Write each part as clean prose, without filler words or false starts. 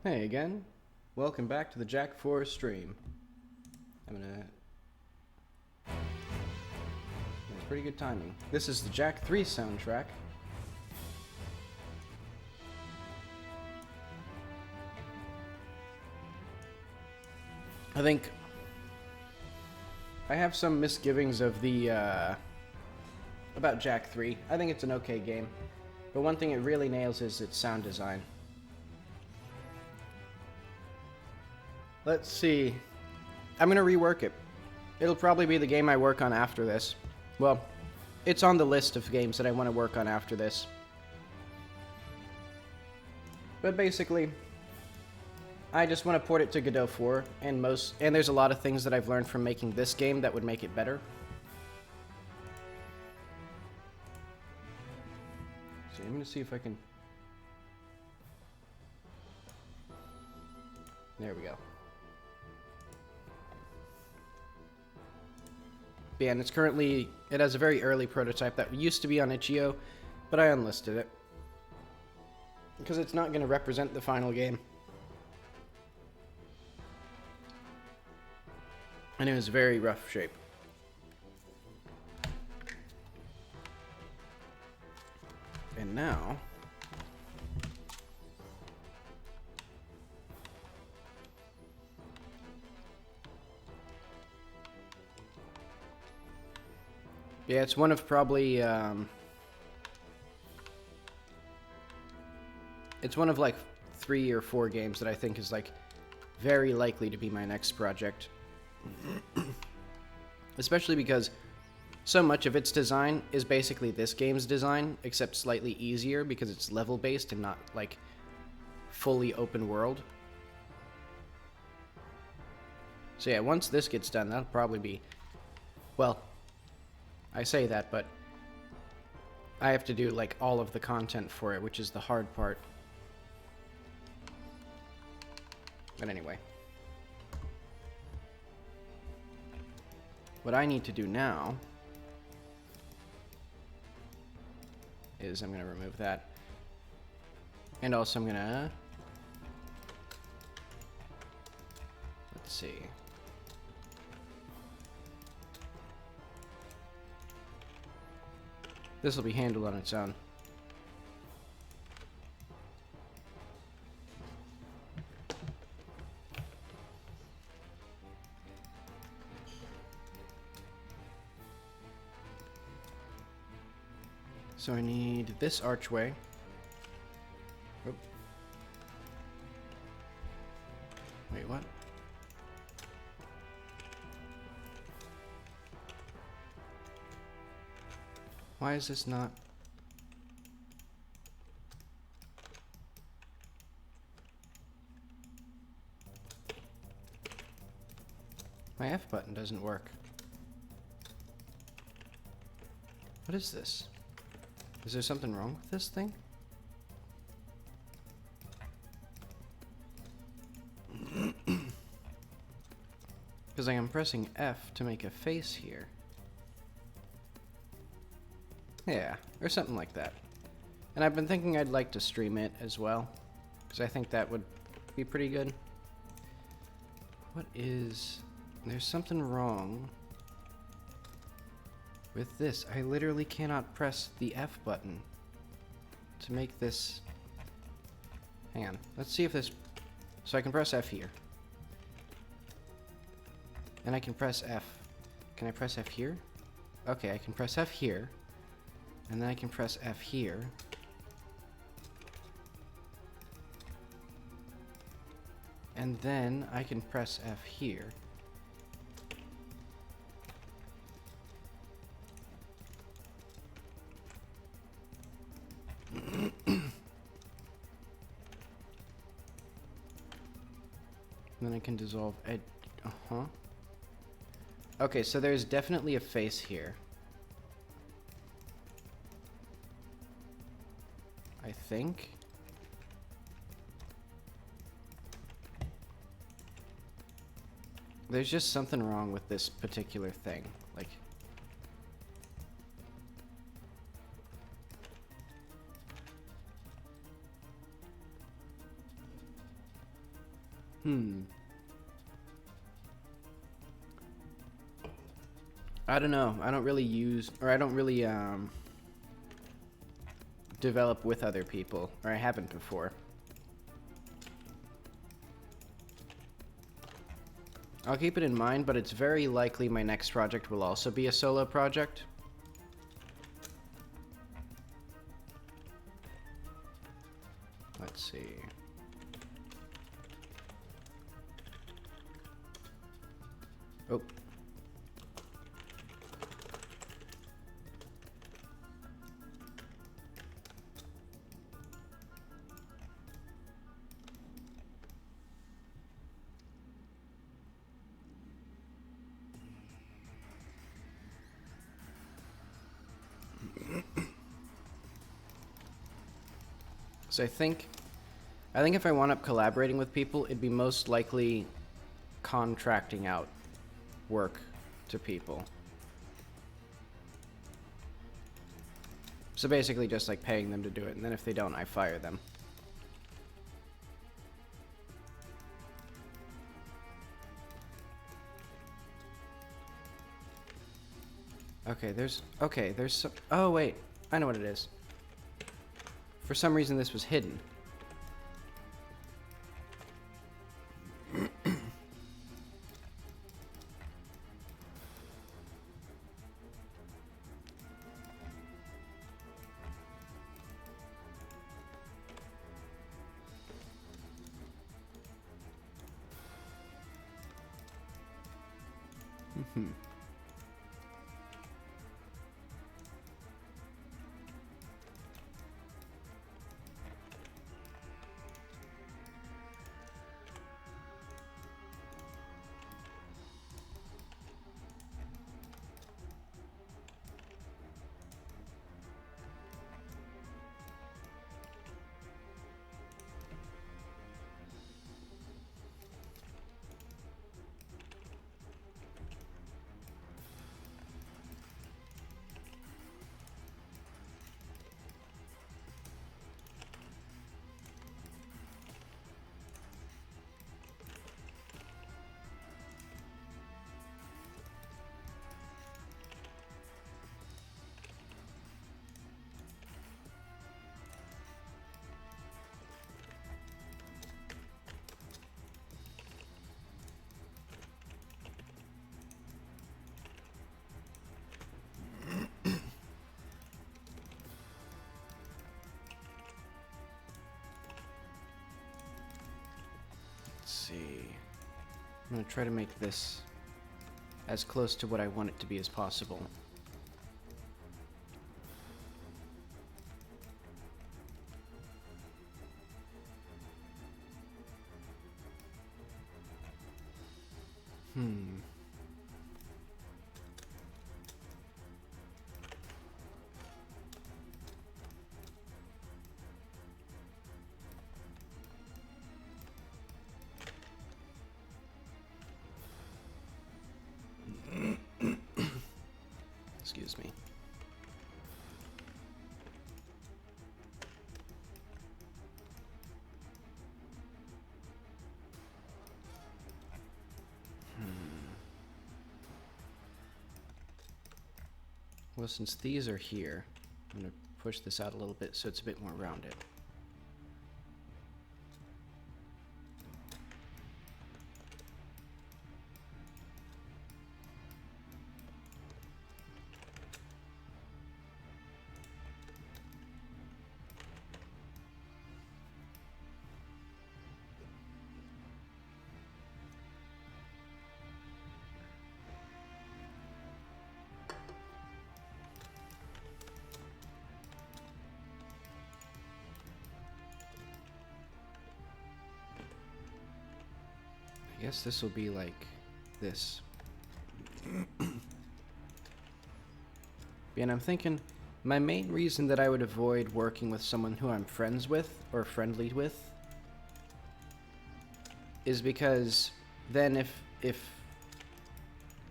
Hey again, welcome back to the Jack 4 stream. That's pretty good timing. This is the Jack 3 soundtrack. I think I have some misgivings of about Jack 3. I think it's an okay game, but one thing it really nails is its sound design. Let's see. I'm gonna rework it. It'll probably be the game I work on after this. Well, it's on the list of games that I want to work on after this. But basically, I just want to port it to Godot 4, and there's a lot of things that I've learned from making this game that would make it better. So I'm gonna see if I can... There we go. Yeah, and it has a very early prototype that used to be on itch.io, but I unlisted it. Because it's not going to represent the final game. And it was very rough shape. And now... Yeah, it's one of probably, it's one of like 3 or 4 games that I think is like very likely to be my next project. Especially because so much of its design is basically this game's design, except slightly easier because it's level based and not like fully open world. So yeah, once this gets done, that'll probably be, well, I say that, but I have to do like all of the content for it, which is the hard part. But anyway. What I need to do now is I'm going to remove that. And also I'm going to... Let's see. This will be handled on its own. So I need this archway. Oh. Wait, what? Why is this not... My F button doesn't work. What is this? Is there something wrong with this thing? Because I am pressing F to make a face here. Yeah, or something like that. And I've been thinking I'd like to stream it as well, because I think that would be pretty good. What is... There's something wrong with this. I literally cannot press the F button to make this... Hang on, let's see if this... So I can press F here. And I can press F. Can I press F here? Okay, I can press F here. And then I can press F here. And then I can press F here. And then I can dissolve edge. Uh-huh. Okay, so there's definitely a face here. I think. There's just something wrong with this particular thing. Like... I don't know. I don't really I don't really develop with other people, or I haven't before. I'll keep it in mind, but it's very likely my next project will also be a solo project. Let's see. Oh. So I think if I wound up collaborating with people, it'd be most likely contracting out work to people. So basically just like paying them to do it, and then if they don't, I fire them. There's some, oh wait, I know what it is. For some reason this was hidden. See. I'm gonna try to make this as close to what I want it to be as possible. Excuse me. Well, since these are here, I'm going to push this out a little bit so it's a bit more rounded. I guess this will be like this. And I'm thinking, my main reason that I would avoid working with someone who I'm friends with or friendly with is because then if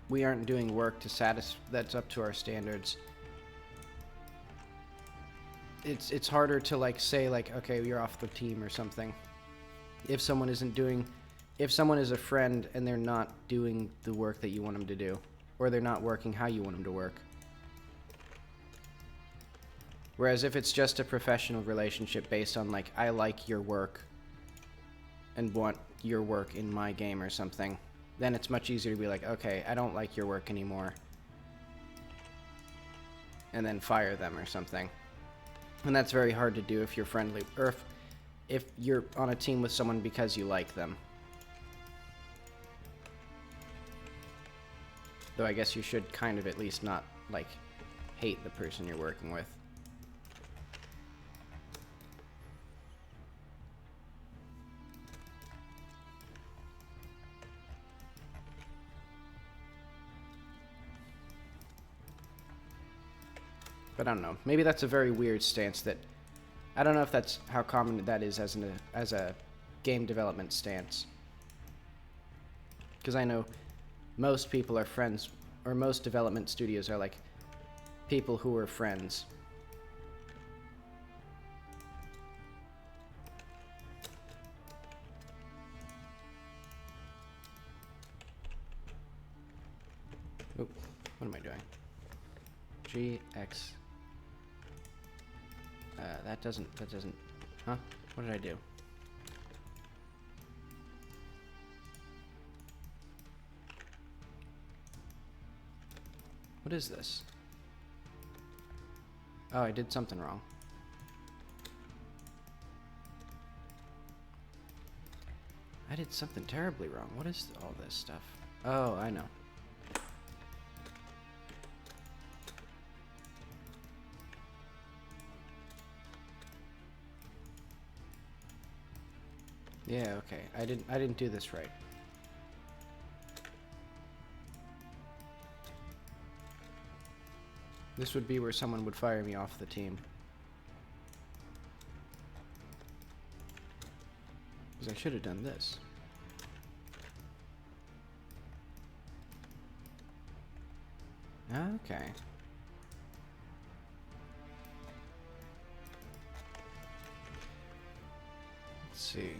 we aren't doing work to that's up to our standards, it's harder to like say like, okay, you're off the team or something. If someone isn't doing if someone is a friend and they're not doing the work that you want them to do, or they're not working how you want them to work. Whereas if it's just a professional relationship based on, like, I like your work and want your work in my game or something, then it's much easier to be like, okay, I don't like your work anymore, and then fire them or something. And that's very hard to do if you're friendly, or if you're on a team with someone because you like them. Though I guess you should kind of at least not, like, hate the person you're working with. But I don't know. Maybe that's a very weird stance that... I don't know if that's how common that is as a game development stance. Because I know most people are friends, or most development studios are like people who are friends. Oop, what am I doing? GX. That doesn't, huh? What did I do? What is this? Oh, I did something wrong. I did something terribly wrong. What is all this stuff? Oh, I know. Yeah, okay. I didn't do this right. This would be where someone would fire me off the team. Because I should have done this. Okay. Let's see.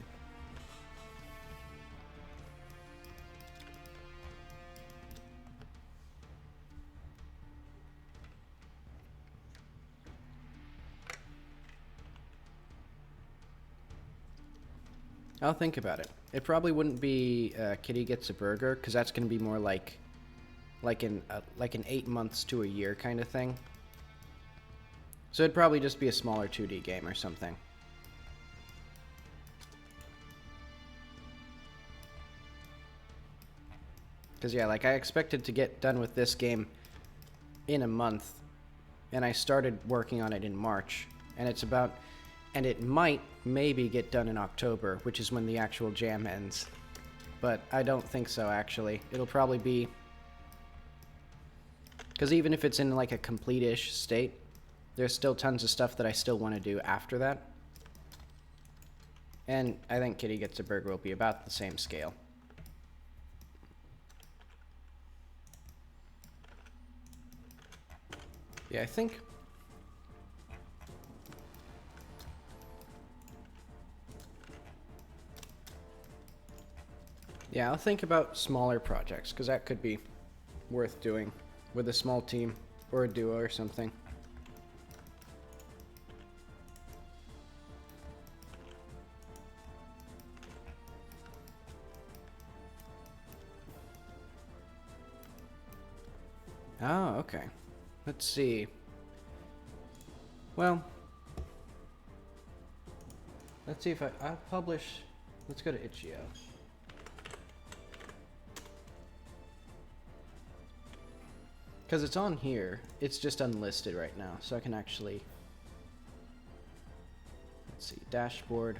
I'll think about it. It probably wouldn't be Kitty Gets a Burger, because that's going to be more like an 8 months to a year kind of thing. So it'd probably just be a smaller 2D game or something. Because yeah, like I expected to get done with this game in a month, and I started working on it in March, and it might maybe get done in October, which is when the actual jam ends. But I don't think so, actually. It'll probably be... Because even if it's in like a complete-ish state, there's still tons of stuff that I still want to do after that. And I think Kitty Gets a Burger will be about the same scale. Yeah, I think... Yeah, I'll think about smaller projects, because that could be worth doing with a small team or a duo or something. Oh, okay. Let's see. Well, let's see if I'll publish... Let's go to itch.io. Because it's on here, it's just unlisted right now, so I can actually... Let's see, dashboard.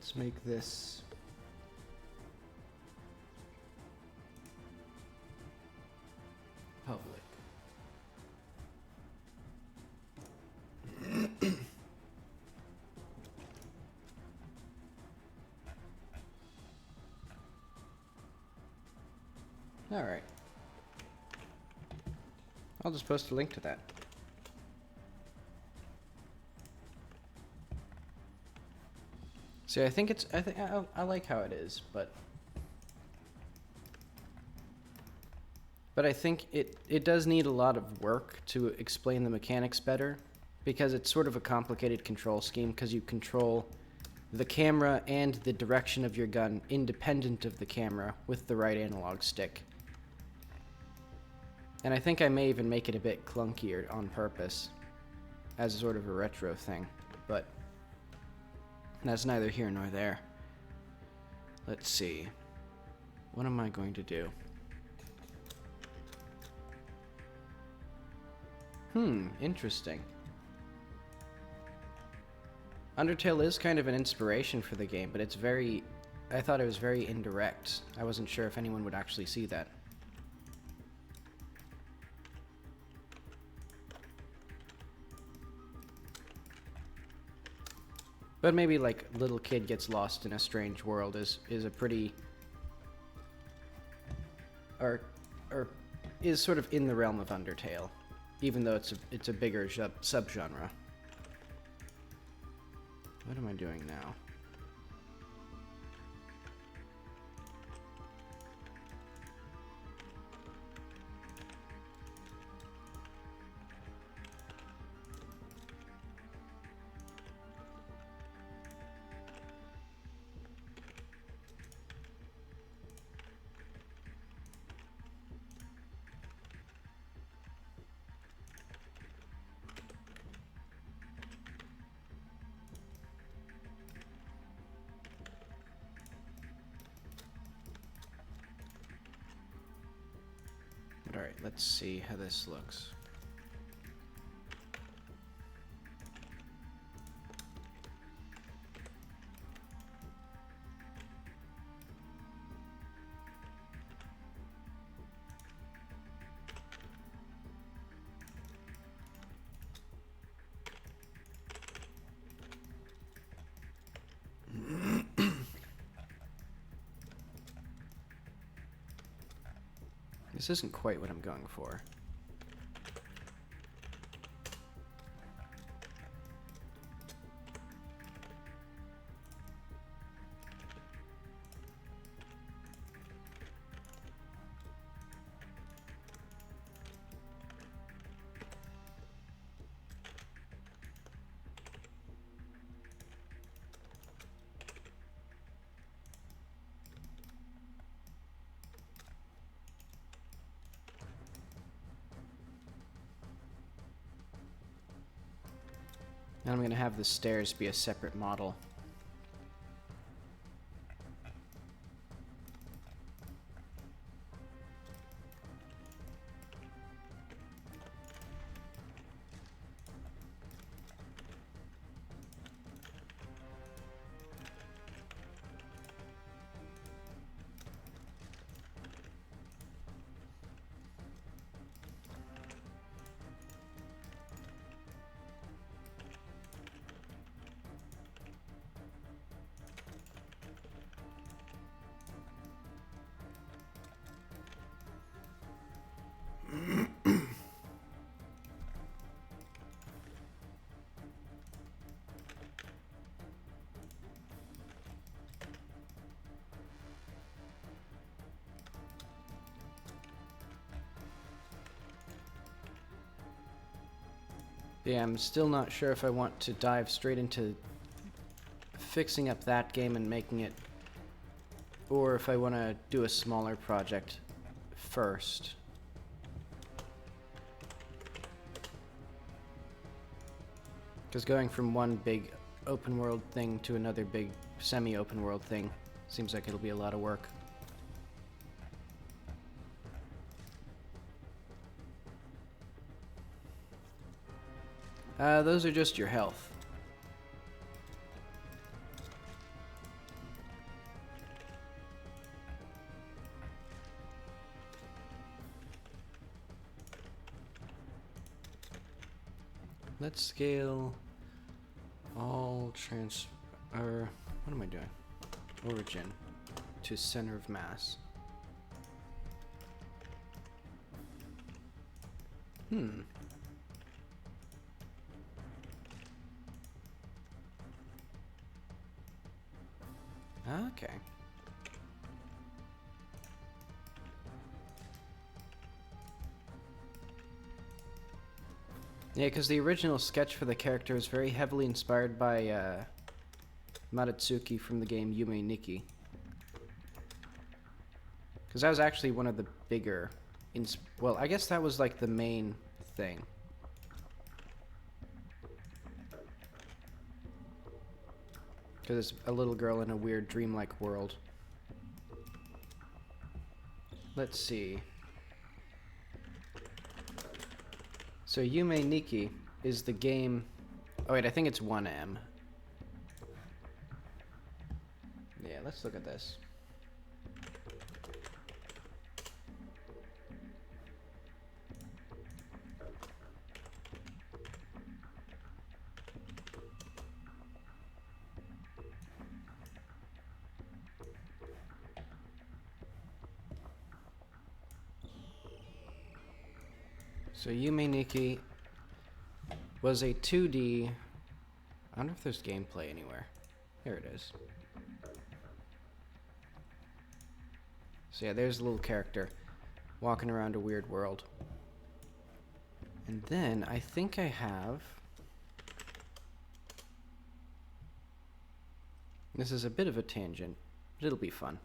Let's make this public. All right. I'll just post a link to that. See, I think I like how it is, but I think it does need a lot of work to explain the mechanics better, because it's sort of a complicated control scheme, because you control the camera and the direction of your gun independent of the camera with the right analog stick. And I think I may even make it a bit clunkier on purpose, as sort of a retro thing, but that's neither here nor there. Let's see. What am I going to do? Interesting. Undertale is kind of an inspiration for the game, but it's I thought it was very indirect. I wasn't sure if anyone would actually see that. But maybe like little kid gets lost in a strange world is a pretty or is sort of in the realm of Undertale, even though it's a bigger subgenre. What am I doing now? Alright, let's see how this looks. This isn't quite what I'm going for. And I'm going to have the stairs be a separate model. Yeah, I'm still not sure if I want to dive straight into fixing up that game and making it, or if I want to do a smaller project first. Because going from one big open world thing to another big semi-open world thing seems like it'll be a lot of work. Those are just your health. Let's scale all or what am I doing? Origin to center of mass. Okay. Yeah, because the original sketch for the character is very heavily inspired by Matatsuki from the game Yume Nikki. Because that was actually one of the bigger... well, I guess that was like the main thing. Because it's a little girl in a weird dreamlike world. Let's see. So Yume Nikki is the game... oh wait, I think it's 1M. Yeah, let's look at this. So Yume Nikki was a 2D... I wonder if there's gameplay anywhere. Here it is. So yeah, there's a little character walking around a weird world. And then I think I have... this is a bit of a tangent, but it'll be fun.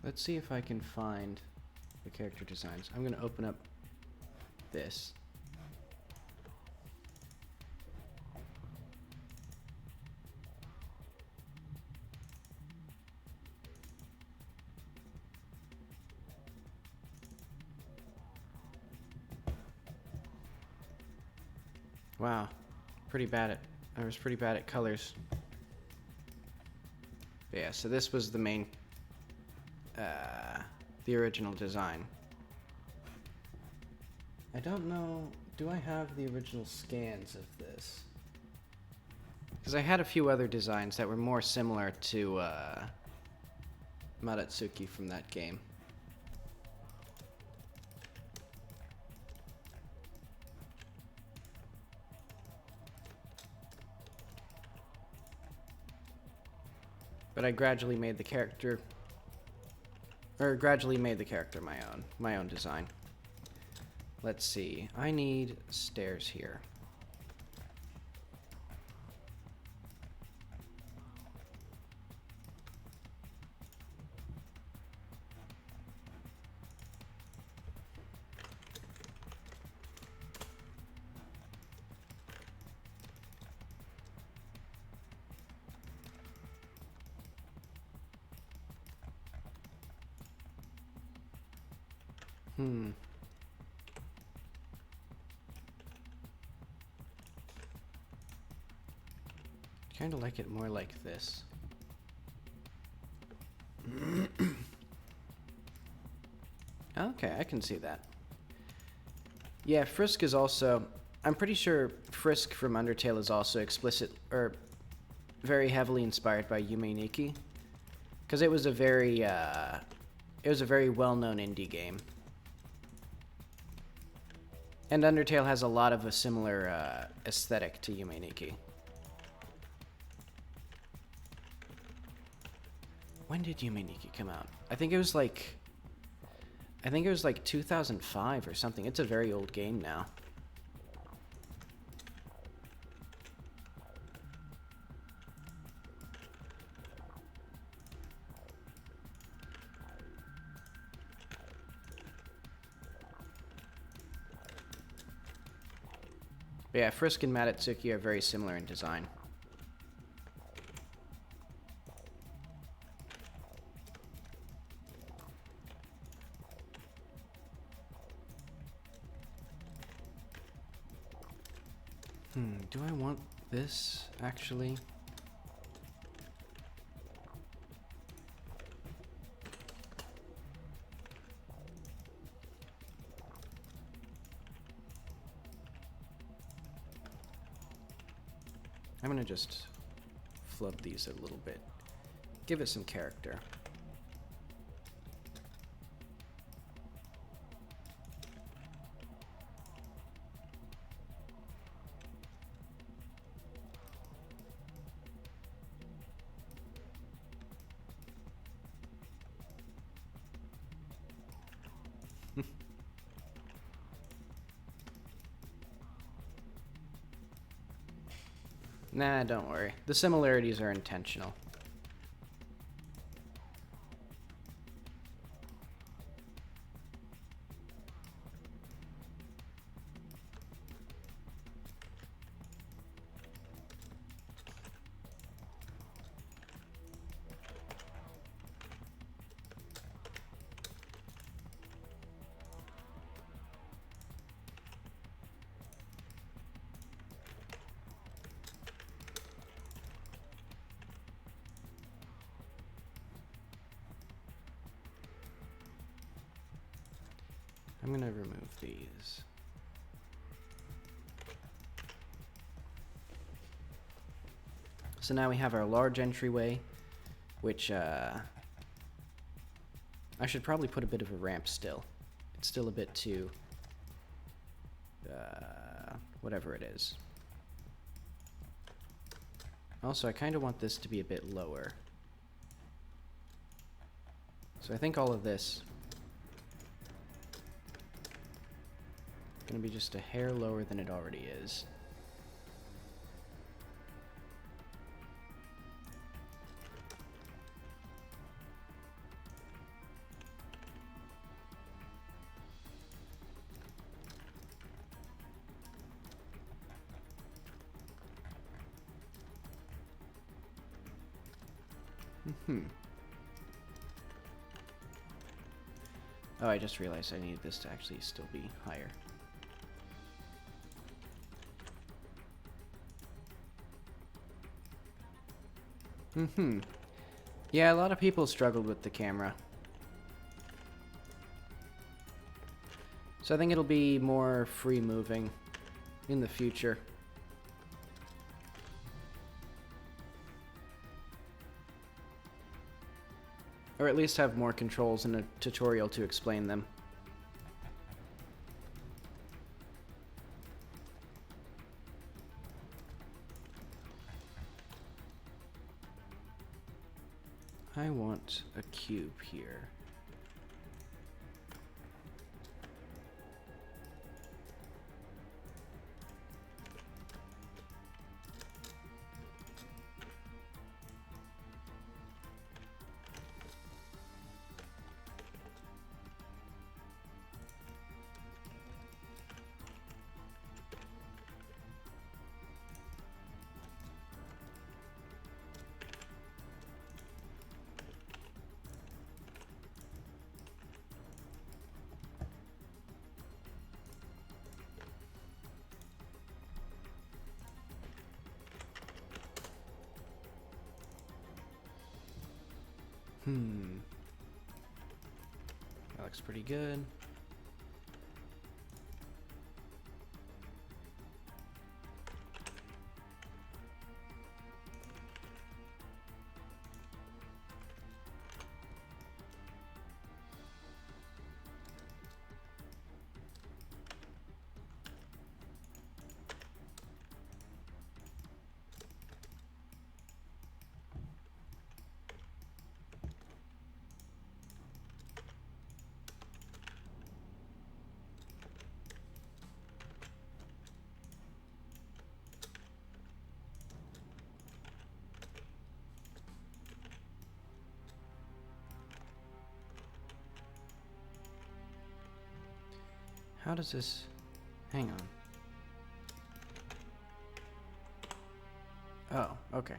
Let's see if I can find the character designs. I'm going to open up this. Wow, I was pretty bad at colors. But yeah, so this was the main, the original design. I don't know, do I have the original scans of this? Because I had a few other designs that were more similar to Matatsuki from that game. But I gradually made the character my own design. Let's see, I need stairs here. Kind of like it more like this. Okay, I can see that. Yeah, Frisk is also... I'm pretty sure Frisk from Undertale is also explicit, or very heavily inspired by Yume Nikki. Because it was a very well-known indie game. And Undertale has a lot of a similar aesthetic to Yume Nikki. When did Yume Nikki come out? I think it was like 2005 or something. It's a very old game now. But yeah, Frisk and Matatsuki are very similar in design. Do I want this, actually? I'm gonna just flub these a little bit. Give it some character. Nah, don't worry. The similarities are intentional. I'm going to remove these. So now we have our large entryway, which I should probably put a bit of a ramp still. It's still a bit too whatever it is. Also, I kind of want this to be a bit lower. So I think all of this is going to be just a hair lower than it already is. Oh, I just realized I needed this to actually still be higher. Yeah, a lot of people struggled with the camera. So I think it'll be more free moving in the future. Or at least have more controls in a tutorial to explain them. I want a cube here. That looks pretty good. How does this... Hang on. Oh, okay.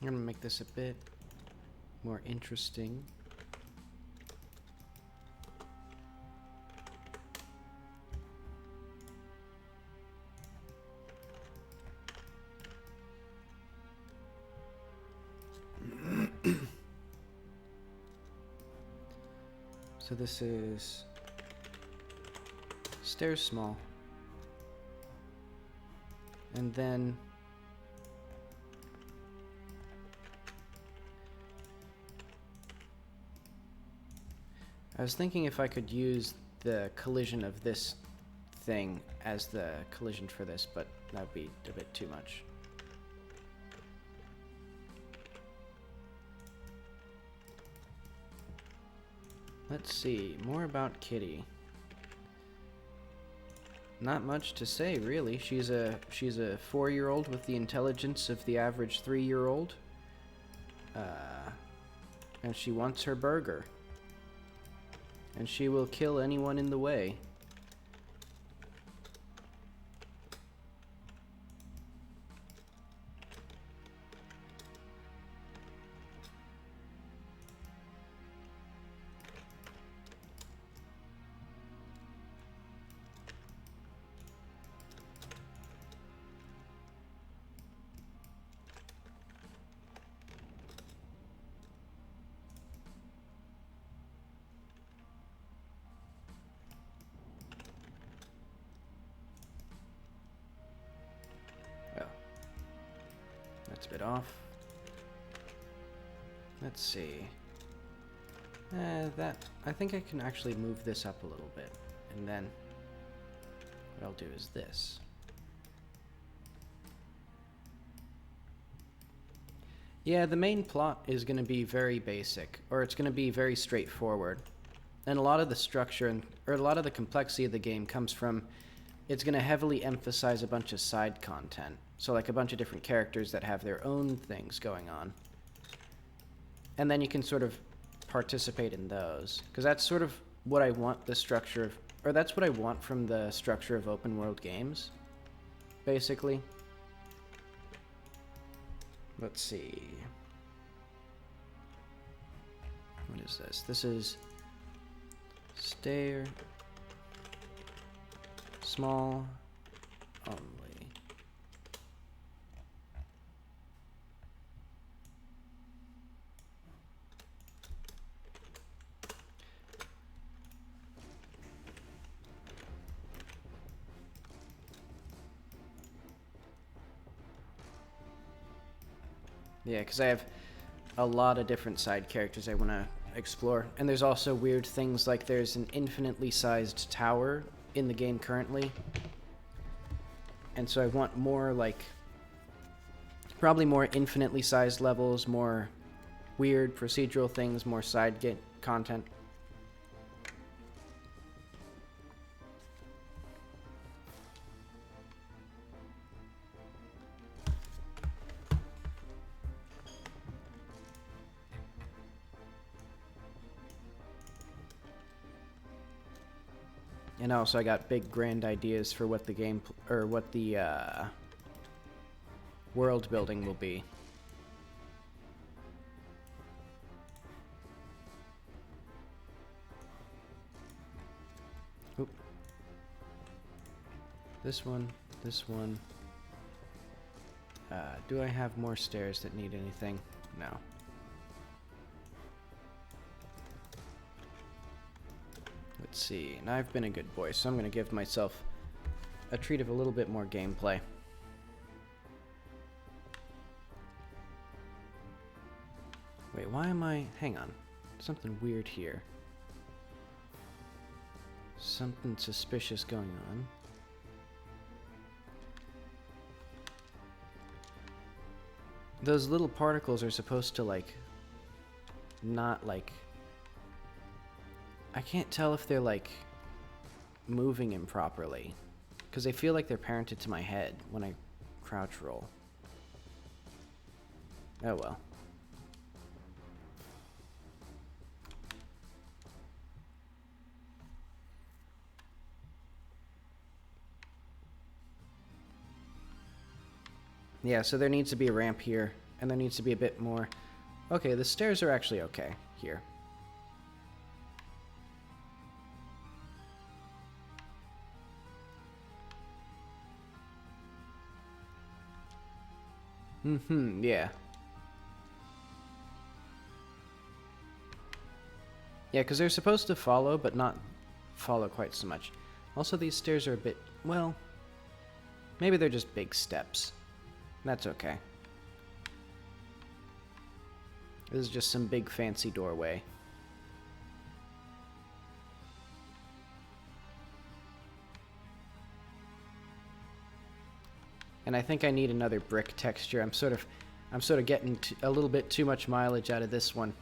I'm gonna make this a bit more interesting. So this is stairs small. And then I was thinking if I could use the collision of this thing as the collision for this, but that would be a bit too much. Let's see, more about Kitty. Not much to say, really. She's a 4-year-old with the intelligence of the average 3-year-old. And she wants her burger. And she will kill anyone in the way. That's a bit off. Let's see. I think I can actually move this up a little bit. And then what I'll do is this. Yeah, the main plot is going to be very basic, or it's going to be very straightforward. And a lot of the structure or a lot of the complexity of the game comes from it's going to heavily emphasize a bunch of side content. So like a bunch of different characters that have their own things going on. And then you can sort of participate in those. Because that's sort of what I want the structure of, or that's what I want from the structure of open world games, basically. Let's see. What is this? This is stair, small, only. Yeah, because I have a lot of different side characters I want to explore. And there's also weird things like there's an infinitely sized tower in the game currently. And so I want more like, probably more infinitely sized levels, more weird procedural things, more side content. And also I got big grand ideas for what the game, or what the world building will be. Oop. This one, this one. Do I have more stairs that need anything? No. Let's see, and I've been a good boy, so I'm going to give myself a treat of a little bit more gameplay. Wait, why am I... Hang on. Something weird here. Something suspicious going on. Those little particles are supposed to, like... Not, like... I can't tell if they're, like, moving improperly. Because they feel like they're parented to my head when I crouch roll. Oh well. Yeah, so there needs to be a ramp here, and there needs to be a bit more... Okay, the stairs are actually okay here. Yeah. Yeah, because they're supposed to follow, but not follow quite so much. Also, these stairs are a bit, well, maybe they're just big steps. That's okay. This is just some big fancy doorway. And I think I need another brick texture. I'm sort of getting a little bit too much mileage out of this one.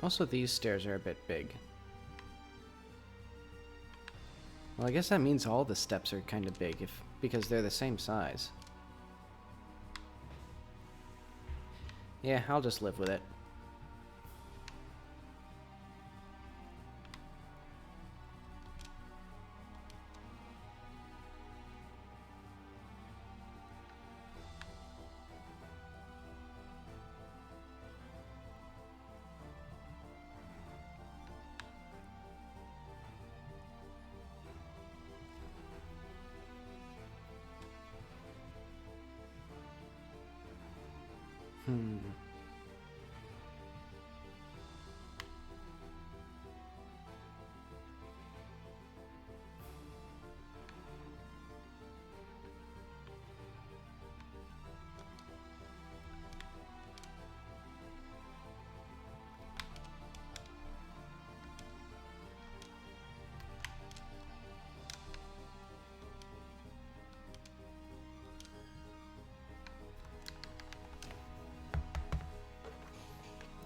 Also, these stairs are a bit big. Well, I guess that means all the steps are kind of big, because they're the same size. Yeah, I'll just live with it.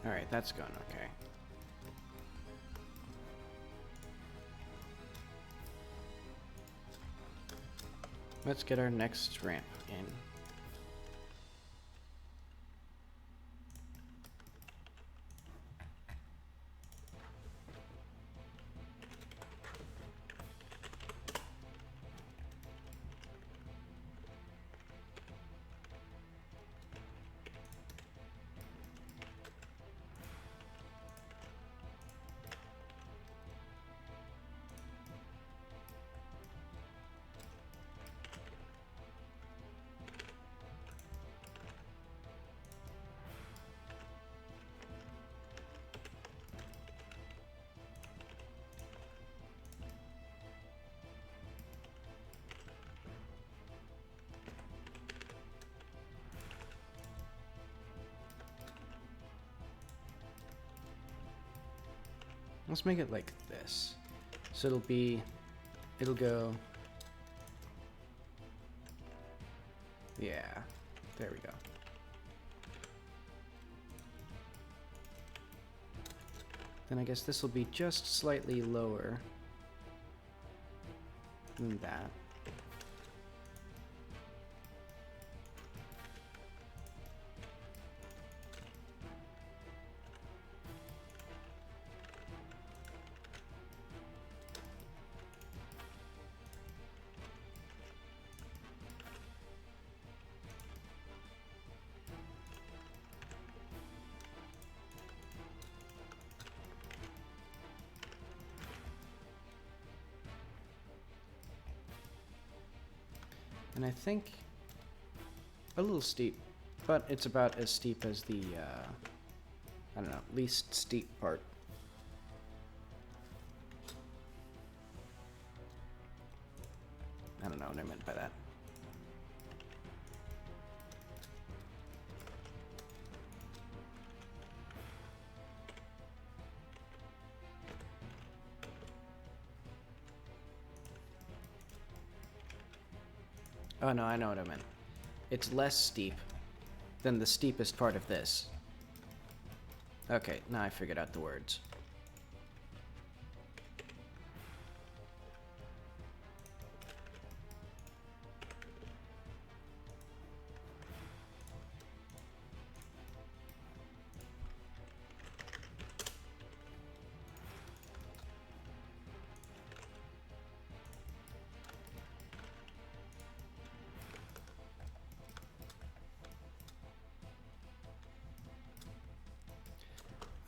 Alright, that's going okay. Let's get our next ramp in. Let's make it like this. So it'll go, yeah, there we go. Then I guess this will be just slightly lower than that. And I think a little steep, but it's about as steep as the, I don't know, least steep part. I don't know what I meant by that. Oh no, I know what I meant. It's less steep than the steepest part of this. Okay, now I figured out the words.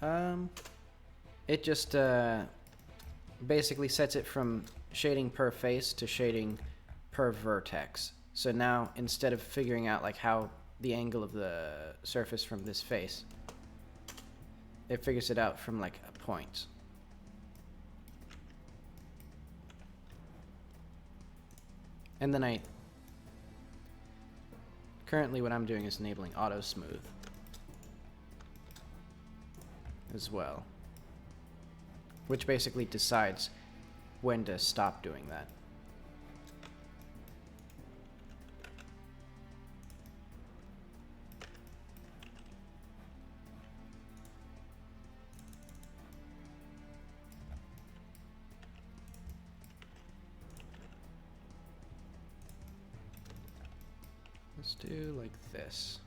It just basically sets it from shading per face to shading per vertex. So now instead of figuring out like how the angle of the surface from this face, it figures it out from like a point. And then currently what I'm doing is enabling auto smooth as well, which basically decides when to stop doing that. Let's do like this.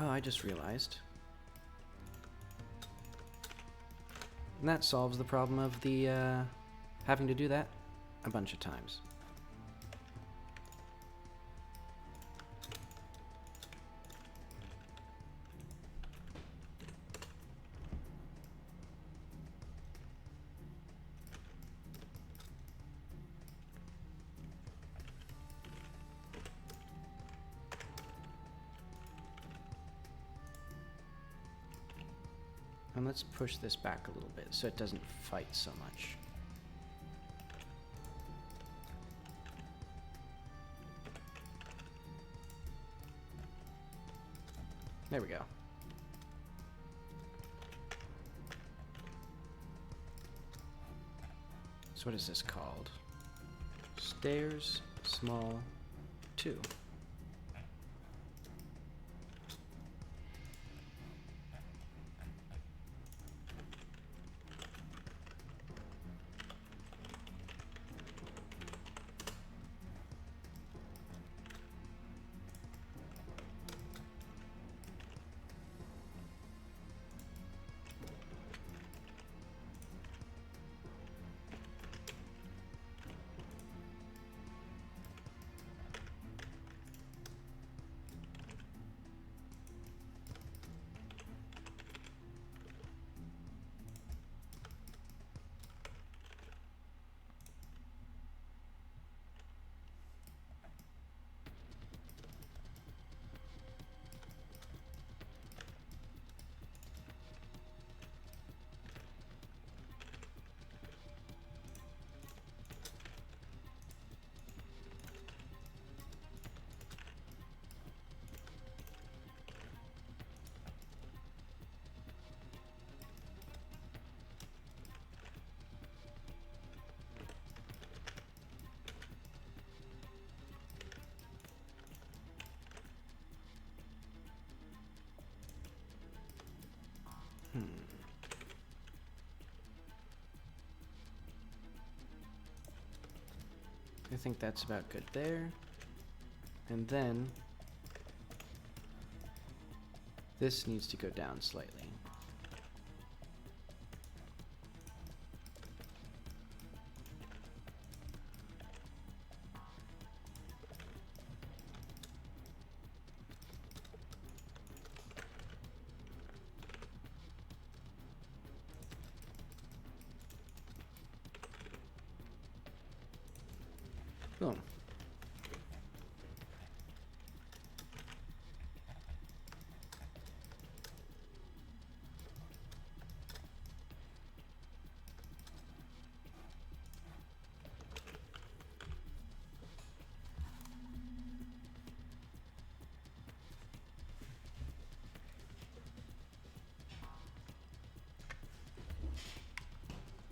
Oh, I just realized. And that solves the problem of the having to do that a bunch of times. And let's push this back a little bit so it doesn't fight so much. There we go. So what is this called? Stairs, small, 2. I think that's about good there. And then this needs to go down slightly. Boom.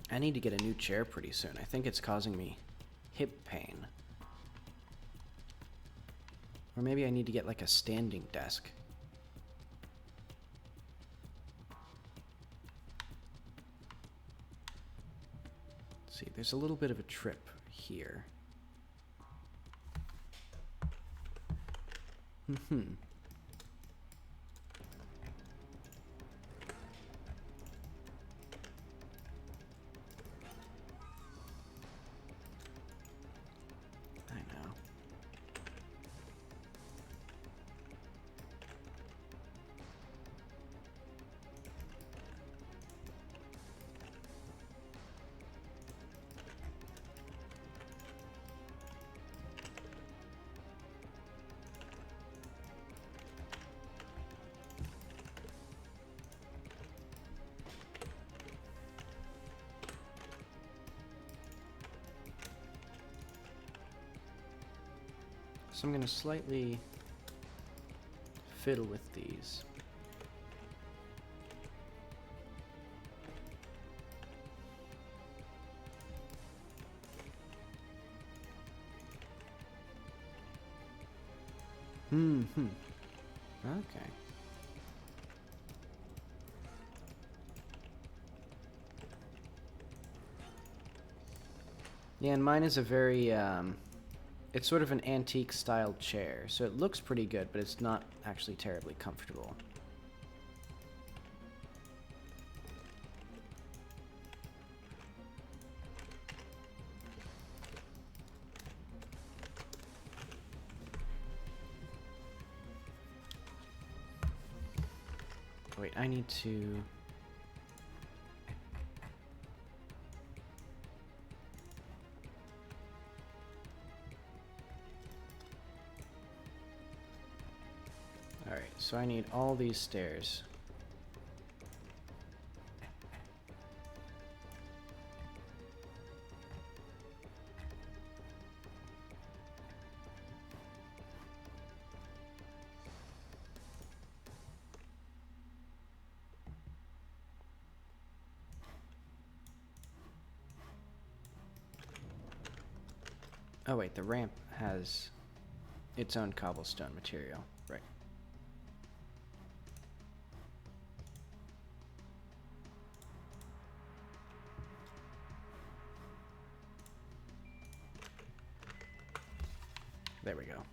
I need to get a new chair pretty soon. I think it's causing me hip pain. Or maybe I need to get like a standing desk. Let's see, there's a little bit of a trip here. Hmm. I know. So I'm going to slightly fiddle with these. Mm-hmm. Okay. Yeah, and mine is a very, it's sort of an antique style chair, so it looks pretty good, but it's not actually terribly comfortable. Wait, I need to... Alright, so I need all these stairs. Oh wait, the ramp has its own cobblestone material. Right. There we go.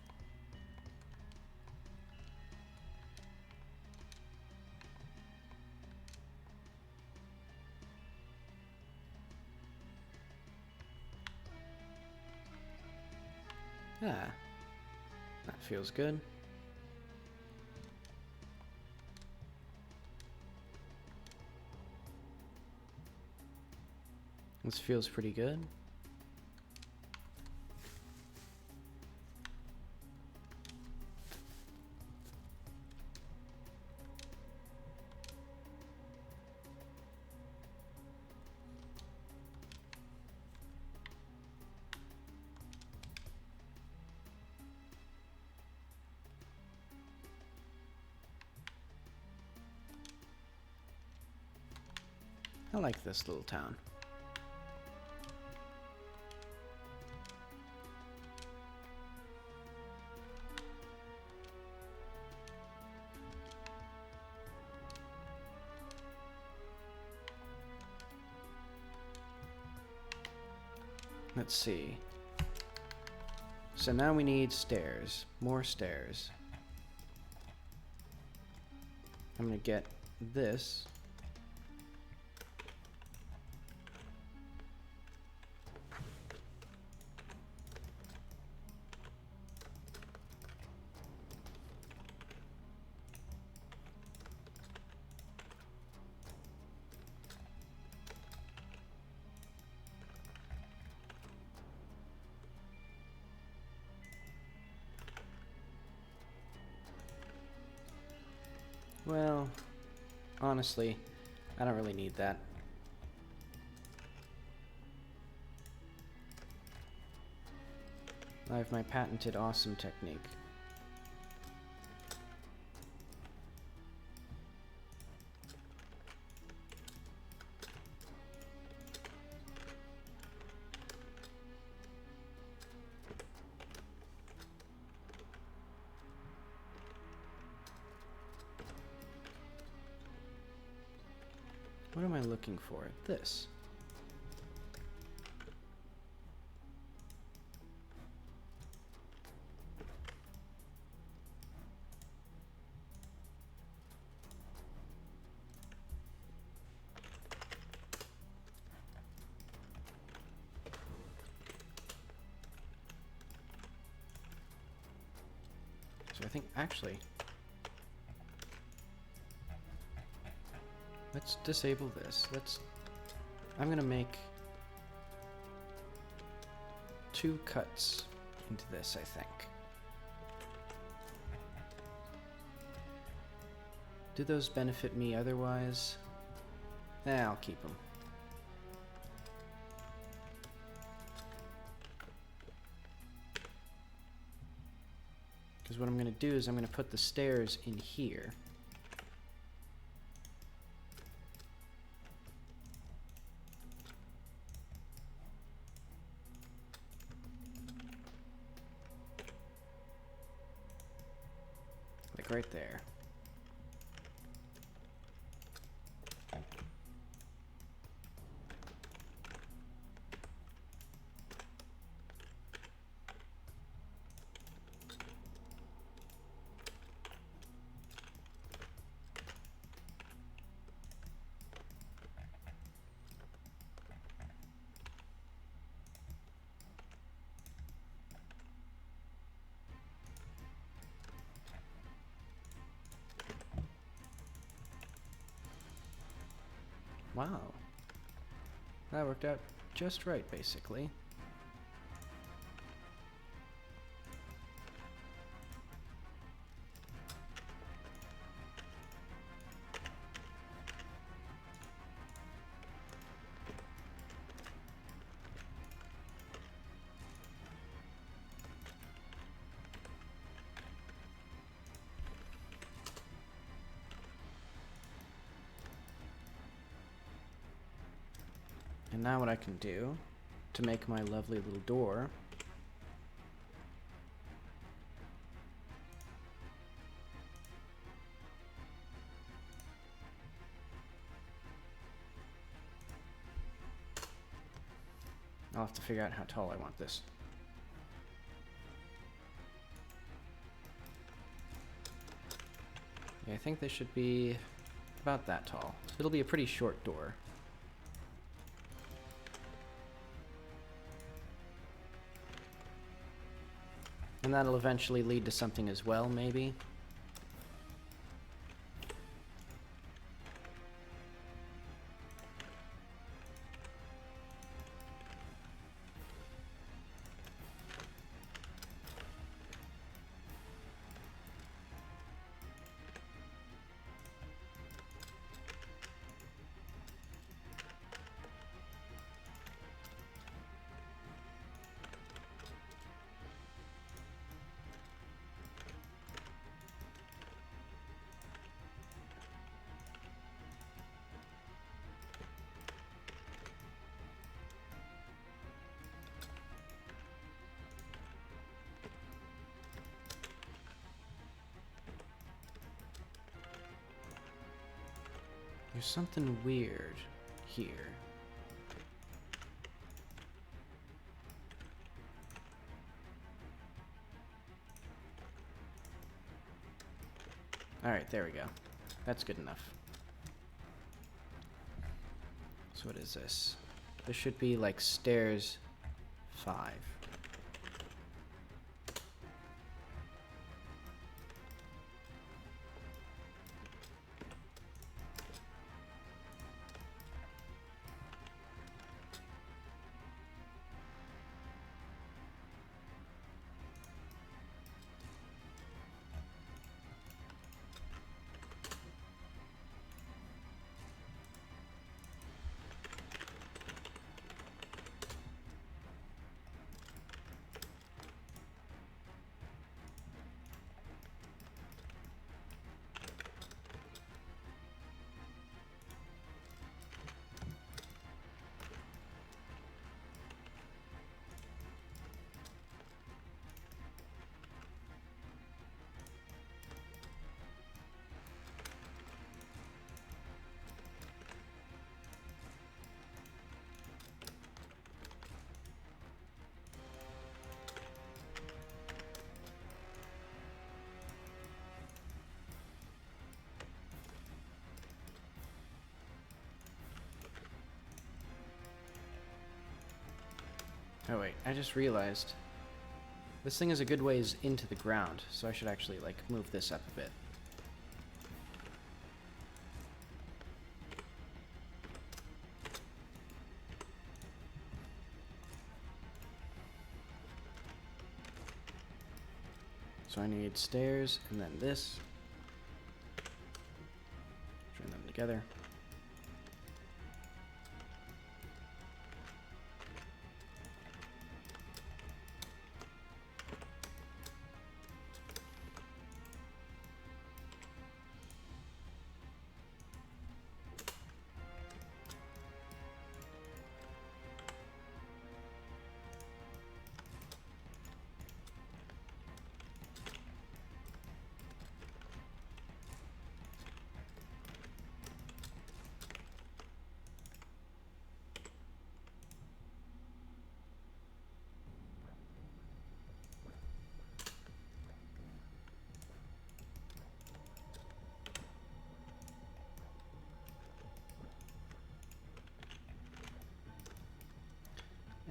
Ah, that feels good. This feels pretty good. I like this little town. Let's see. So now we need stairs. More stairs. I'm gonna get this. Well, honestly, I don't really need that. I have my patented awesome technique. What am I looking for? This. think, actually, let's disable this. I'm gonna make 2 cuts into this, I think. Do those benefit me otherwise? I'll keep them. Because what I'm going to do is I'm going to put the stairs in here. Like right there. Wow. That worked out just right, basically. And now what I can do to make my lovely little door I'll have to figure out how tall I want this. Yeah, I think they should be about that tall. So it'll be a pretty short door. And that'll eventually lead to something as well, maybe. There's something weird here. Alright, there we go. That's good enough. So what is this? This should be like stairs 5. Oh wait, I just realized This thing is a good ways into the ground, so I should actually, like, move this up a bit. So I need stairs, and then this. Join them together.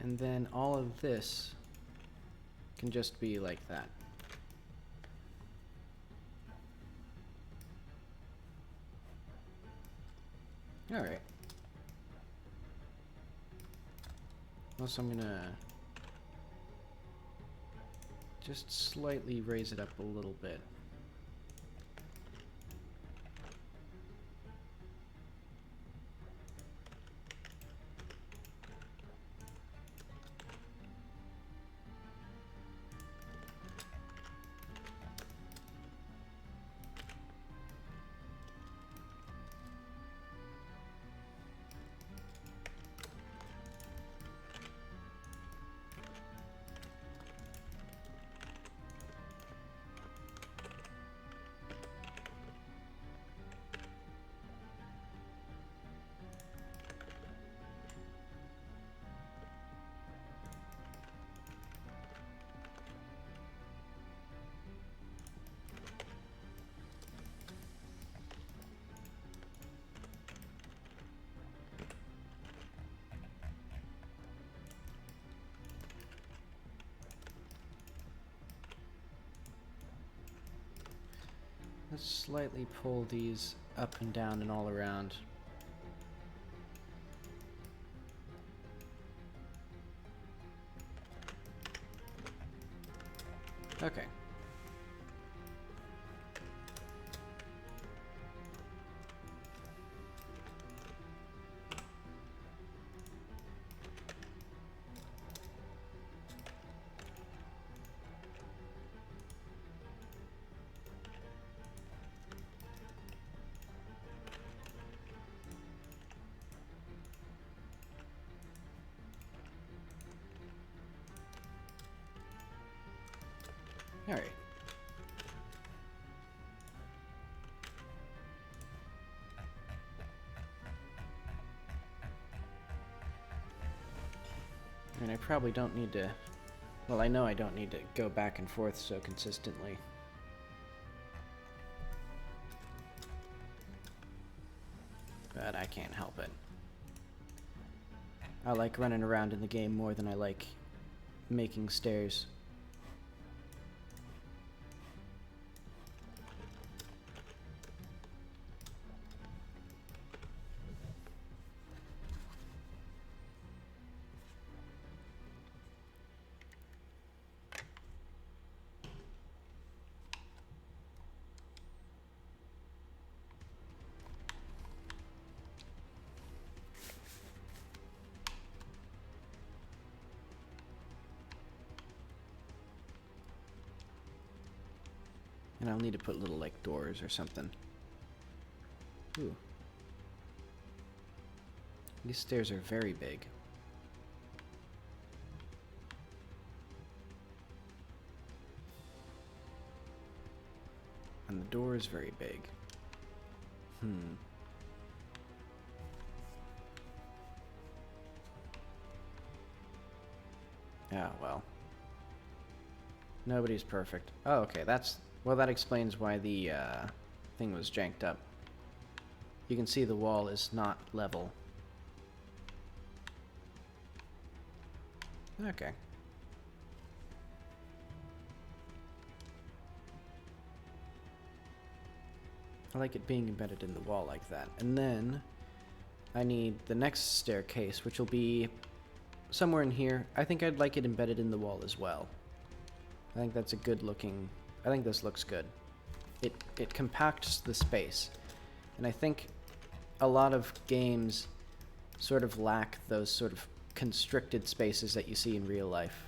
And then all of this can just be like that. Alright. Also, I'm gonna just slightly raise it up a little bit. Let's slightly pull these up and down and all around. Okay. All right. And I probably don't need to, well, I know I don't need to go back and forth so consistently. But I can't help it. I like running around in the game more than I like making stairs. And I'll need to put little, like, doors or something. Ooh. These stairs are very big. And the door is very big. Yeah, well. Nobody's perfect. Oh, okay, that's... Well, that explains why the thing was janked up. You can see the wall is not level. Okay. I like it being embedded in the wall like that. And then I need the next staircase, which will be somewhere in here. I think I'd like it embedded in the wall as well. I think that's a good looking... I think this looks good. It compacts the space. And I think a lot of games sort of lack those sort of constricted spaces that you see in real life.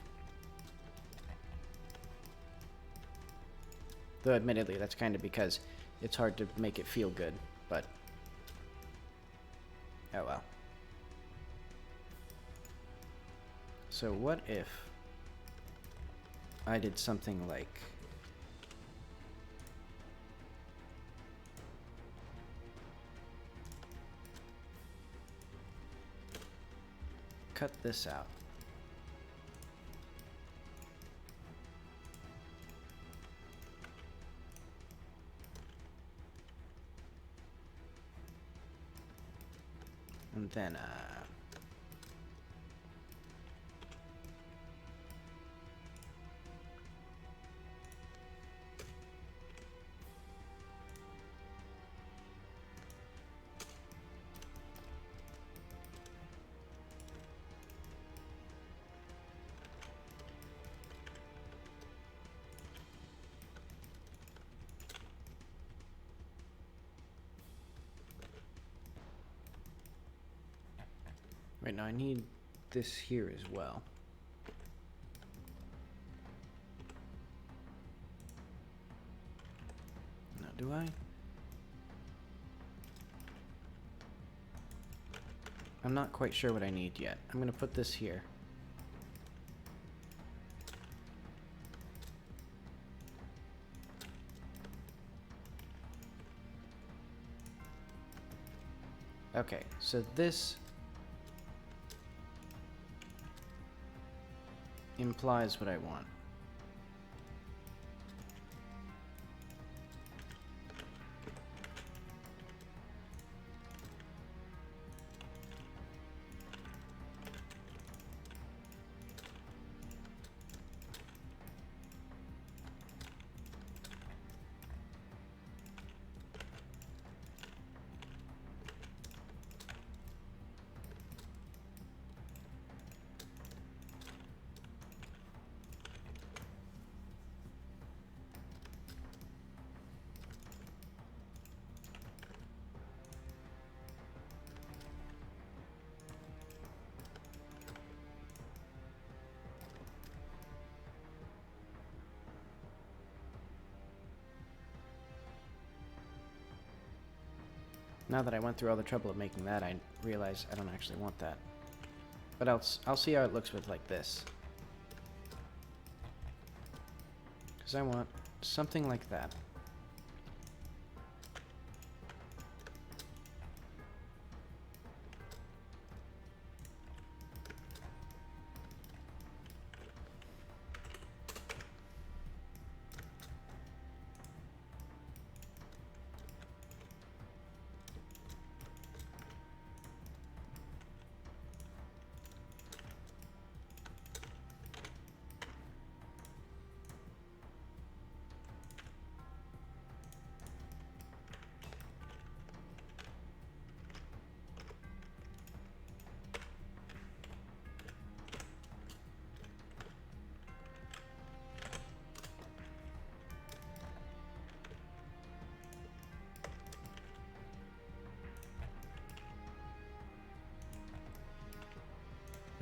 Though admittedly, that's kind of because it's hard to make it feel good, but oh well. So what if I did something like cut this out. And then, right now I need this here as well. Now, do I? I'm not quite sure what I need yet. I'm gonna put this here. Okay, so this implies what I want. Now that I went through all the trouble of making that, I realize I don't actually want that. But I'll see how it looks with like this. Because I want something like that.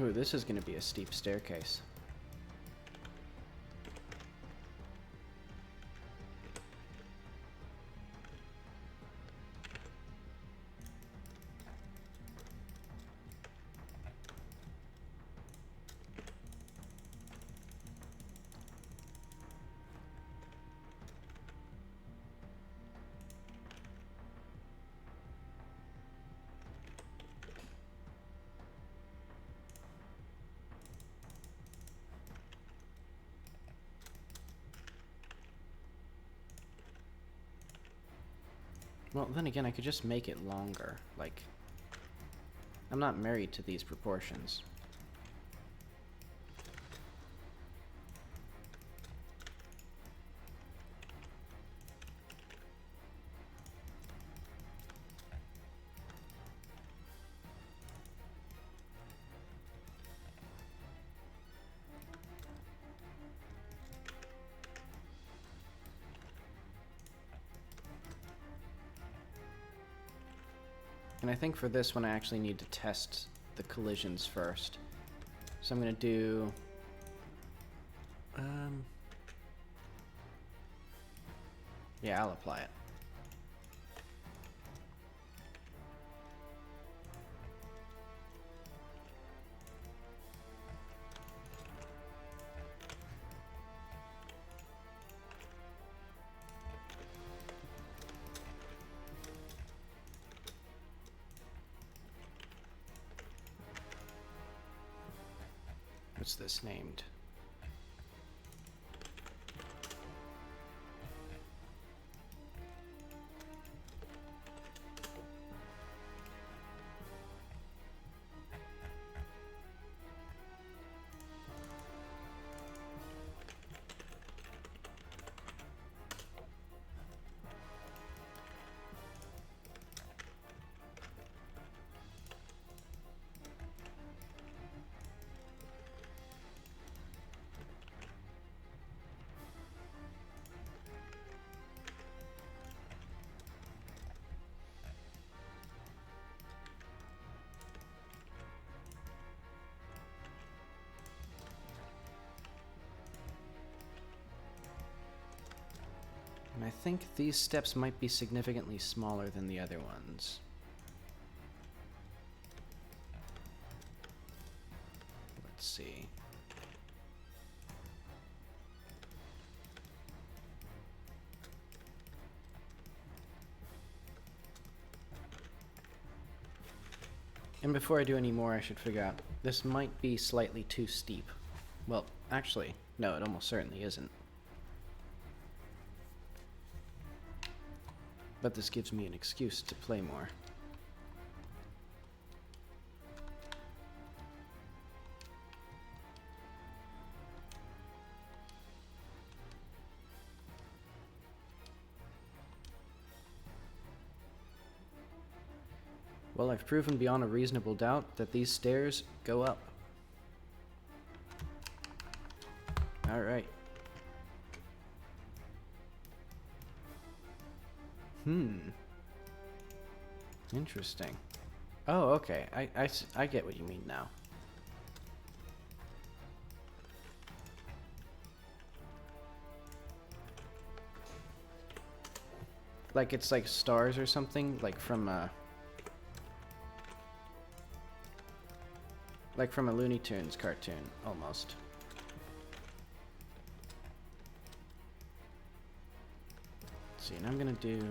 Ooh, this is going to be a steep staircase. Well, then again, I could just make it longer. Like, I'm not married to these proportions. And I think for this one I actually need to test the collisions first. So I'm gonna do... yeah, I'll apply it. What's this named? And I think these steps might be significantly smaller than the other ones. Let's see. And before I do any more, I should figure out, this might be slightly too steep. Well, actually, no, it almost certainly isn't. But this gives me an excuse to play more. Well, I've proven beyond a reasonable doubt that these stairs go up. Alright. Interesting. Oh, okay. I get what you mean now. Like it's like stars or something, like from a Looney Tunes cartoon, almost. Let's see, and I'm gonna do...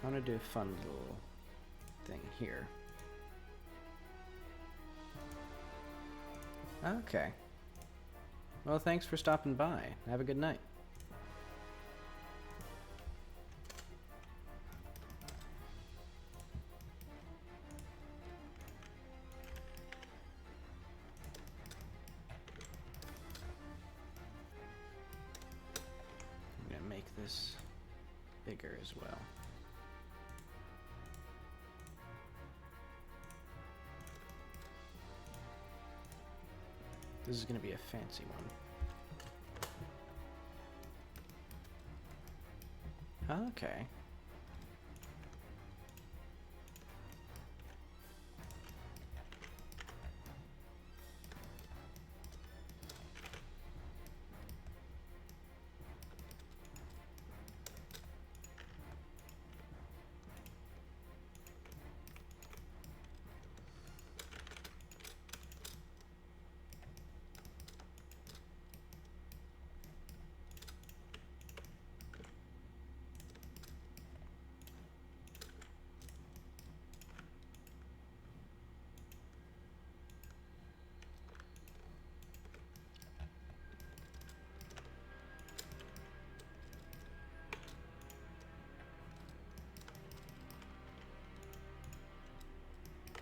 I want to do a fun little thing here. Okay. Well, thanks for stopping by. Have a good night. I'm gonna make this bigger as well. This is going to be a fancy one. Okay.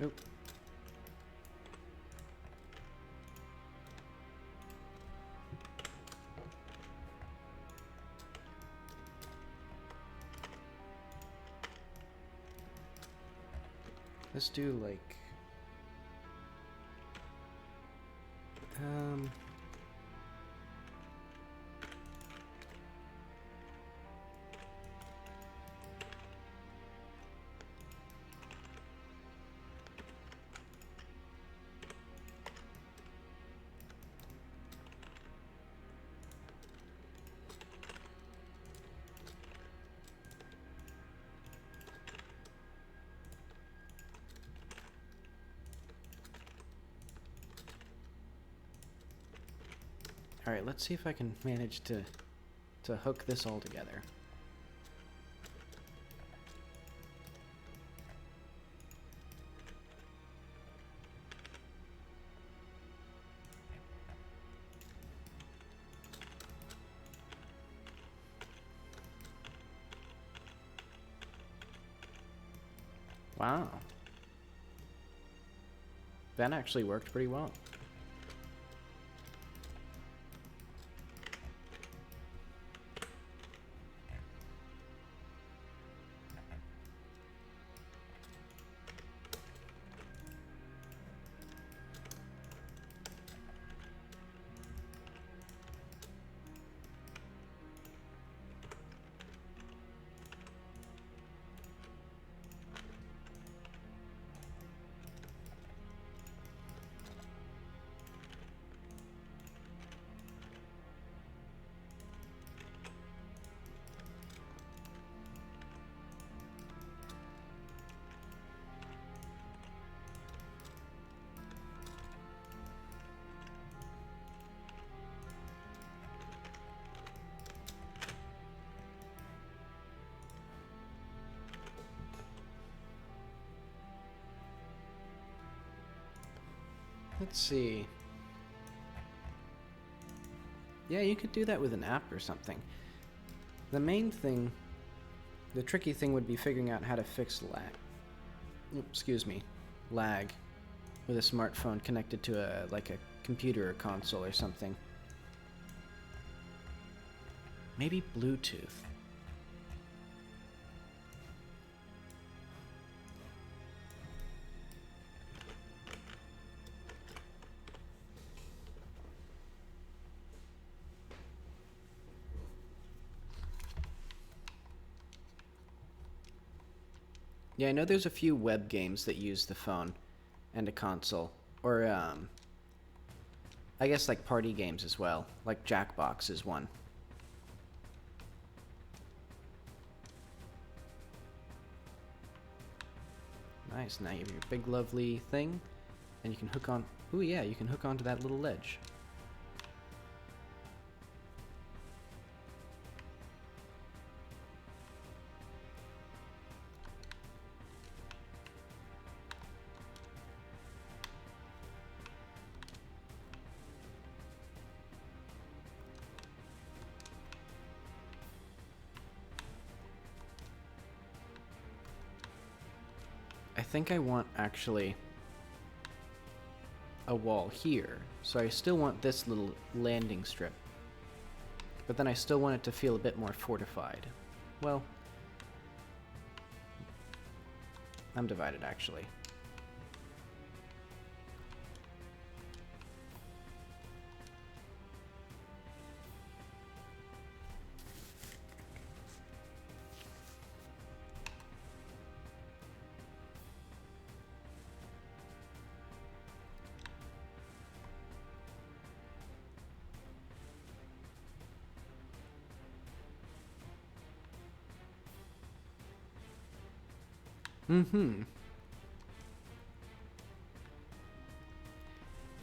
Oop. Let's do like Alright, let's see if I can manage to hook this all together. Wow. That actually worked pretty well. Let's see. Yeah, you could do that with an app or something. The main thing, the tricky thing would be figuring out how to fix lag with a smartphone connected to like a computer or console or something. Maybe Bluetooth. Yeah, I know there's a few web games that use the phone and a console. Or, I guess like party games as well. Like Jackbox is one. Nice, now you have your big lovely thing. And you can hook on... Ooh yeah, you can hook onto that little ledge. I think I want, actually, a wall here. So I still want this little landing strip. But then I still want it to feel a bit more fortified. Well, I'm divided, actually.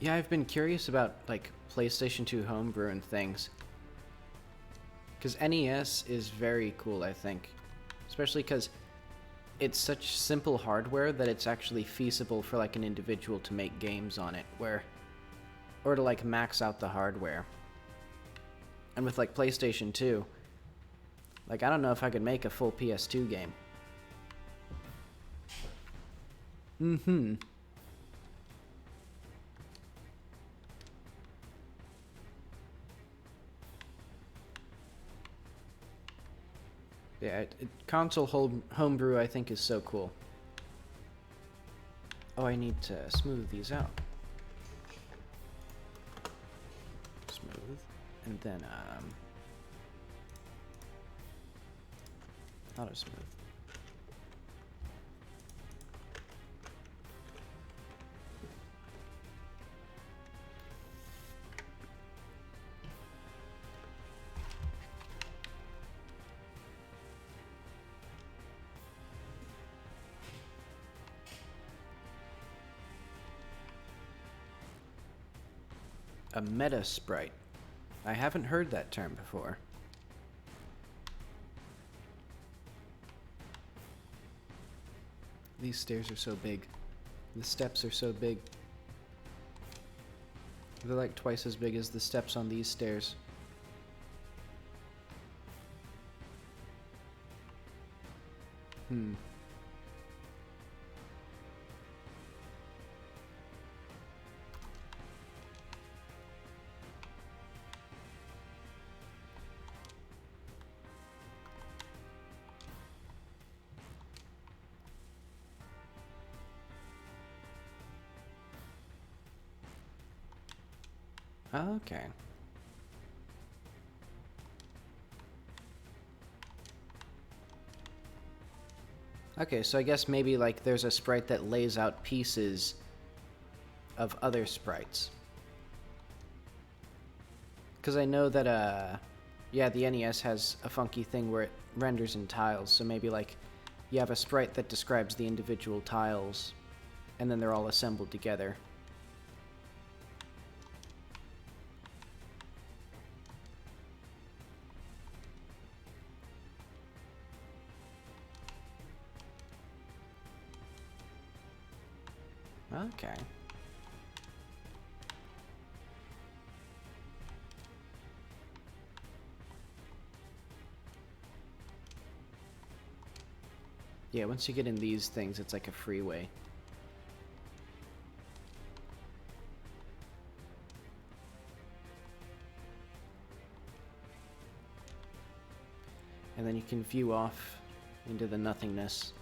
Yeah, I've been curious about, like, PlayStation 2 homebrew and things. Because NES is very cool, I think. Especially because it's such simple hardware that it's actually feasible for, like, an individual to make games on it, or to, like, max out the hardware. And with, like, PlayStation 2, like, I don't know if I could make a full PS2 game. Yeah, console homebrew I think is so cool. Oh, I need to smooth these out. Smooth. And then, auto smooth. A meta sprite. I haven't heard that term before. These stairs are so big. The steps are so big. They're like twice as big as the steps on these stairs. Okay. Okay, so I guess maybe like there's a sprite that lays out pieces of other sprites. Because I know that, yeah, the NES has a funky thing where it renders in tiles, so maybe like you have a sprite that describes the individual tiles, and then they're all assembled together. Okay. Yeah, once you get in these things, it's like a freeway. And then you can view off into the nothingness.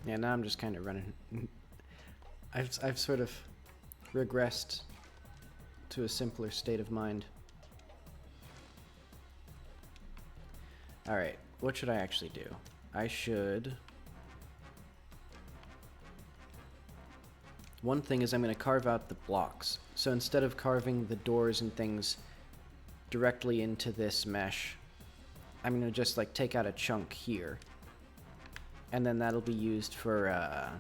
Yeah, now I'm just kind of running. I've sort of regressed to a simpler state of mind. Alright, what should I actually do? I should... One thing is I'm going to carve out the blocks. So instead of carving the doors and things directly into this mesh, I'm going to just like take out a chunk here. And then that'll be used for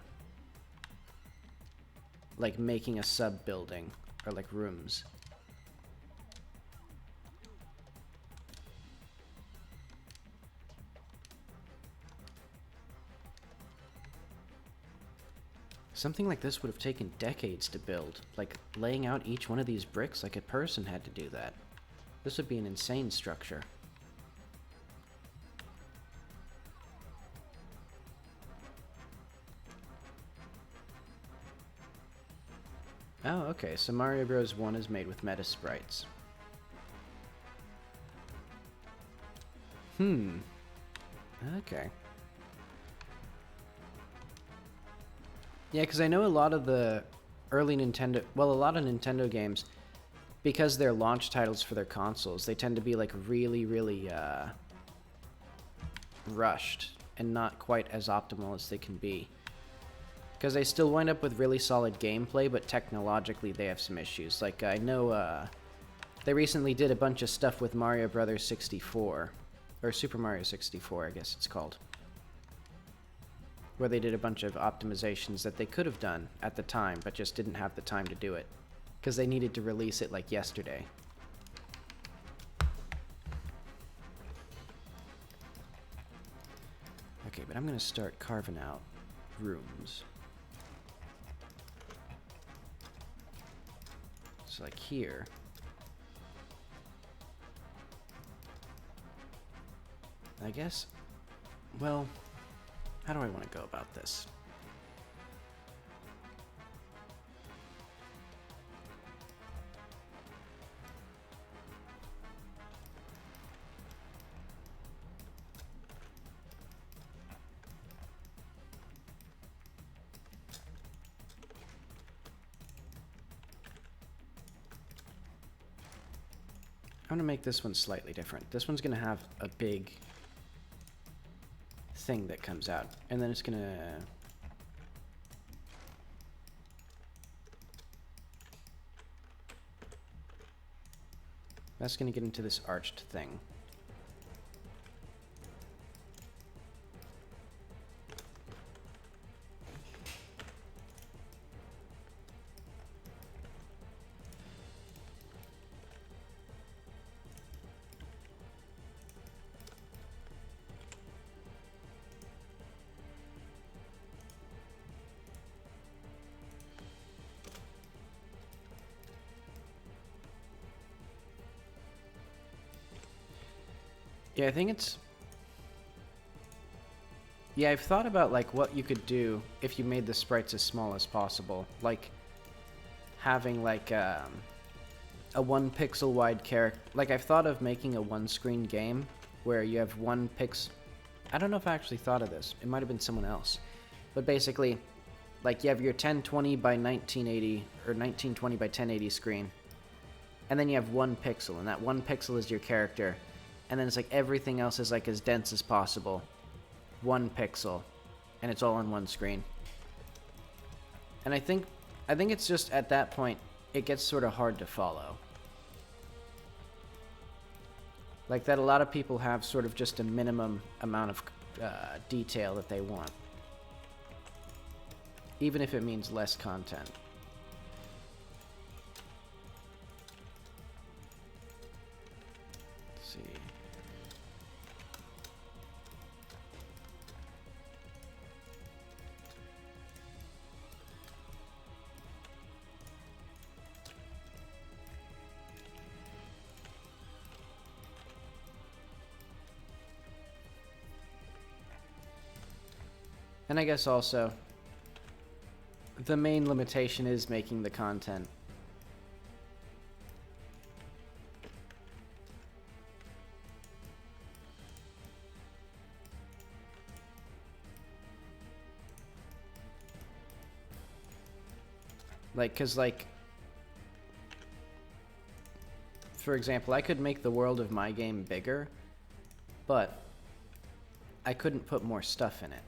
like making a sub-building or like rooms. Something like this would have taken decades to build. Like laying out each one of these bricks, like a person had to do that. This would be an insane structure. Oh, okay, so Mario Bros. 1 is made with meta sprites. Okay. Yeah, because I know a lot of the early Nintendo... Well, a lot of Nintendo games, because they're launch titles for their consoles, they tend to be, like, really, really, rushed and not quite as optimal as they can be. Because they still wind up with really solid gameplay, but technologically they have some issues. Like, I know, they recently did a bunch of stuff with Mario Bros. 64. Or Super Mario 64, I guess it's called. Where they did a bunch of optimizations that they could have done at the time, but just didn't have the time to do it. Because they needed to release it, like, yesterday. Okay, but I'm gonna start carving out rooms. So, like, here... I guess... Well... How do I want to go about this? I'm gonna make this one slightly different. This one's gonna have a big thing that comes out, and then it's gonna that's gonna get into this arched thing. Yeah, I think it's... Yeah, I've thought about, like, what you could do if you made the sprites as small as possible. Like, having, like, a 1 pixel wide character. Like, I've thought of making a one-screen game where you have 1 pixel... I don't know if I actually thought of this. It might have been someone else. But basically, like, you have your 1020 by 1980, or 1920 by 1080 screen. And then you have 1 pixel, and that 1 pixel is your character. And then it's like everything else is like as dense as possible. 1 pixel. And it's all on one screen. And I think it's just at that point, it gets sort of hard to follow. Like that a lot of people have sort of just a minimum amount of detail that they want. Even if it means less content. Let's see. And I guess also, the main limitation is making the content. Like, cause like, for example, I could make the world of my game bigger, but I couldn't put more stuff in it.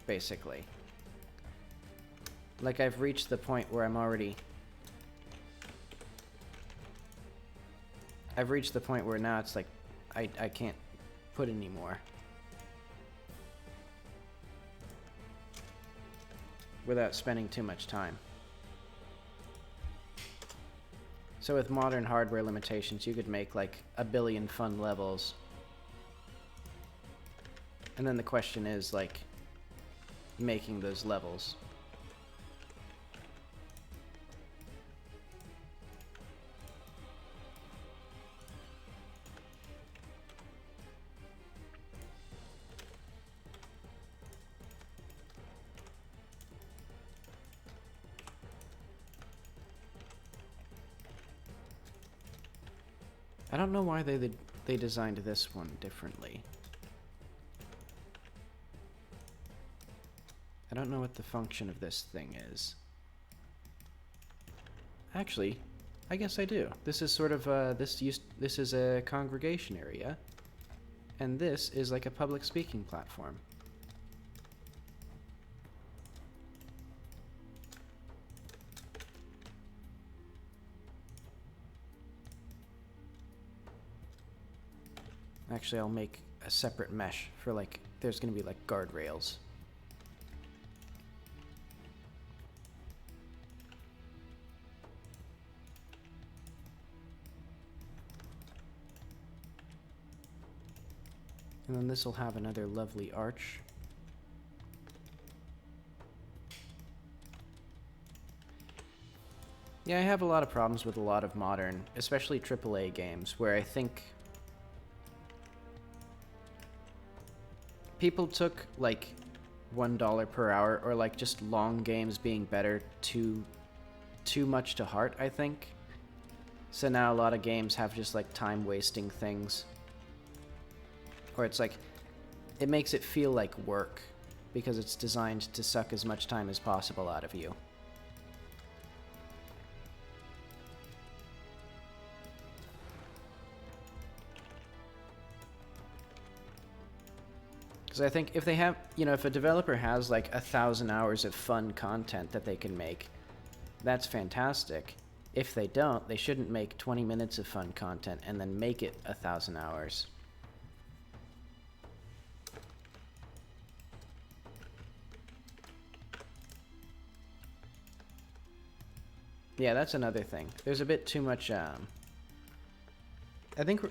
Basically. Like I've reached the point where I've reached the point where now it's like I can't put any more without spending too much time. So with modern hardware limitations, you could make like 1 billion fun levels. And then the question is like making those levels. I don't know why they designed this one differently. I don't know what the function of this thing is. Actually, I guess I do. This is sort of this is a congregation area, and this is like a public speaking platform. Actually, I'll make a separate mesh for like, there's gonna be like guardrails. And then this will have another lovely arch. Yeah, I have a lot of problems with a lot of modern, especially AAA games, where I think people took like $1 per hour, or like just long games being better, too much to heart, I think. So now a lot of games have just like time wasting things. Or it's like, it makes it feel like work because it's designed to suck as much time as possible out of you. Because I think if they have, you know, if a developer has like 1,000 hours of fun content that they can make, that's fantastic. If they don't, they shouldn't make 20 minutes of fun content and then make it 1,000 hours. Yeah, that's another thing. There's a bit too much, I think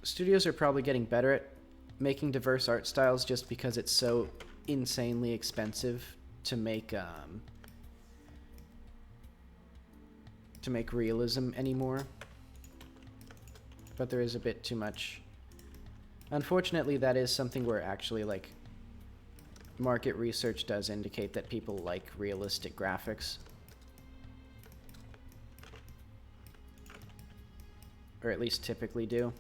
studios are probably getting better at making diverse art styles just because it's so insanely expensive to make realism anymore. But there is a bit too much. Unfortunately, that is something where actually, like, market research does indicate that people like realistic graphics. Or at least typically do.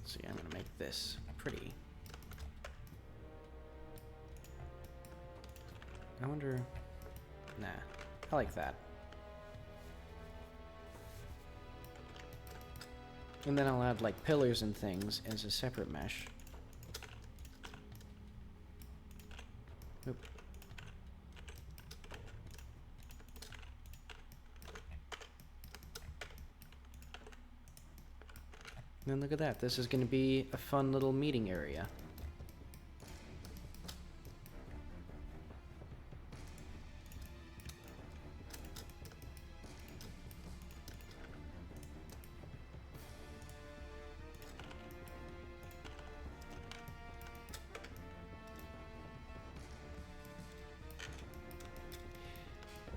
Let's see, I'm gonna make this pretty. I wonder... Nah, I like that. And then I'll add like pillars and things as a separate mesh. Oop. And then look at that. This is going to be a fun little meeting area.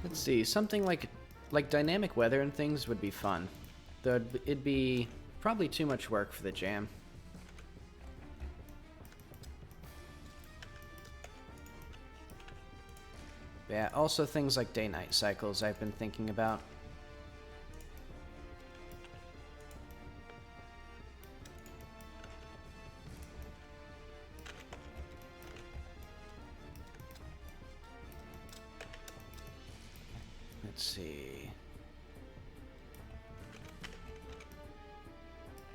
Let's see, something like dynamic weather and things would be fun. Though it'd be probably too much work for the jam. Yeah, also things like day-night cycles I've been thinking about. Let's see.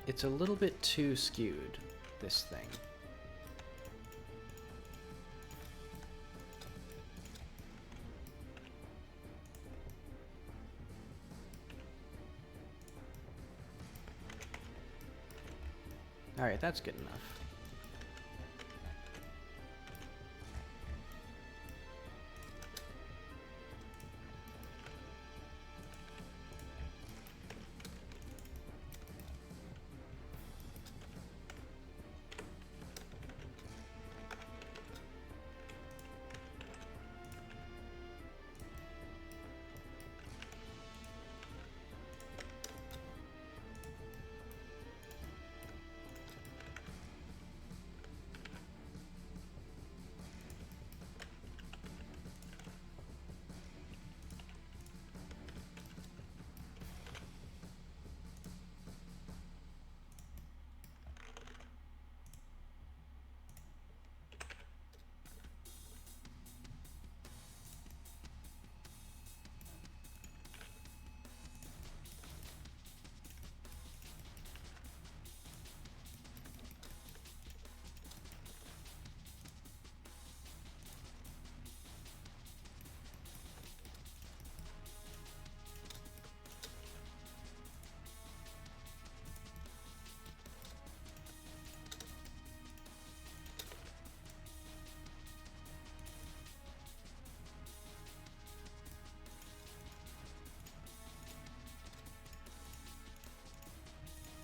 It's a little bit too skewed, this thing. Alright, that's good enough.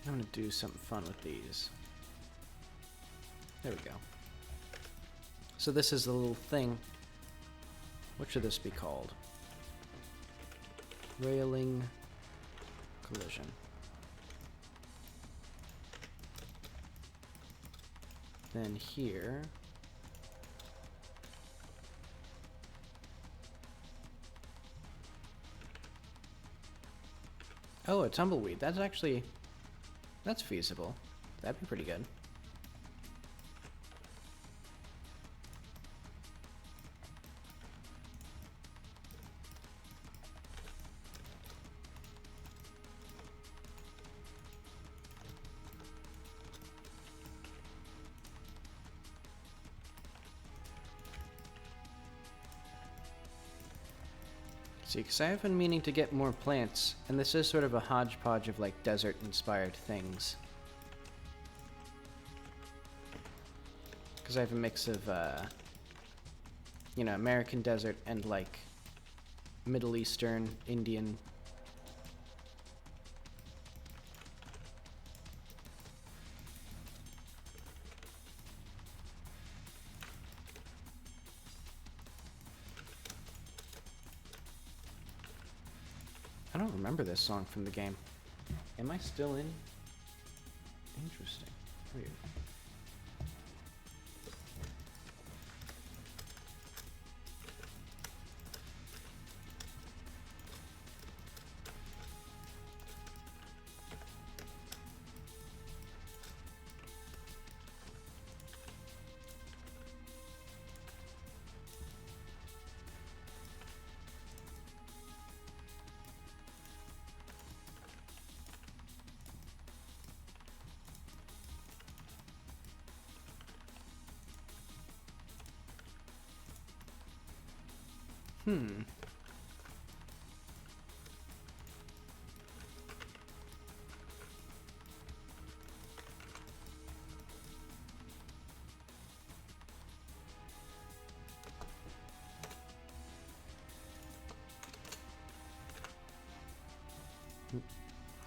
I'm gonna do something fun with these. There we go. So this is the little thing. What should this be called? Railing collision. Then here. Oh, a tumbleweed. That's actually... That's feasible. That'd be pretty good. See, because I have been meaning to get more plants, and this is sort of a hodgepodge of, like, desert-inspired things. Because I have a mix of, you know, American desert and, like, Middle Eastern, Indian. I don't remember this song from the game. Am I still in? Interesting. Weird.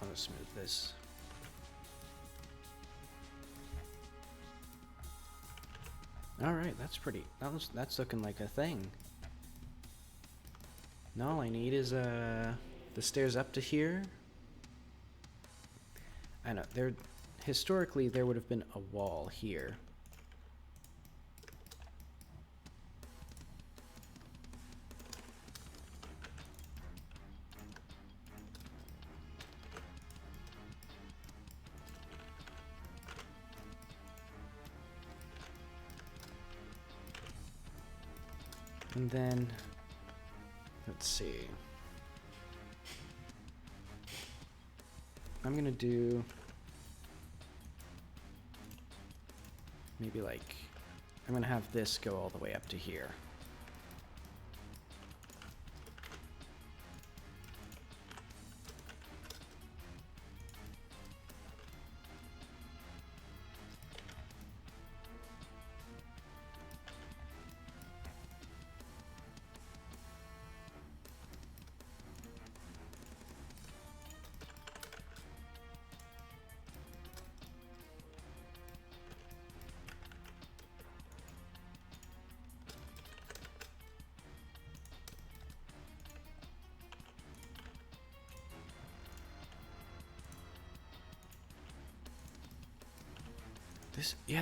I'll just smooth this. All right, that's pretty. That's looking like a thing. Now all I need is the stairs up to here. I know historically there would have been a wall here. And then, let's see. I'm gonna do maybe like, I'm gonna have this go all the way up to here.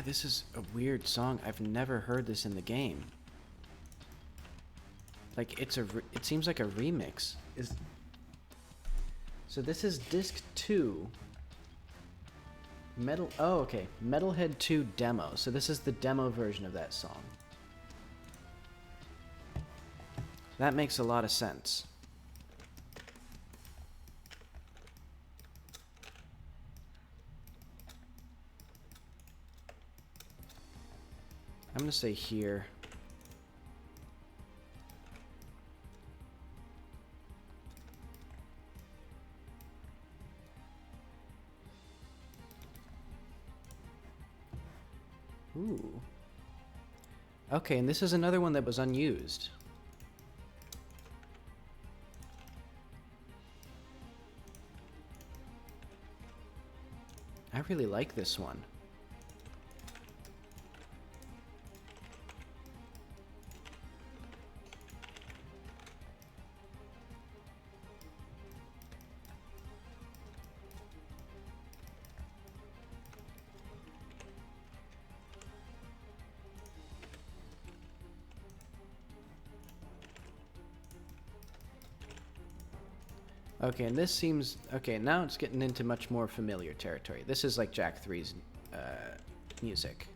This is a weird song. I've never heard this in the game. Like, it seems like a remix. So this is disc 2. Oh, okay. Metalhead 2 demo. So this is the demo version of that song. That makes a lot of sense. I'm gonna say here. Ooh. Okay, and this is another one that was unused. I really like this one. Okay, and this seems... Okay, now it's getting into much more familiar territory. This is like Jack 3's music.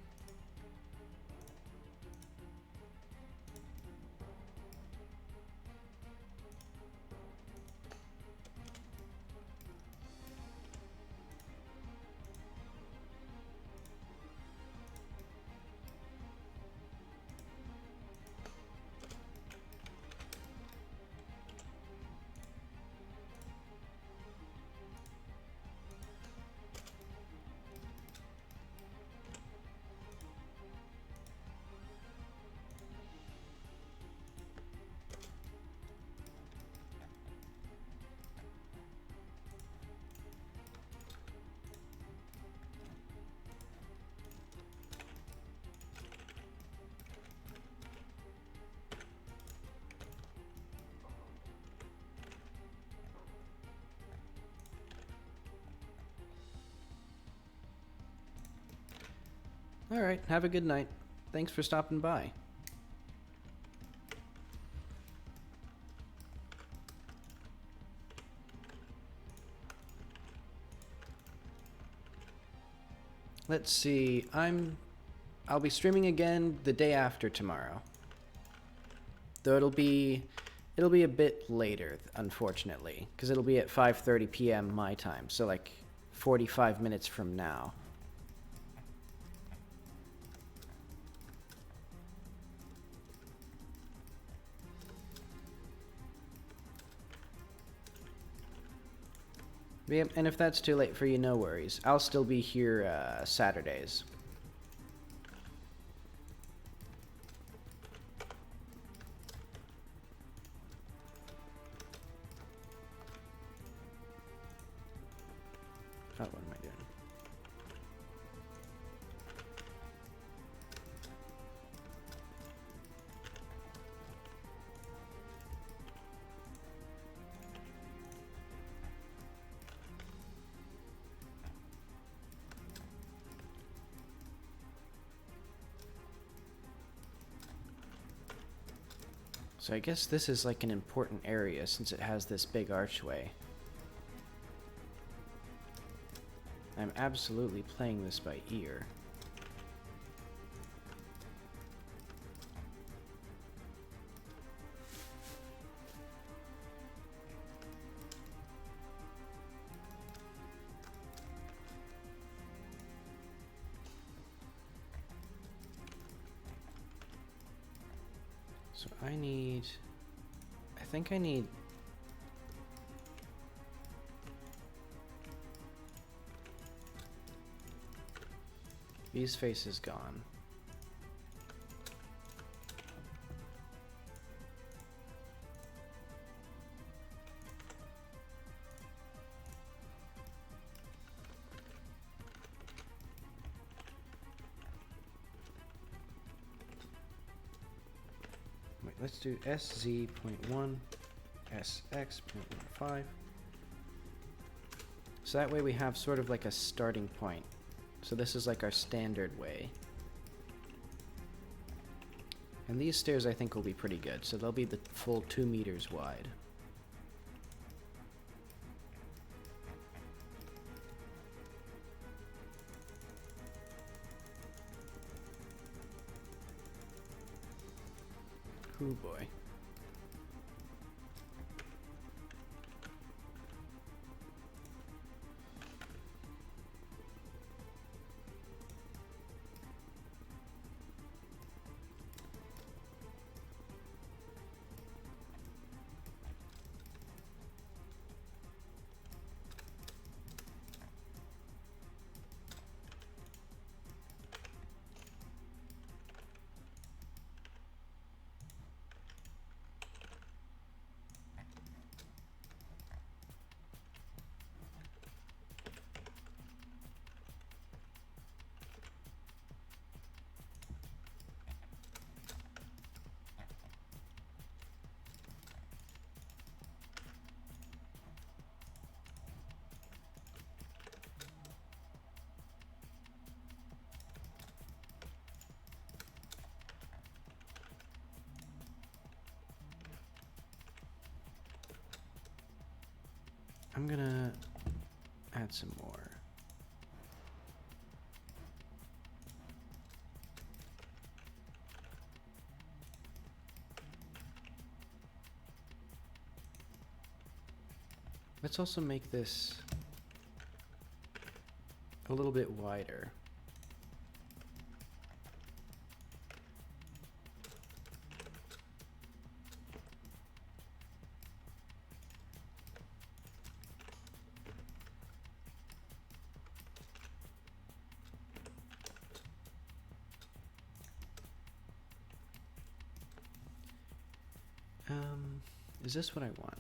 Alright, have a good night. Thanks for stopping by. Let's see, I'll be streaming again the day after tomorrow. Though it'll be a bit later, unfortunately, because it'll be at 5:30 p.m. my time, so like 45 minutes from now. Yeah, and if that's too late for you, no worries. I'll still be here Saturdays. Oh, what am I doing? So I guess this is like an important area since it has this big archway. I'm absolutely playing this by ear. So I think I need V's face is gone. Wait, let's do sz.1, sx.15. So that way we have sort of like a starting point. So this is like our standard way. And these stairs I think will be pretty good. So they'll be the full 2 meters wide. Oh boy. I'm gonna add some more. Let's also make this a little bit wider. Is this what I want?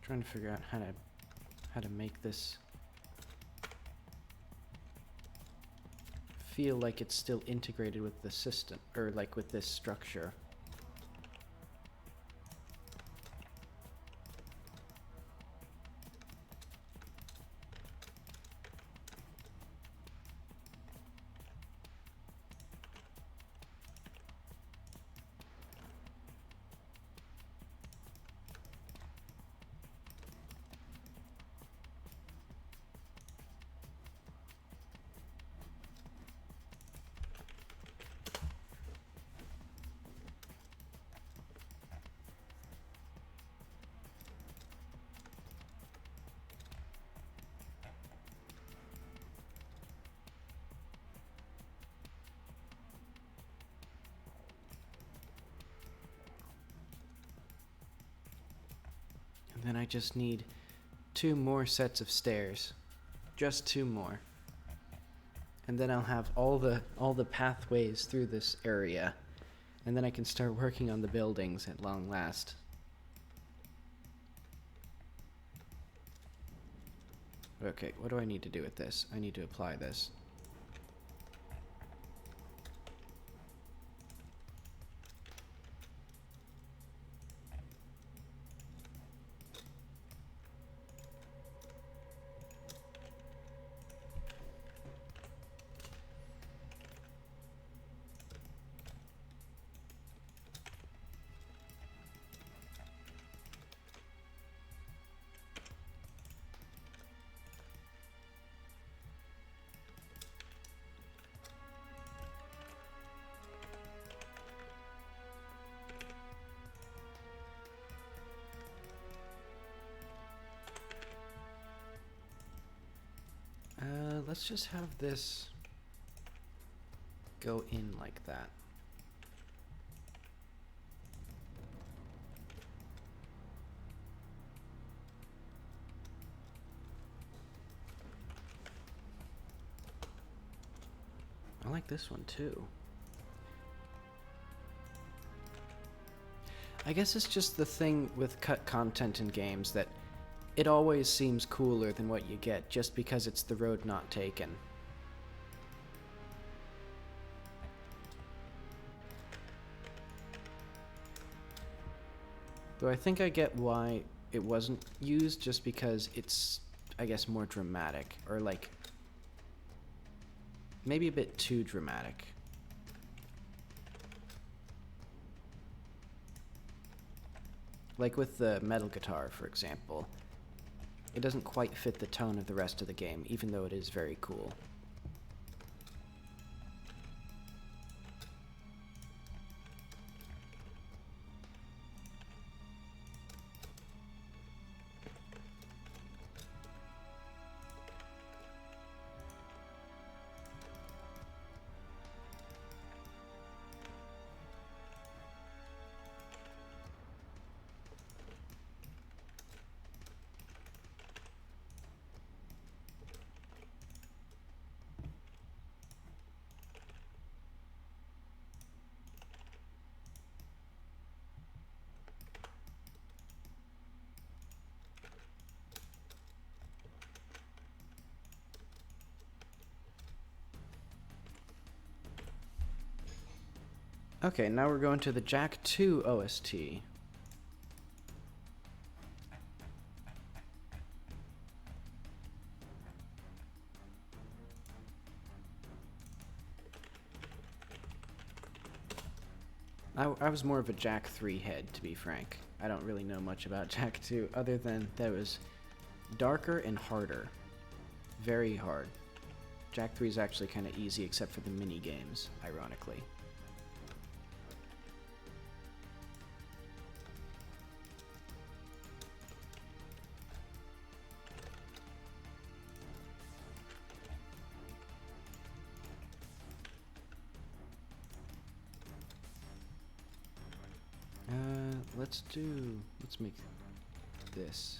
Trying to figure out how to make this feel like it's still integrated with the system, or like with this structure. Then I just need 2 more sets of stairs. Just 2 more. And then I'll have all the pathways through this area. And then I can start working on the buildings at long last. Okay, what do I need to do with this? I need to apply this. Let's just have this go in like that. I like this one too. I guess it's just the thing with cut content in games that it always seems cooler than what you get just because it's the road not taken. Though I think I get why it wasn't used, just because it's, I guess, more dramatic, or like maybe a bit too dramatic. Like with the metal guitar, for example. It doesn't quite fit the tone of the rest of the game, even though it is very cool. Okay, now we're going to the Jack 2 OST. I was more of a Jack 3 head, to be frank. I don't really know much about Jack 2, other than that it was darker and harder. Very hard. Jack 3 is actually kind of easy, except for the mini games, ironically. Let's make this.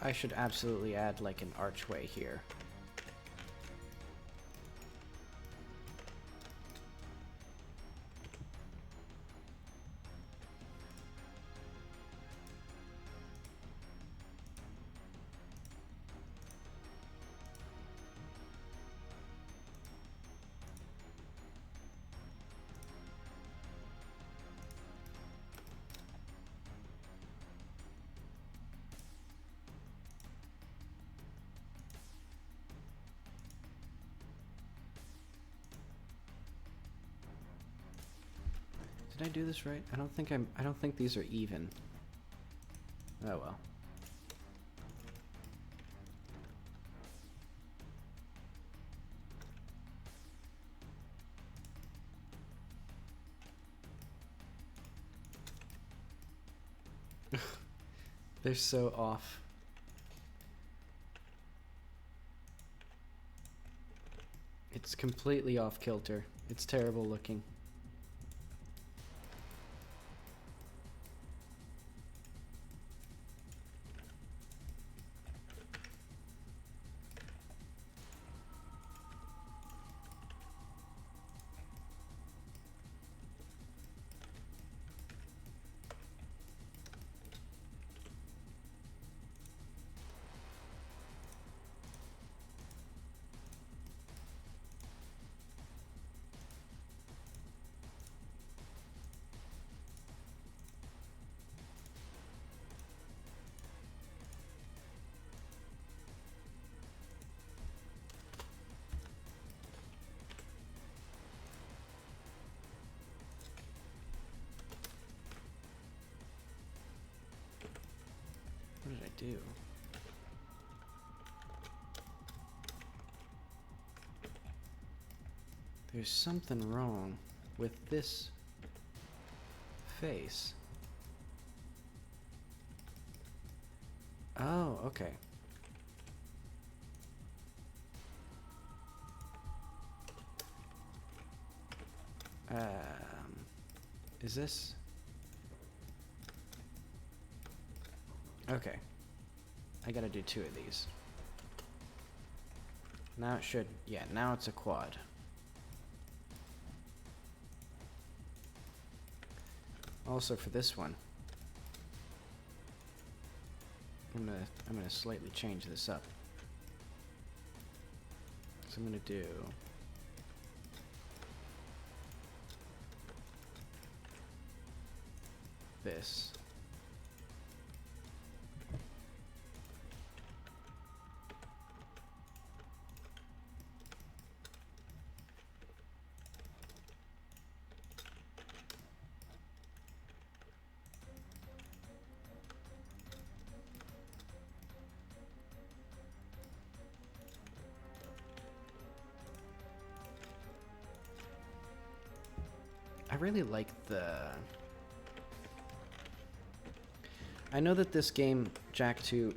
I should absolutely add like an archway here. Did I do this right? I don't think these are even. Oh well. They're so off. It's completely off kilter. It's terrible looking. What did I do? There's something wrong with this face. Oh, okay. Is this? Okay. I gotta do 2 of these. Now it should, yeah, now it's a quad. Also for this one, I'm gonna slightly change this up. So I'm gonna do this. I really like the... I know that this game, Jak 2,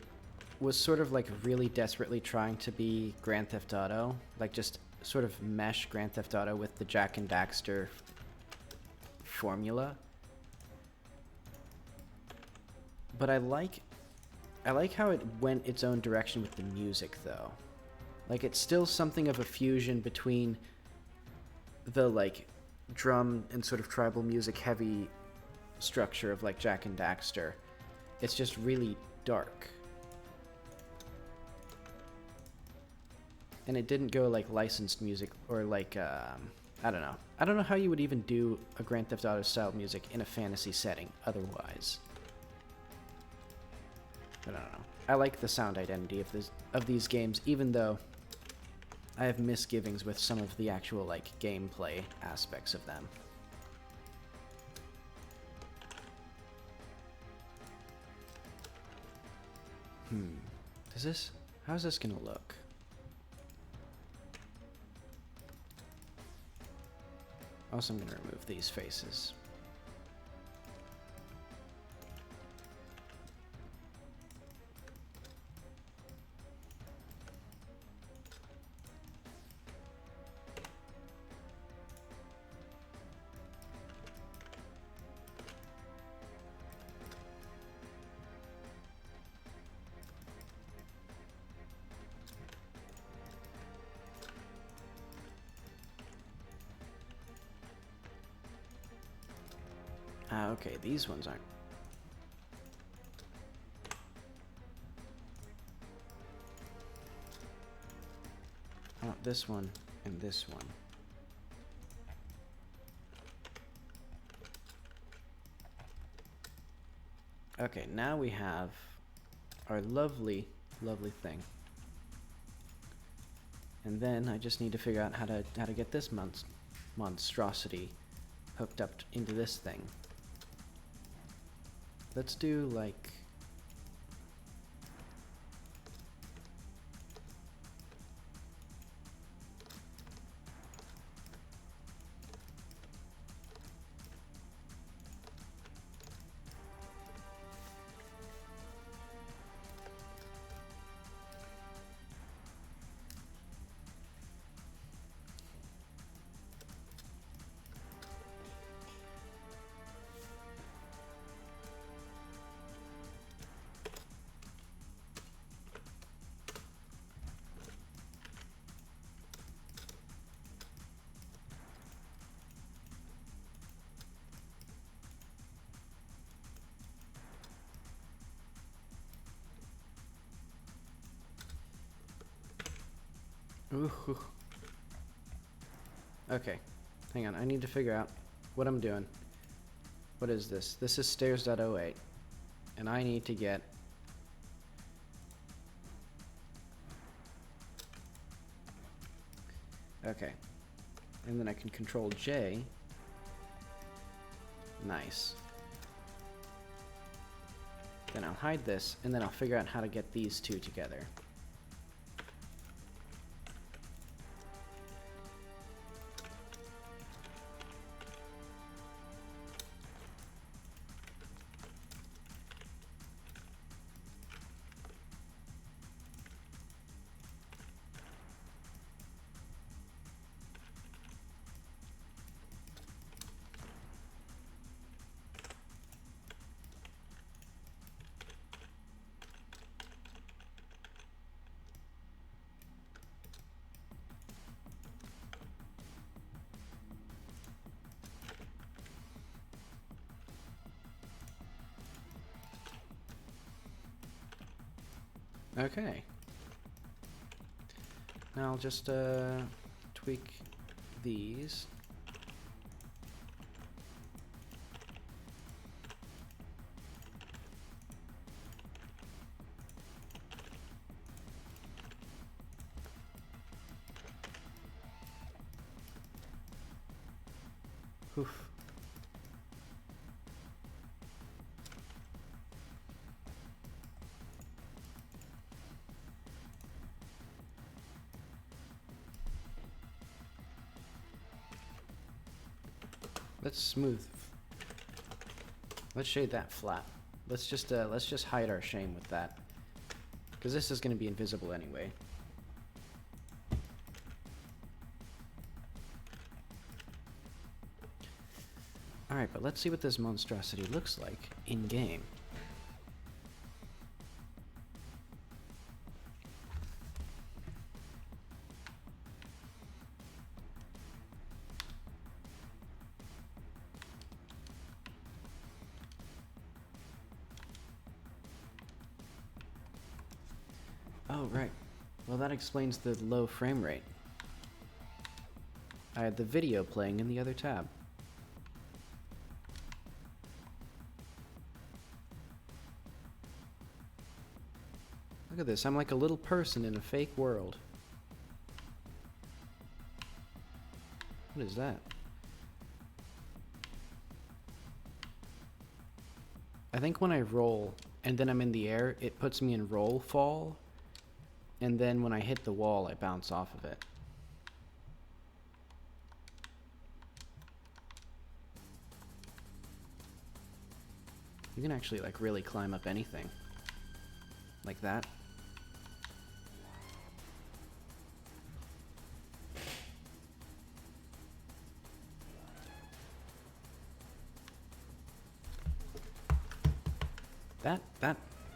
was sort of like really desperately trying to be Grand Theft Auto, like just sort of mesh Grand Theft Auto with the Jak and Daxter formula. But I like how it went its own direction with the music, though. Like, it's still something of a fusion between the, like, drum and sort of tribal music heavy structure of, like, Jak and Daxter. It's just really dark. And it didn't go, like, licensed music or, like, I don't know. I don't know how you would even do a Grand Theft Auto style music in a fantasy setting otherwise. I don't know. I like the sound identity of these games, even though I have misgivings with some of the actual, like, gameplay aspects of them. How's this gonna look? Also, I'm gonna remove these faces. Ah, okay, these ones aren't. I want this one and this one. Okay, now we have our lovely, lovely thing. And then I just need to figure out how to get this monstrosity hooked up into this thing. Let's do like... Ooh. Okay. Hang on. I need to figure out what I'm doing. What is this? This is stairs.08. And I need to get... Okay. And then I can control J. Nice. Then I'll hide this, and then I'll figure out how to get these two together. Okay. Now I'll just tweak these. Oof. Let's smooth. Let's shade that flat. Let's just hide our shame with that, because this is going to be invisible anyway. All right, but let's see what this monstrosity looks like in game. Oh, right. Well, that explains the low frame rate. I had the video playing in the other tab. Look at this, I'm like a little person in a fake world. What is that? I think when I roll and then I'm in the air, it puts me in roll fall. And then when I hit the wall, I bounce off of it. You can actually like really climb up anything. Like that.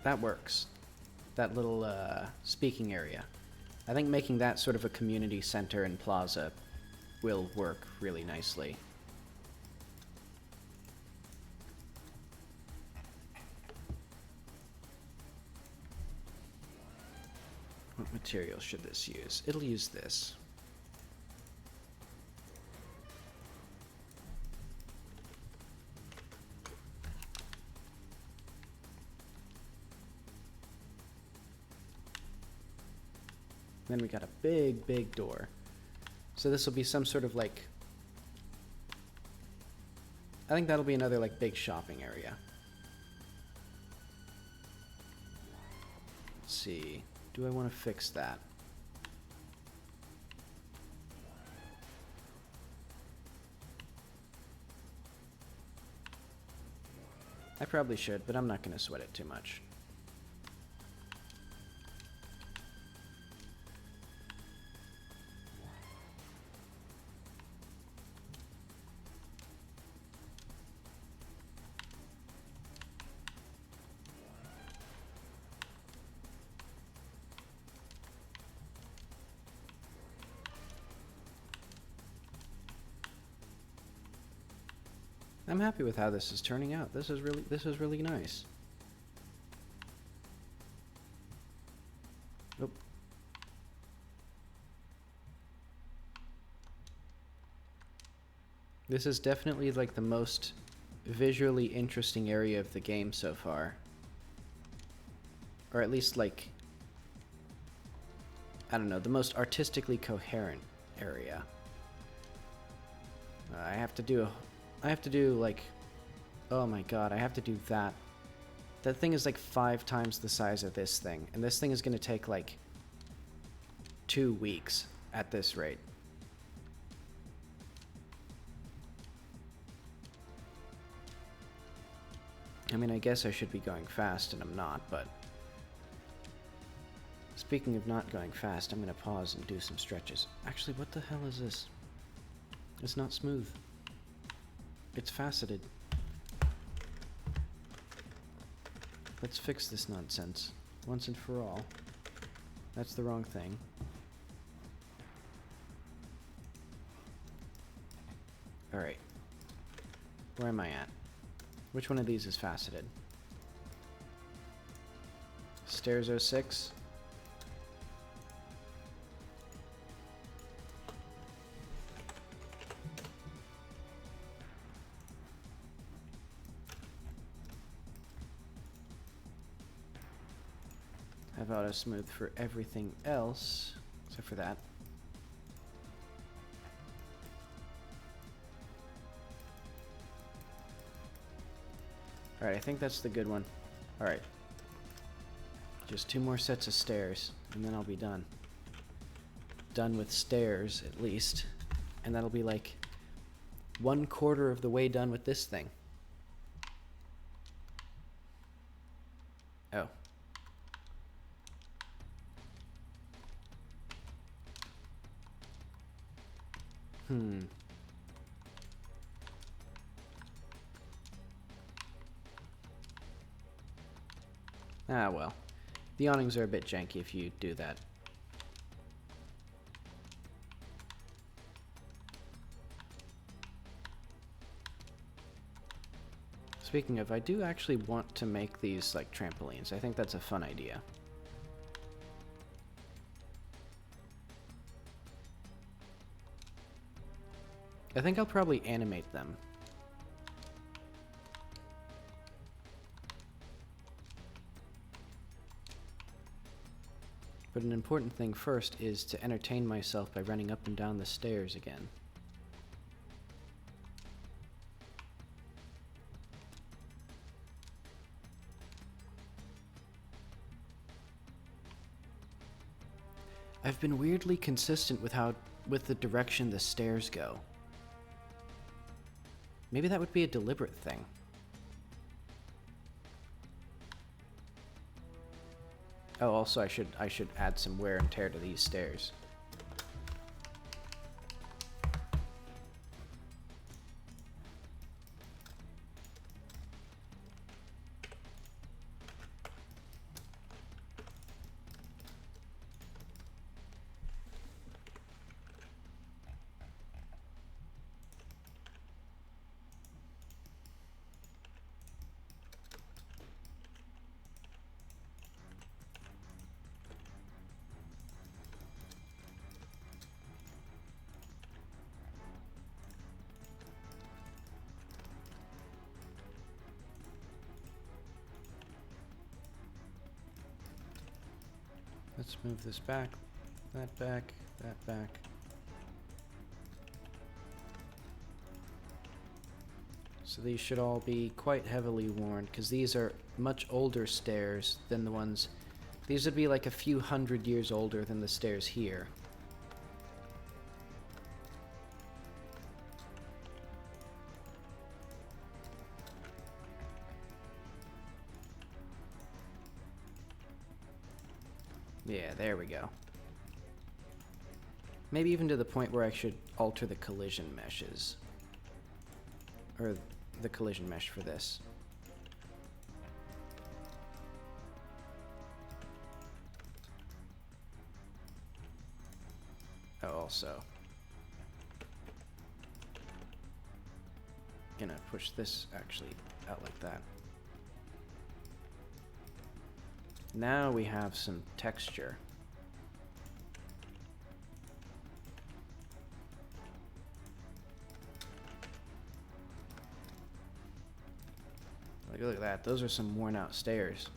That works. That little speaking area. I think making that sort of a community center and plaza will work really nicely. What material should this use? It'll use this. Then we got a big, big door. So this will be some sort of like... I think that'll be another like big shopping area. Let's see. Do I want to fix that? I probably should, but I'm not going to sweat it too much. I'm happy with how this is turning out. This is really nice. Oop. This is definitely like the most visually interesting area of the game so far. Or at least like, I don't know, the most artistically coherent area. I have to do like, oh my god, I have to do that. That thing is like 5 times the size of this thing, and this thing is gonna take like 2 weeks at this rate. I mean, I guess I should be going fast, and I'm not, but... Speaking of not going fast, I'm gonna pause and do some stretches. Actually, what the hell is this? It's not smooth. It's faceted. Let's fix this nonsense, once and for all. That's the wrong thing. Alright. Where am I at? Which one of these is faceted? Stairs 06? Have auto smooth for everything else, except for that. Alright, I think that's the good one. Alright. Just 2 more sets of stairs, and then I'll be done. Done with stairs, at least. And that'll be like 1/4 of the way done with this thing. Oh. Ah, well. The awnings are a bit janky if you do that. Speaking of, I do actually want to make these like trampolines. I think that's a fun idea. I think I'll probably animate them. But an important thing first is to entertain myself by running up and down the stairs again. I've been weirdly consistent with the direction the stairs go. Maybe that would be a deliberate thing. Oh, also I should add some wear and tear to these stairs. Let's move this back, that back, that back. So these should all be quite heavily worn, because these are much older stairs than the ones... These would be like a few 100 years older than the stairs here. Yeah, there we go. Maybe even to the point where I should alter the collision meshes. Or the collision mesh for this. Oh, also. Gonna push this actually out like that. Now we have some texture. at that. Those are some worn out stairs.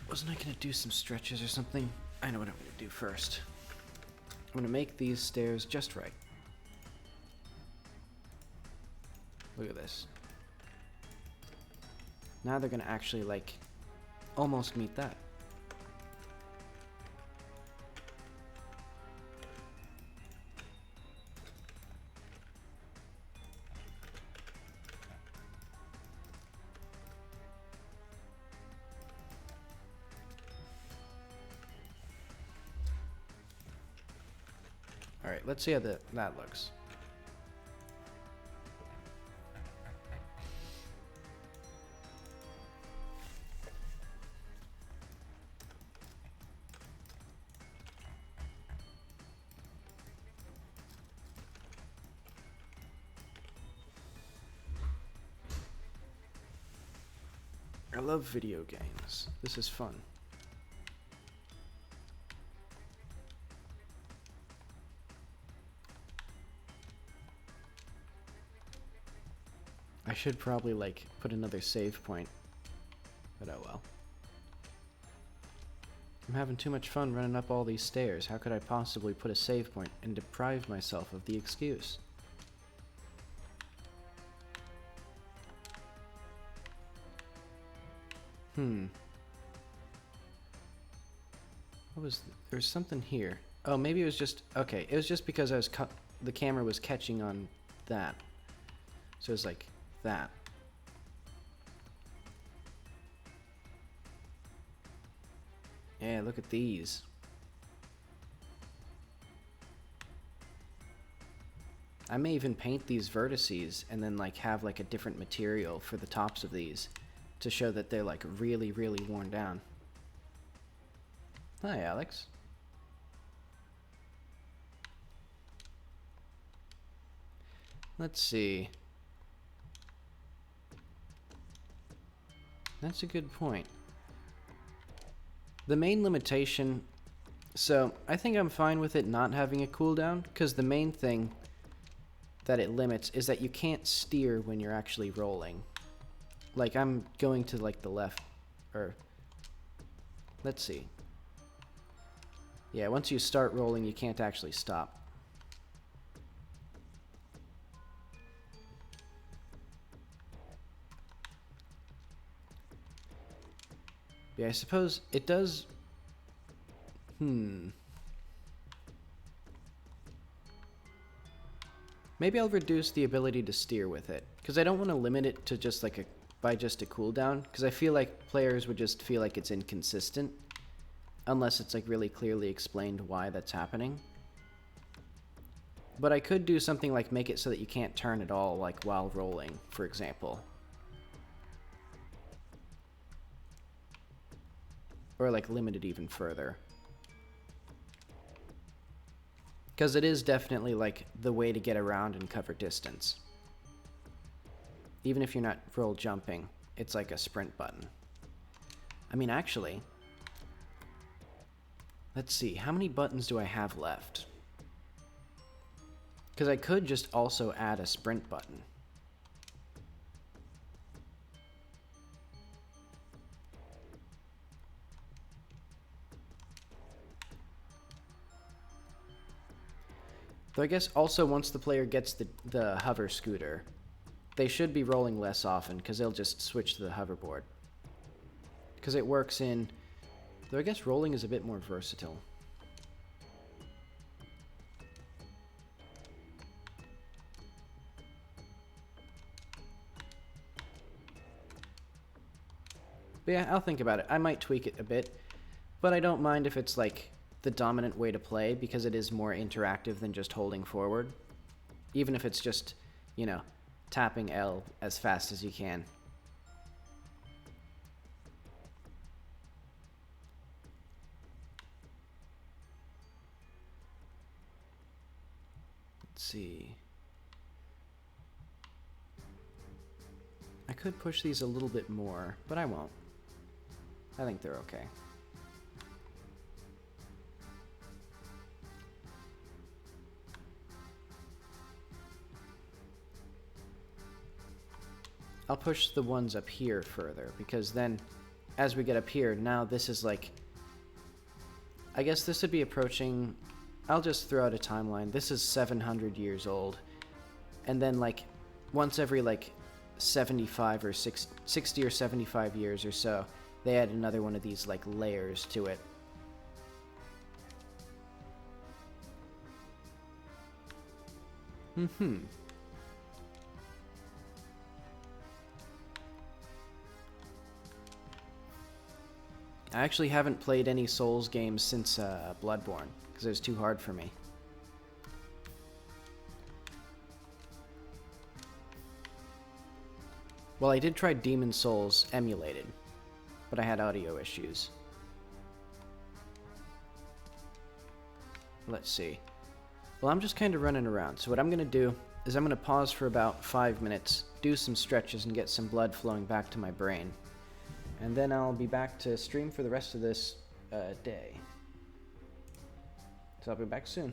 Wasn't I gonna do some stretches or something? I know what I'm gonna do first. I'm gonna make these stairs just right. Look at this. Now they're gonna actually, like, almost meet that. Alright, let's see how that looks. I love video games. This is fun. I should probably, like, put another save point, but oh well. I'm having too much fun running up all these stairs. How could I possibly put a save point and deprive myself of the excuse? What was there's something here. Oh, maybe it was just okay. It was just because I was the camera was catching on that, so it's like that. Yeah, look at these. I may even paint these vertices and then like have like a different material for the tops of these to show that they're like really, really worn down. Hi, Alex. Let's see. That's a good point. The main limitation, so I think I'm fine with it not having a cooldown, because the main thing that it limits is that you can't steer when you're actually rolling. Like, I'm going to like the left, or let's see. Yeah, once you start rolling, you can't actually stop. Yeah, I suppose it does. Maybe I'll reduce the ability to steer with it, because I don't want to limit it to just like by just a cooldown, because I feel like players would just feel like it's inconsistent unless it's like really clearly explained why that's happening. But I could do something like make it so that you can't turn at all, like while rolling, for example. Or like limit it even further. Because it is definitely like the way to get around and cover distance. Even if you're not roll jumping, it's like a sprint button. I mean, actually, let's see, how many buttons do I have left? Because I could just also add a sprint button. Though I guess also once the player gets the hover scooter, they should be rolling less often because they'll just switch to the hoverboard. Because it works in... Though I guess rolling is a bit more versatile. But yeah, I'll think about it. I might tweak it a bit, but I don't mind if it's like the dominant way to play because it is more interactive than just holding forward. Even if it's just, you know, tapping L as fast as you can. Let's see. I could push these a little bit more, but I won't. I think they're okay. I'll push the ones up here further, because then, as we get up here, now this is like... I guess this would be approaching... I'll just throw out a timeline. This is 700 years old. And then, like, once every, like, 75 or 60 or 75 years or so, they add another one of these, like, layers to it. I actually haven't played any Souls games since Bloodborne, because it was too hard for me. Well, I did try Demon Souls emulated, but I had audio issues. Let's see. Well, I'm just kind of running around, so what I'm going to do is I'm going to pause for about 5 minutes, do some stretches, and get some blood flowing back to my brain. And then I'll be back to stream for the rest of this day. So I'll be back soon.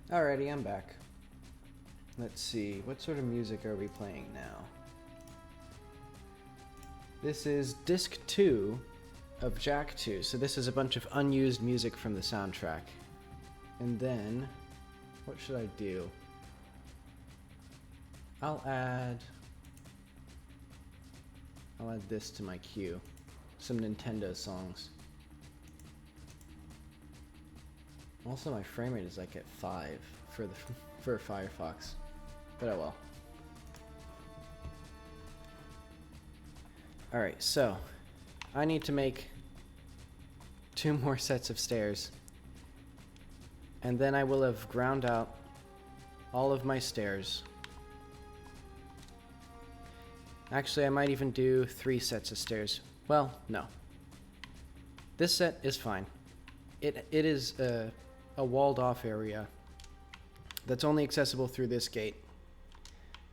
Alrighty, I'm back. Let's see, what sort of music are we playing now? This is disc 2 of Jack 2, so this is a bunch of unused music from the soundtrack. And then, what should I do? I'll add this to my queue. Some Nintendo songs. Also, my frame rate is like at 5 for Firefox, but oh well. Alright, so I need to make 2 more sets of stairs, and then I will have ground out all of my stairs. Actually, I might even do 3 sets of stairs. Well, no. This set is fine. It is a walled off area that's only accessible through this gate.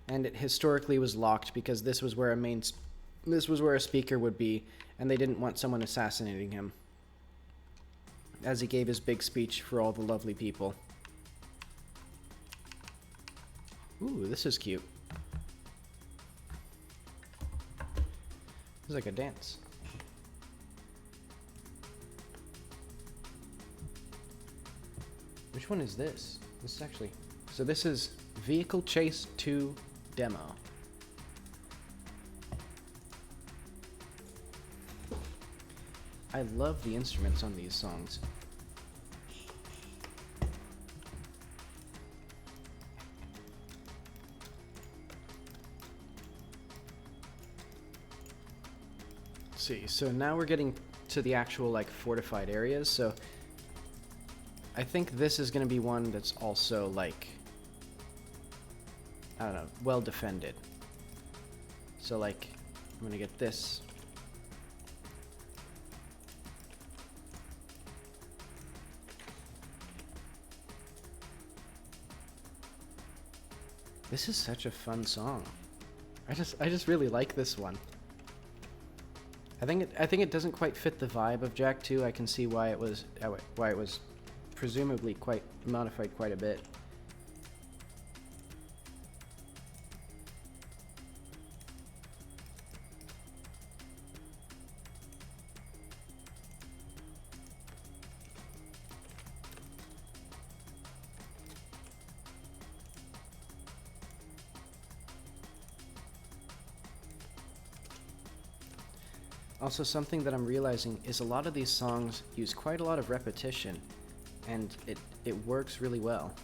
And it historically was locked because this was where a speaker would be, and they didn't want someone assassinating him as he gave his big speech for all the lovely people. Ooh, this is cute. It's like a dance. Which one is this? This is actually... So this is Vehicle Chase 2 Demo. I love the instruments on these songs. Let's see, so now we're getting to the actual like fortified areas, so I think this is going to be one that's also like, I don't know, well defended. So like, I'm going to get this. This is such a fun song. I just really like this one. I think it doesn't quite fit the vibe of Jack 2. I can see why it was presumably quite modified quite a bit. Also, something that I'm realizing is a lot of these songs use quite a lot of repetition, and it works really well.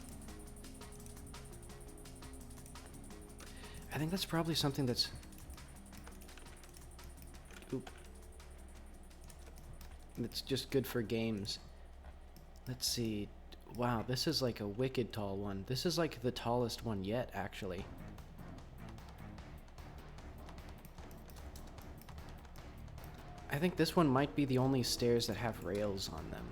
I think that's probably something that's... Oop. That's just good for games. Let's see. Wow, this is like a wicked tall one. This is like the tallest one yet, actually. I think this one might be the only stairs that have rails on them.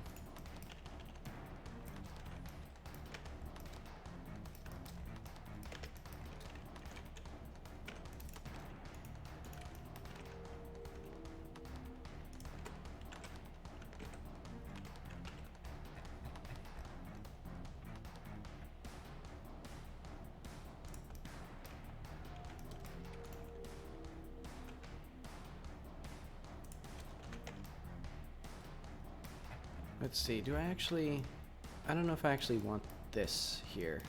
Let's see, I don't know if I actually want this here.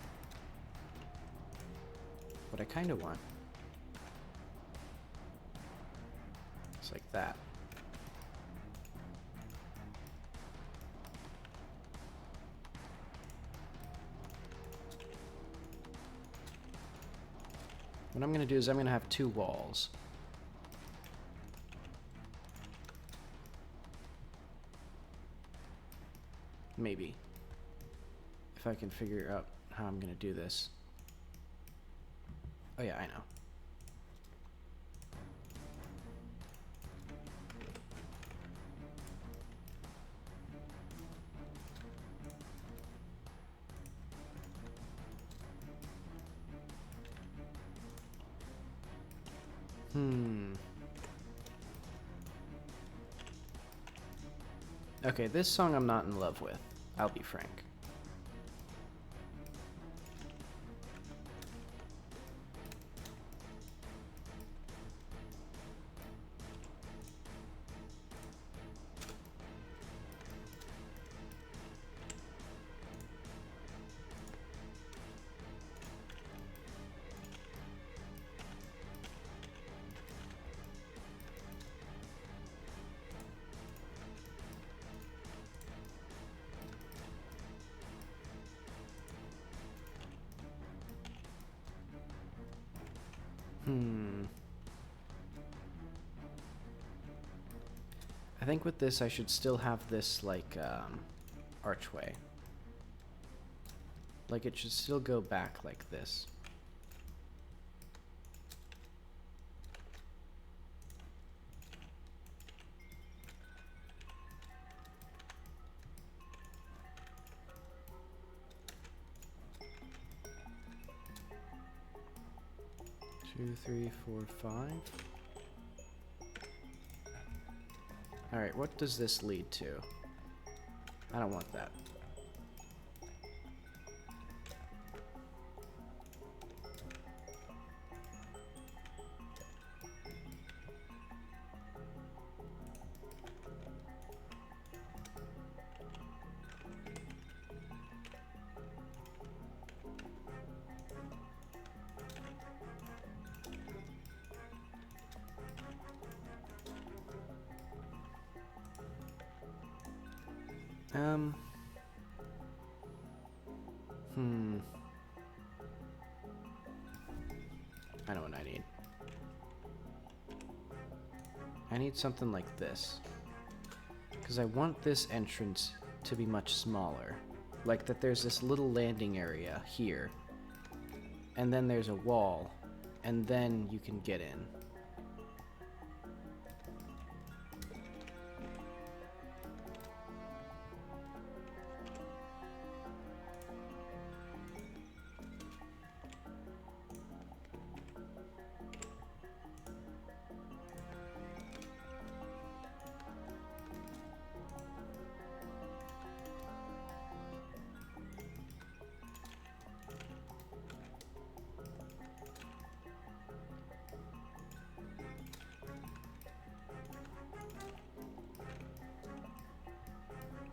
But I kind of want. It's like that. What I'm going to do is I'm going to have 2 walls. Maybe. If I can figure out how I'm gonna do this. Oh yeah, I know. Okay, this song I'm not in love with. I'll be frank. I think with this I should still have this, like, archway. Like, it should still go back like this. Two, three, four, five. Alright, what does this lead to? I don't want that. I know what I need. I need something like this. Because I want this entrance to be much smaller. Like that there's this little landing area here. And then there's a wall. And then you can get in.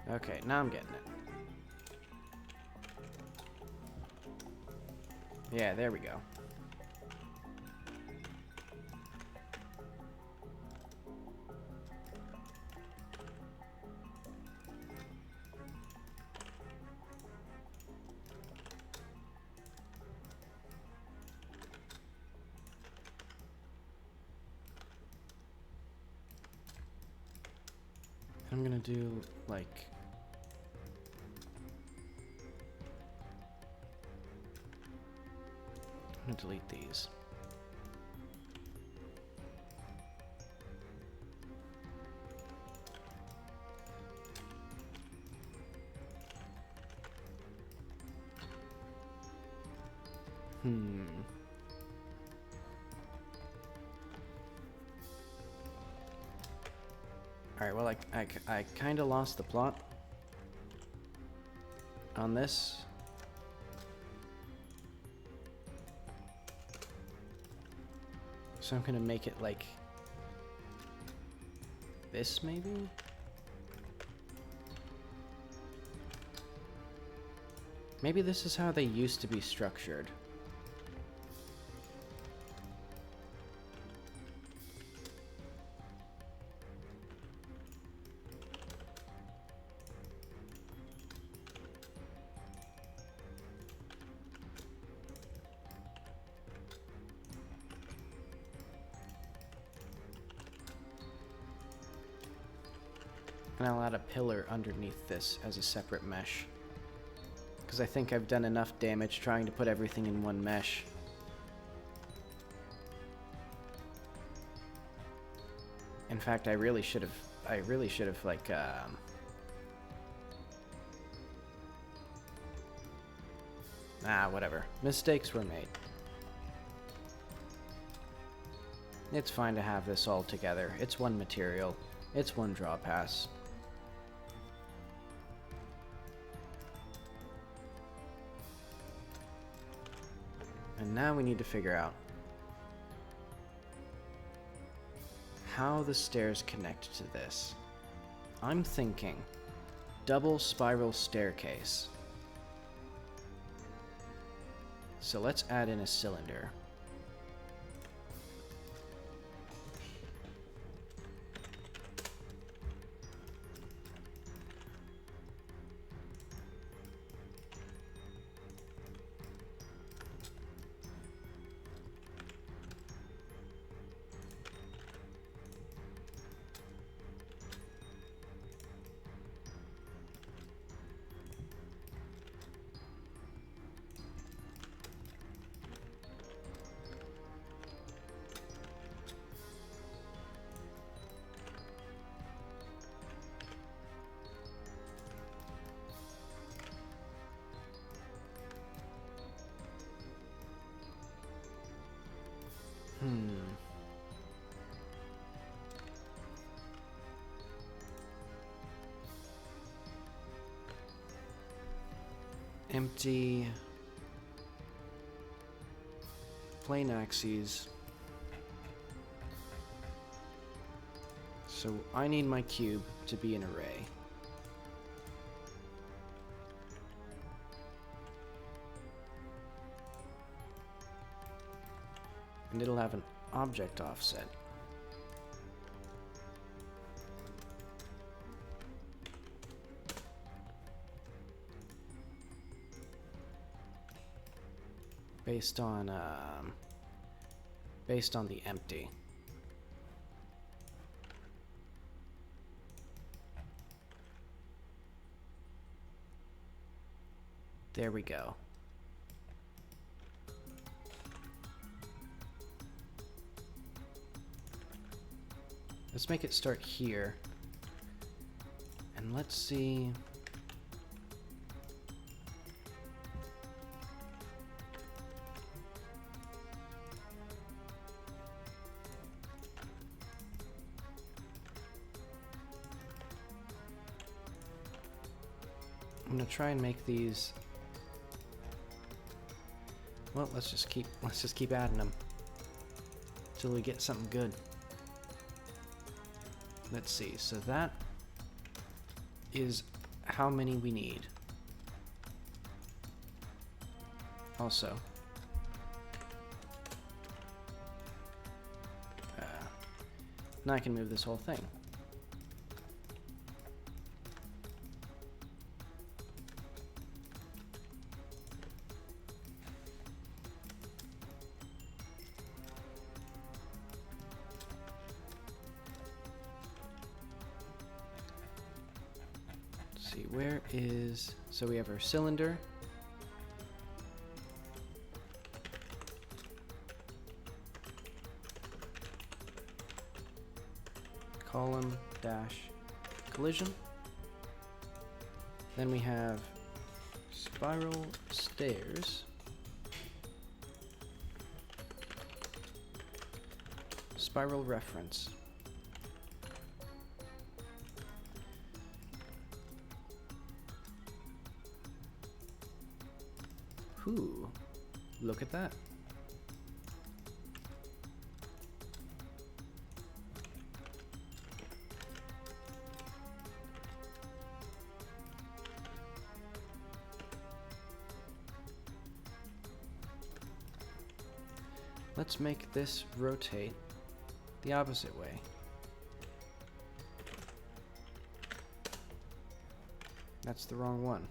Okay, now I'm getting it. Yeah, there we go. I'm gonna do, like... I'm gonna delete these. Alright, well, I kind of lost the plot on this. So I'm gonna make it like this, maybe? Maybe this is how they used to be structured. And I'll add a pillar underneath this as a separate mesh. Because I think I've done enough damage trying to put everything in one mesh. In fact, I really should have like, whatever. Mistakes were made. It's fine to have this all together. It's one material. It's one draw pass. And now we need to figure out how the stairs connect to this. I'm thinking double spiral staircase. So let's add in a cylinder. empty plane axes. So I need my cube to be an array. And it'll have an object offset. Based on the empty. There we go. Let's make it start here. And let's see. I'm gonna try and make these. Well, let's just keep adding them till we get something good. Let's see. So that is how many we need. Also, now I can move this whole thing. Where is, so we have our cylinder. Column dash collision. Then we have spiral stairs. Spiral reference. Ooh, look at that. Let's make this rotate the opposite way. That's the wrong one.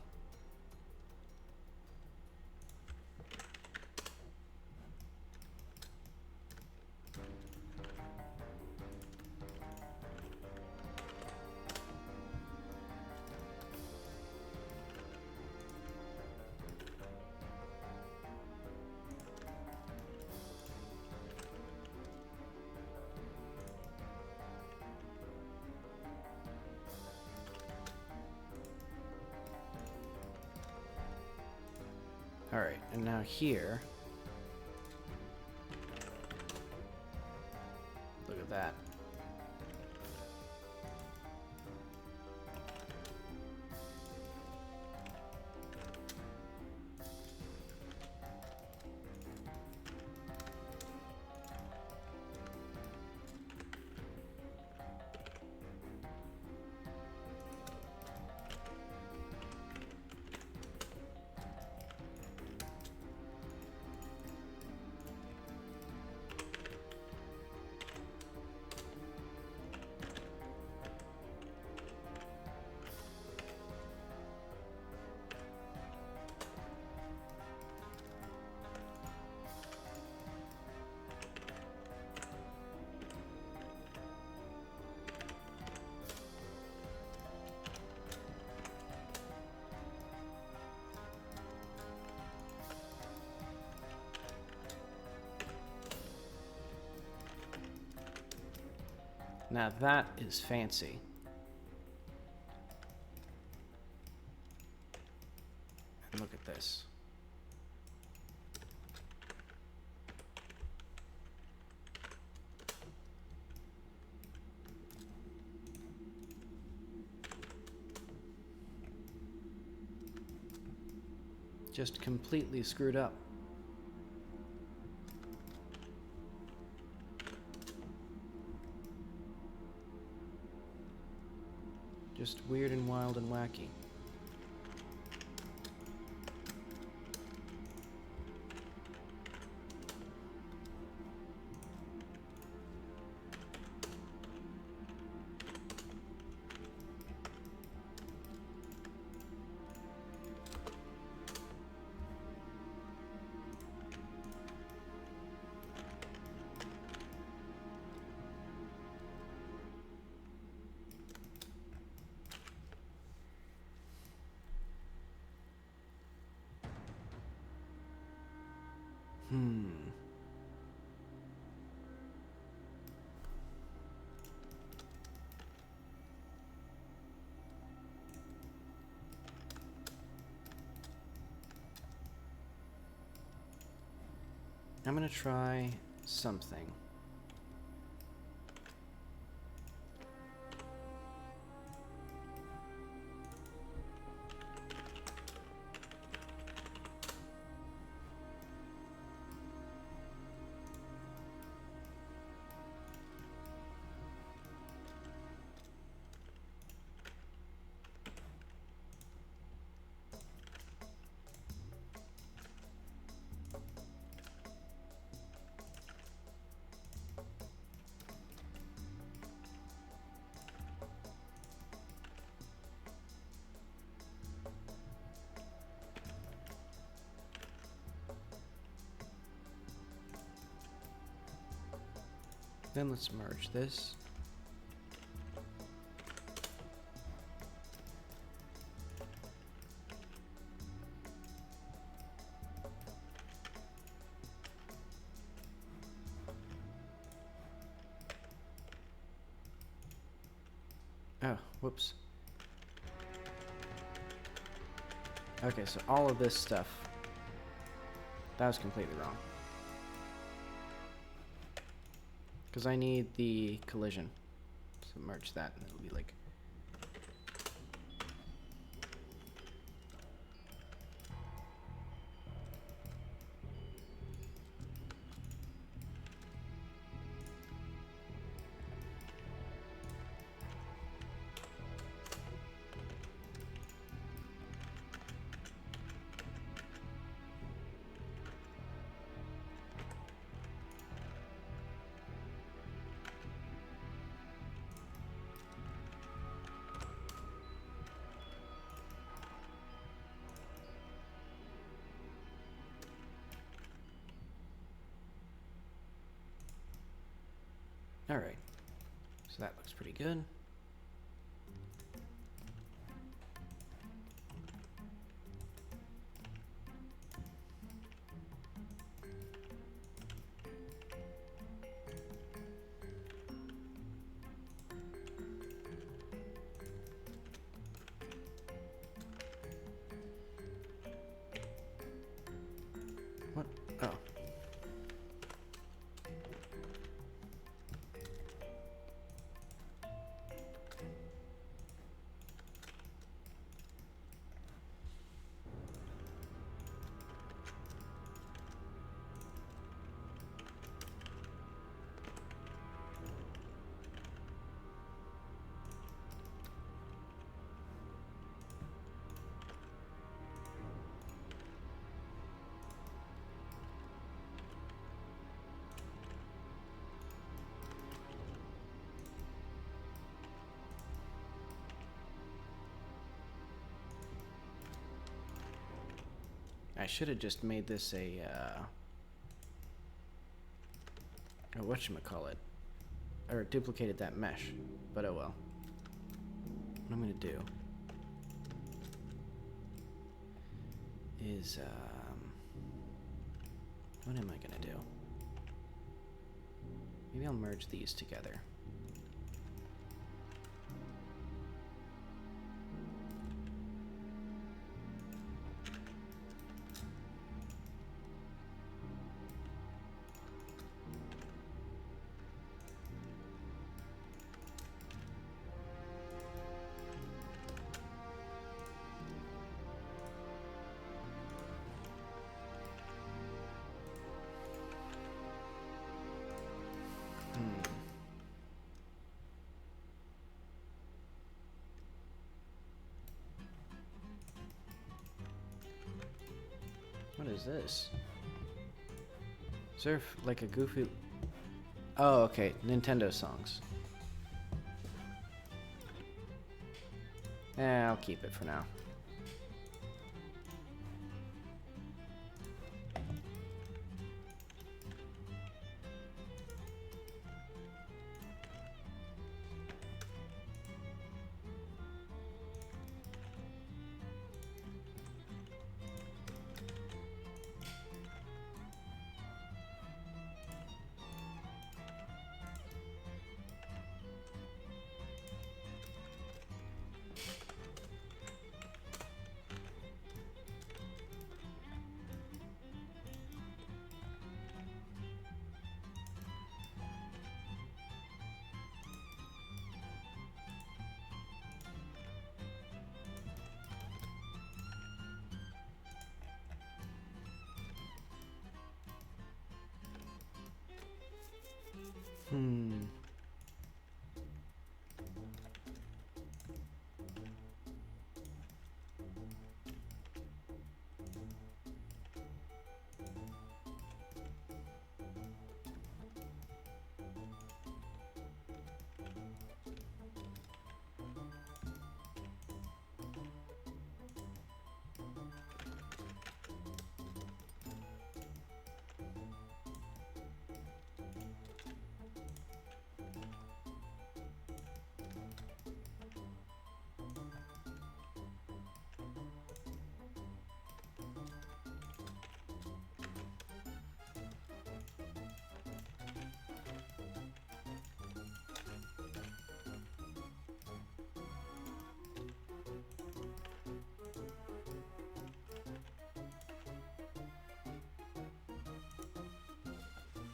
Alright, and now here, look at that. Now that is fancy. And look at this. just completely screwed up. Just weird and wild and wacky. I'm gonna try something. Then let's merge this. Oh, whoops. Okay, so all of this stuff, that was completely wrong. Because I need the collision. So merge that and it'll be like... Alright, so that looks pretty good. What? Oh. I should have just made this a whatchamacallit, or duplicated that mesh, but oh well. What I'm gonna do is, what am I gonna do? Maybe I'll merge these together. is this? Is there like a goofy... Oh, okay. Nintendo songs. I'll keep it for now.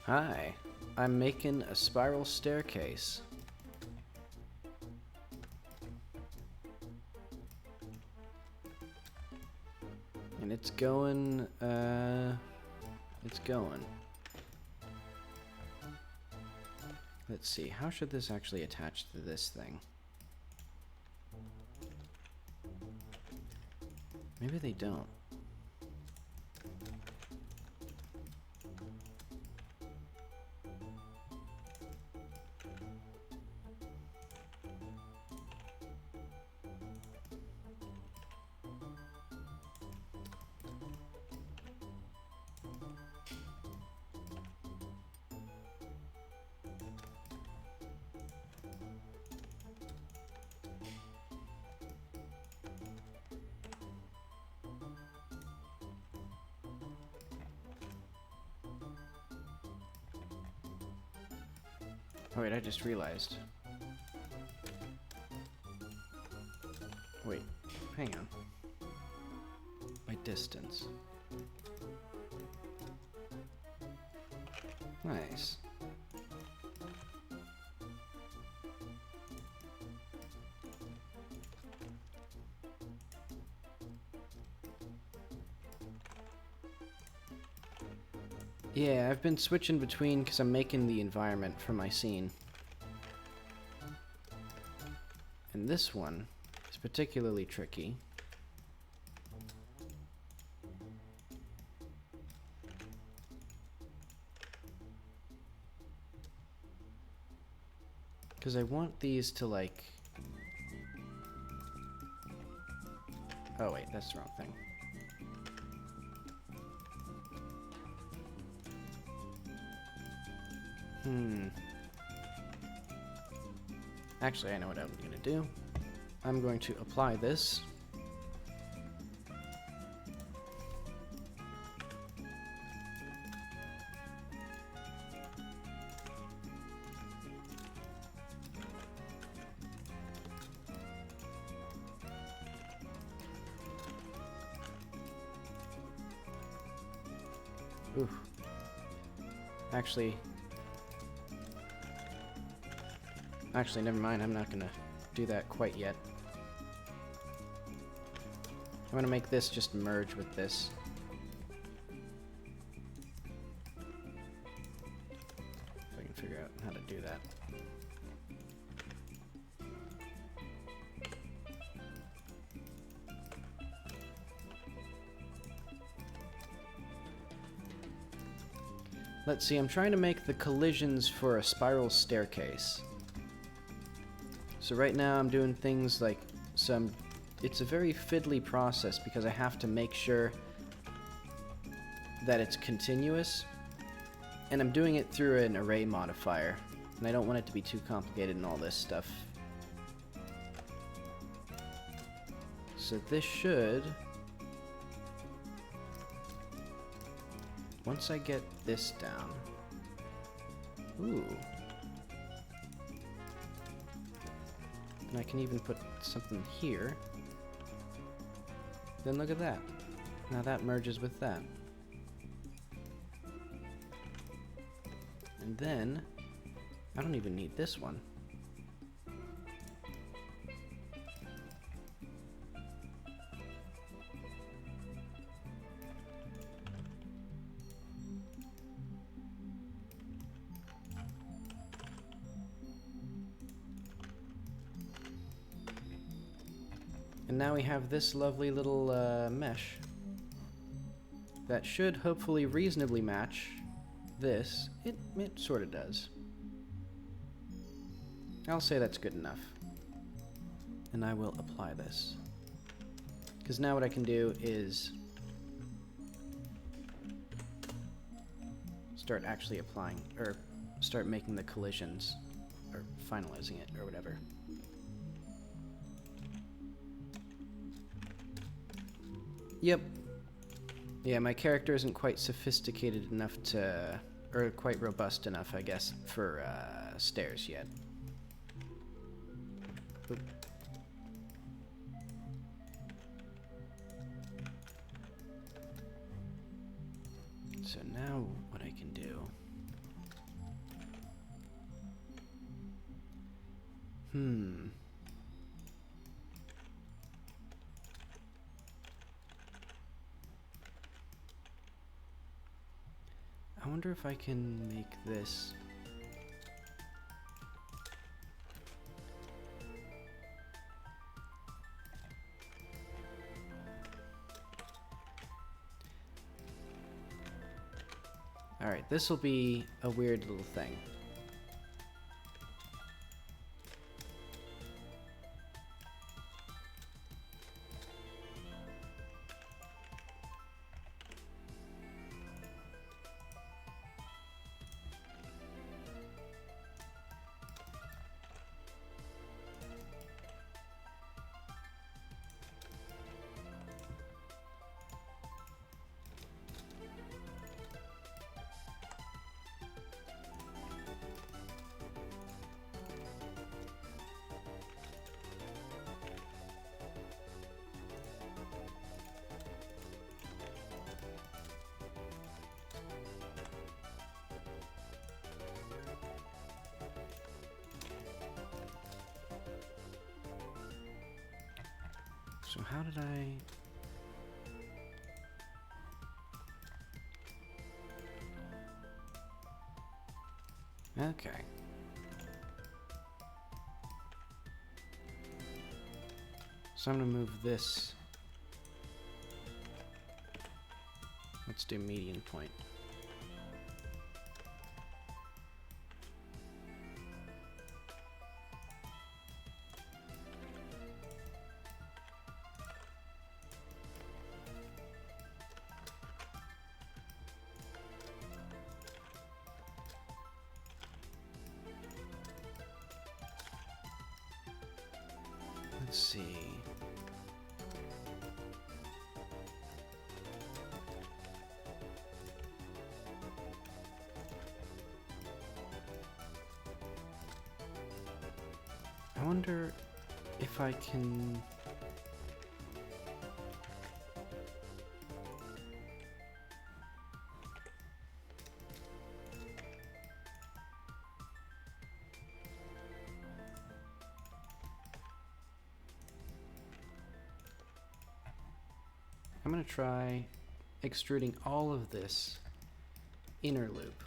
Hi, I'm making a spiral staircase. And it's going, it's going. Let's see, how should this actually attach to this thing? Maybe they don't. Oh wait, I just realized. Wait, hang on. My distance. Nice. Yeah, I've been switching between because I'm making the environment for my scene. And this one is particularly tricky. Because I want these to like... Oh wait, that's the wrong thing. Actually, I know what I'm going to do. I'm going to apply this. Ooh. Actually, never mind. I'm not gonna do that quite yet. I'm gonna make this just merge with this. If I can figure out how to do that. Let's see, I'm trying to make the collisions for a spiral staircase. So right now I'm doing things like it's a very fiddly process because I have to make sure that it's continuous. And I'm doing it through an array modifier. And I don't want it to be too complicated and all this stuff. So this should... Once I get this down... Ooh. And I can even put something here. Then look at that. Now that merges with that. And then, I don't even need this one. And now we have this lovely little mesh that should hopefully reasonably match this. It sort of does. I'll say that's good enough. And I will apply this. Because now what I can do is start actually applying, or start making the collisions, or finalizing it, or whatever. Yep. Yeah, my character isn't quite sophisticated enough to, or quite robust enough, I guess, for stairs yet. Oop. So now what I can do... I wonder if I can make this... Alright, this will be a weird little thing. So how did I... Okay. So I'm gonna move this. Let's do median point. Let's see. I wonder if I can... I'm going to try extruding all of this inner loop.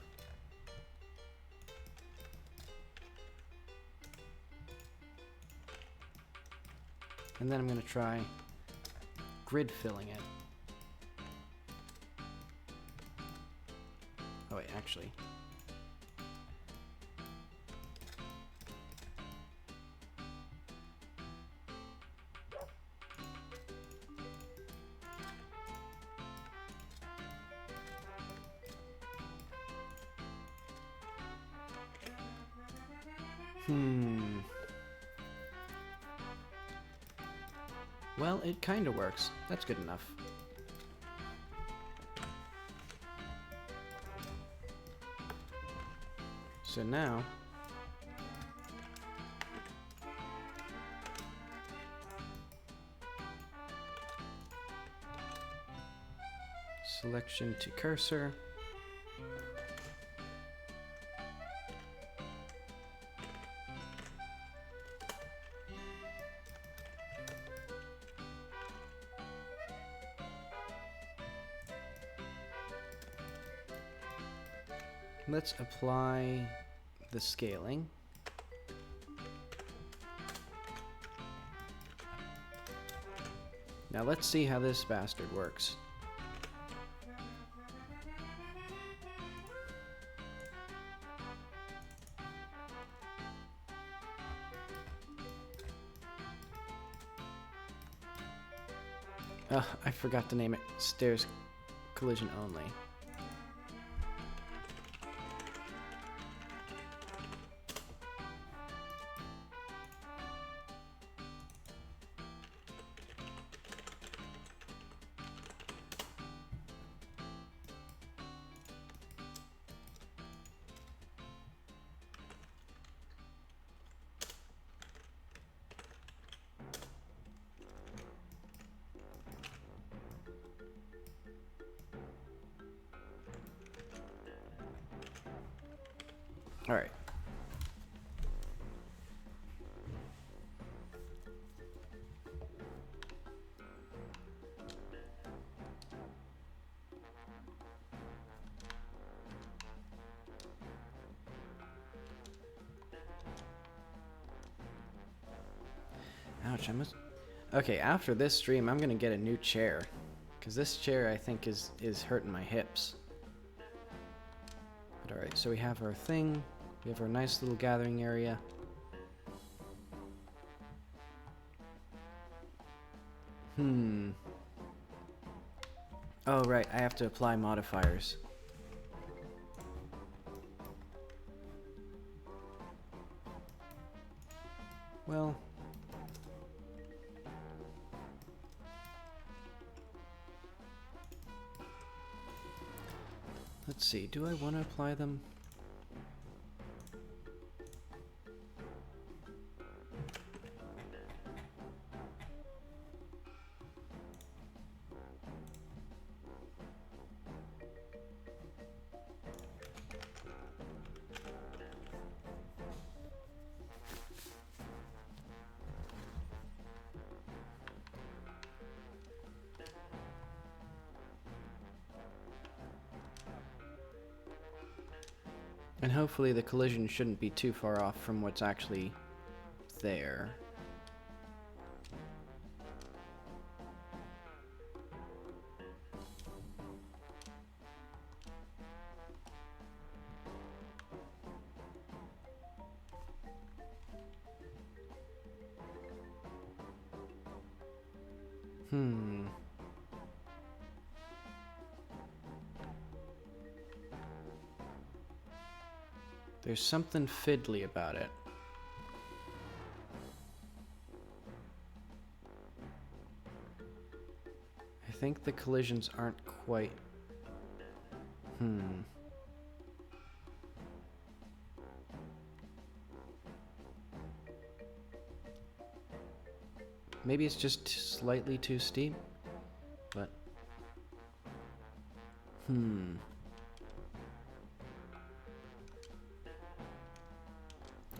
And then I'm going to try grid filling it. Oh wait. wait, actually. Well, it kind of works. That's good enough. So now, selection to cursor. Let's apply the scaling. Now let's see how this bastard works. I forgot to name it stairs collision only. All right. Ouch, I must... Okay, after this stream, I'm gonna get a new chair. Because this chair, I think, is hurting my hips. But alright, so we have our thing. We have our nice little gathering area. Oh, right, I have to apply modifiers. Well... Let's see, do I want to apply them? And hopefully the collision shouldn't be too far off from what's actually there. There's something fiddly about it. I think the collisions aren't quite... Maybe it's just slightly too steep, but...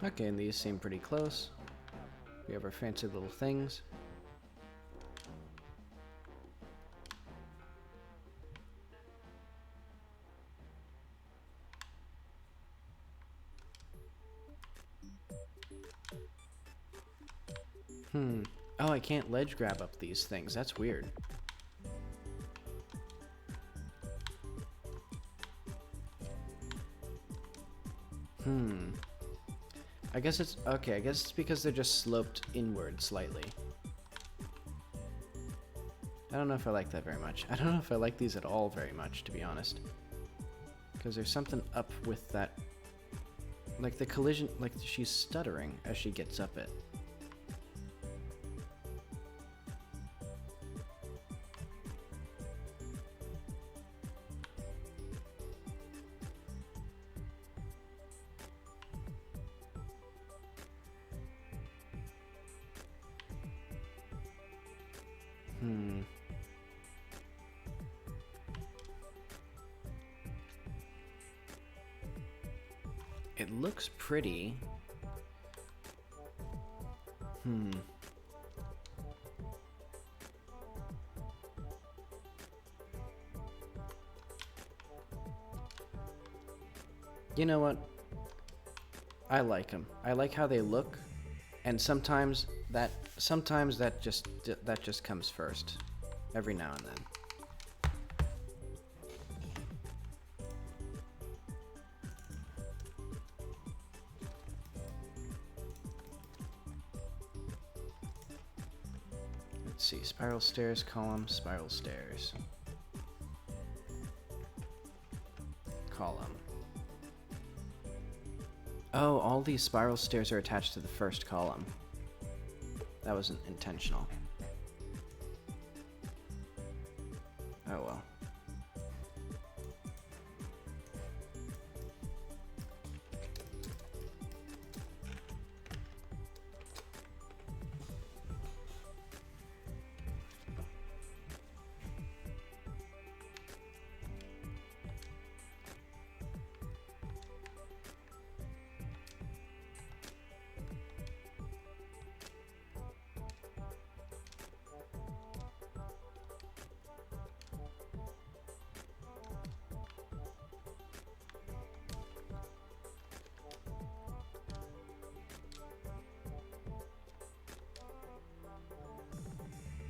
Okay, and these seem pretty close. We have our fancy little things. Oh, I can't ledge grab up these things. That's weird. Hmm. I guess it's... Okay, I guess it's because they're just sloped inward slightly. I don't know if I like that very much. I don't know if I like these at all very much, to be honest. Because there's something up with that... Like the collision... Like she's stuttering as she gets up it. Hmm. It looks pretty. Hmm. You know what? I like them. I like how they look, and sometimes that just comes first, every now and then. Let's see, spiral stairs, column, spiral stairs. Column. Oh, all these spiral stairs are attached to the first column. That wasn't intentional. Oh well.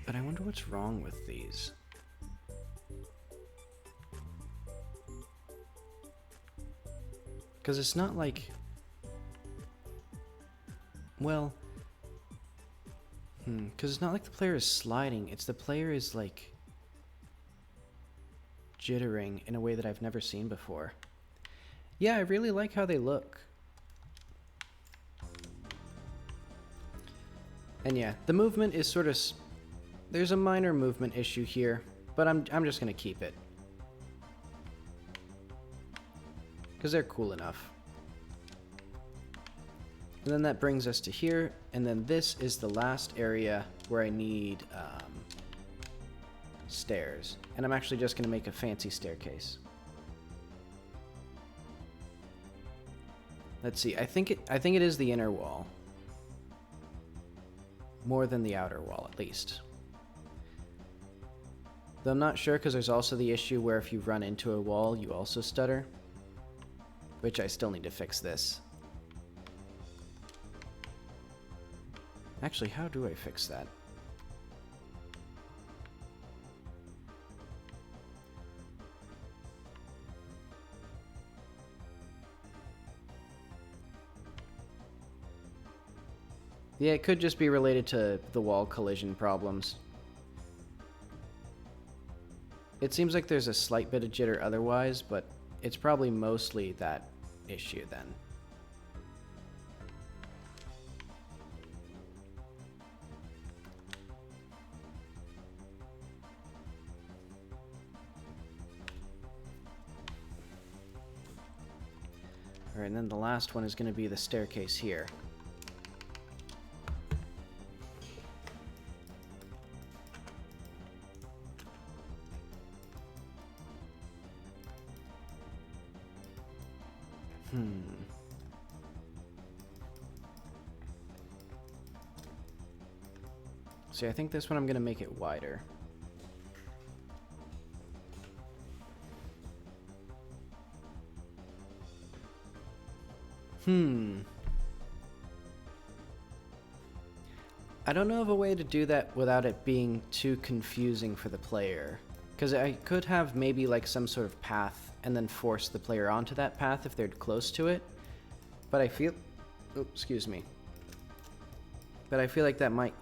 But I wonder what's wrong with these. Because it's not like... Well... Because it's not like the player is sliding, it's the player is like... jittering in a way that I've never seen before. Yeah, I really like how they look. And yeah, the movement is sort of... There's a minor movement issue here, but I'm just gonna keep it. Because they're cool enough. And then that brings us to here, and then this is the last area where I need stairs. And I'm actually just gonna make a fancy staircase. Let's see, I think it is the inner wall. More than the outer wall, at least. Though I'm not sure, because there's also the issue where if you run into a wall, you also stutter. Which I still need to fix this. Actually, how do I fix that? Yeah, it could just be related to the wall collision problems. It seems like there's a slight bit of jitter otherwise, but it's probably mostly that issue then. Alright, and then the last one is going to be the staircase here. See, I think this one I'm going to make it wider. I don't know of a way to do that without it being too confusing for the player. Because I could have maybe like some sort of path and then force the player onto that path if they're close to it. But I feel... Oh, excuse me. But I feel like that might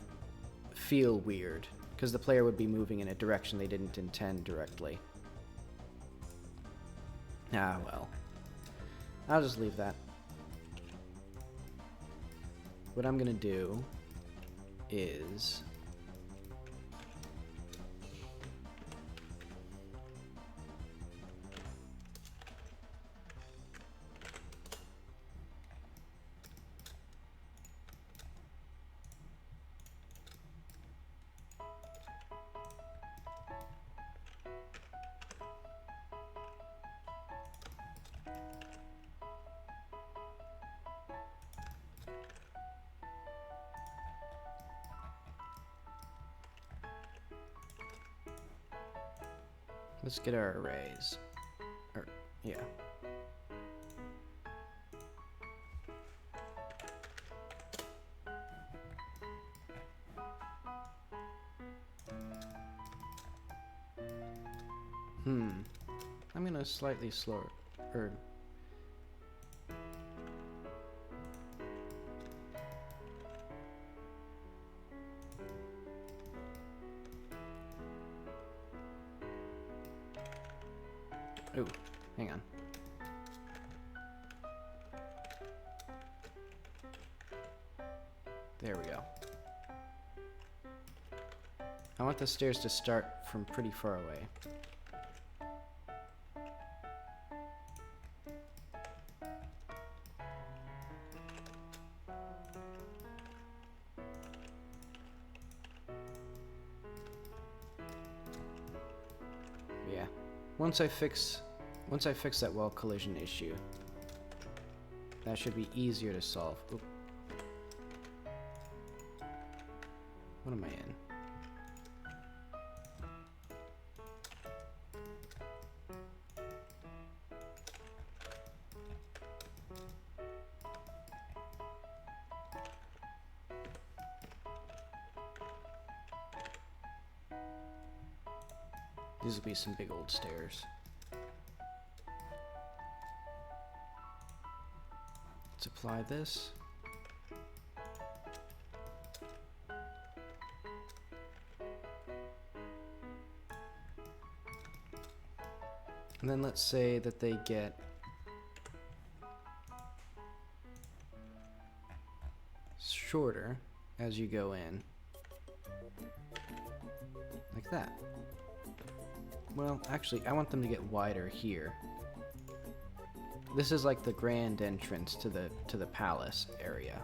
feel weird, because the player would be moving in a direction they didn't intend directly. Ah, well. I'll just leave that. What I'm gonna do is... Let's get our arrays. Or, yeah. I'm gonna slightly slow or ooh, hang on. There we go. I want the stairs to start from pretty far away. Yeah. Once I fix that wall collision issue, that should be easier to solve. Oop. What am I in? These will be some big old stairs. Let's apply this. And then let's say that they get shorter as you go in. Like that. Well, actually, I want them to get wider here. This is like the grand entrance to the palace area.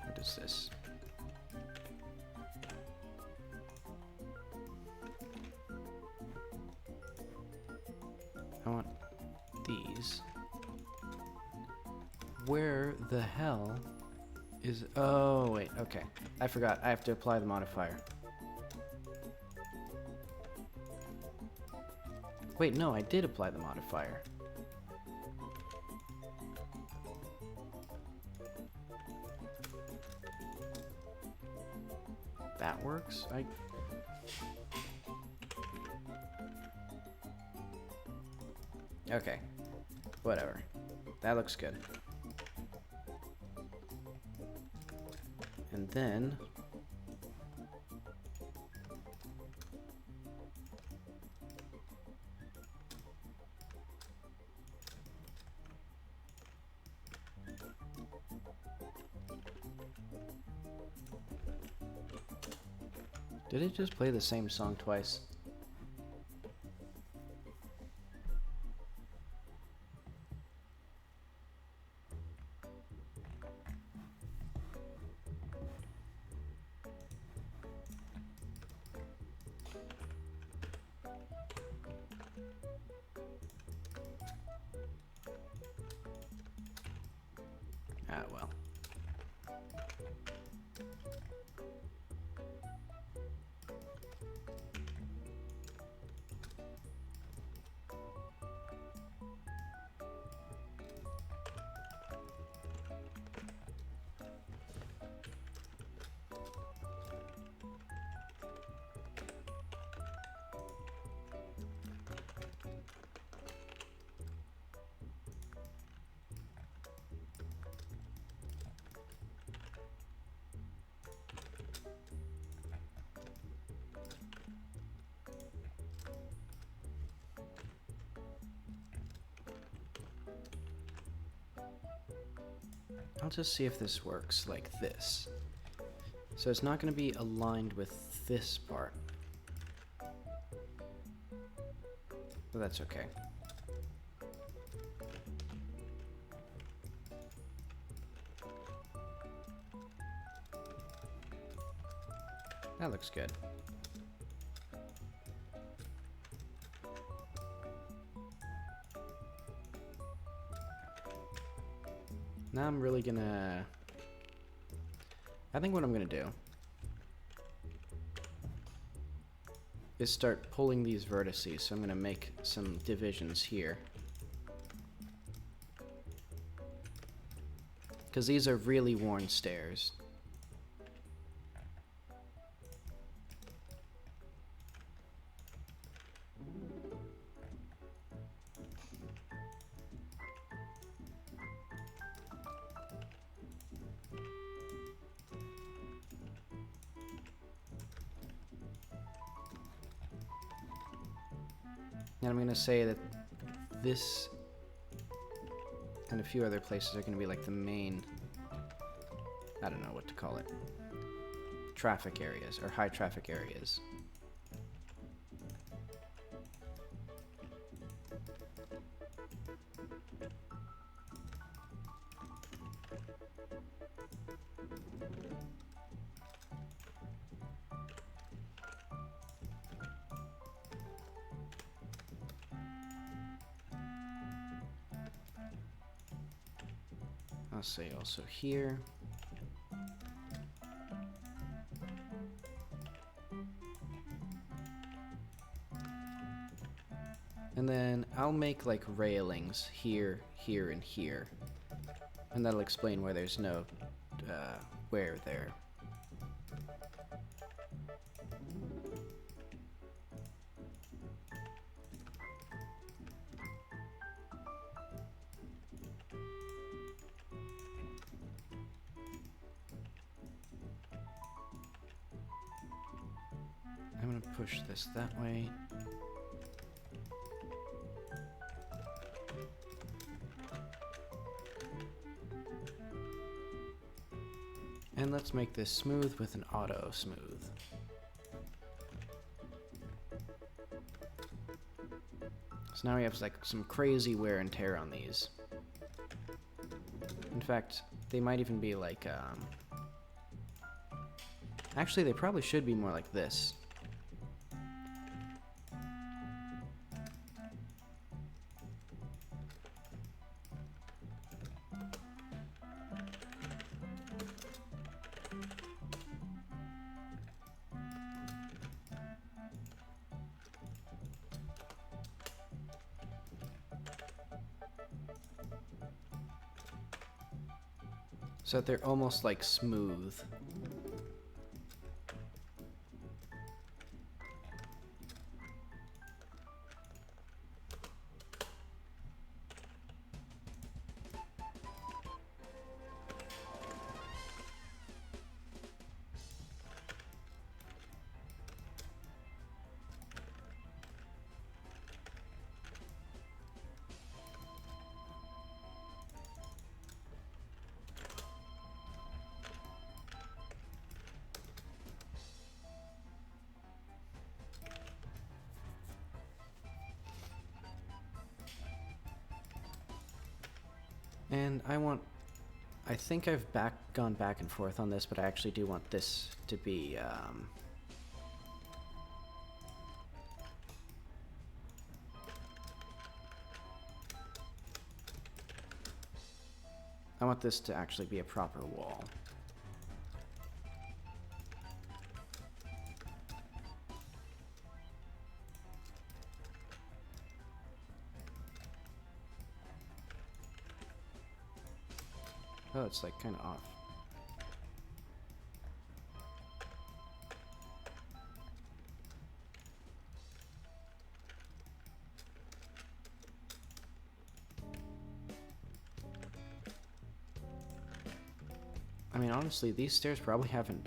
What is this? I want these. Where the hell is... Oh, wait, okay. I forgot. I have to apply the modifier. Wait, no, I did apply the modifier. That works? Okay. Whatever. That looks good. And then... Did it just play the same song twice? Ah, well. I'll just see if this works like this. So it's not going to be aligned with this part. But that's okay. That looks good. Now I'm really gonna... I think what I'm gonna do is start pulling these vertices. So I'm gonna make some divisions here. Because these are really worn stairs. And I'm going to say that this and a few other places are going to be like the main, I don't know what to call it, traffic areas or high traffic areas. I'll say also here. And then I'll make like railings here, here, and here. And that'll explain where there's no where there. I'm going to push this that way. And let's make this smooth with an auto smooth. So now we have like some crazy wear and tear on these. In fact, they might even be like, actually they probably should be more like this. So that they're almost like smooth. And I think I've gone back and forth on this, but I actually do want this to be, I want this to actually be a proper wall. Oh, it's like kind of off. I mean, honestly, these stairs probably haven't...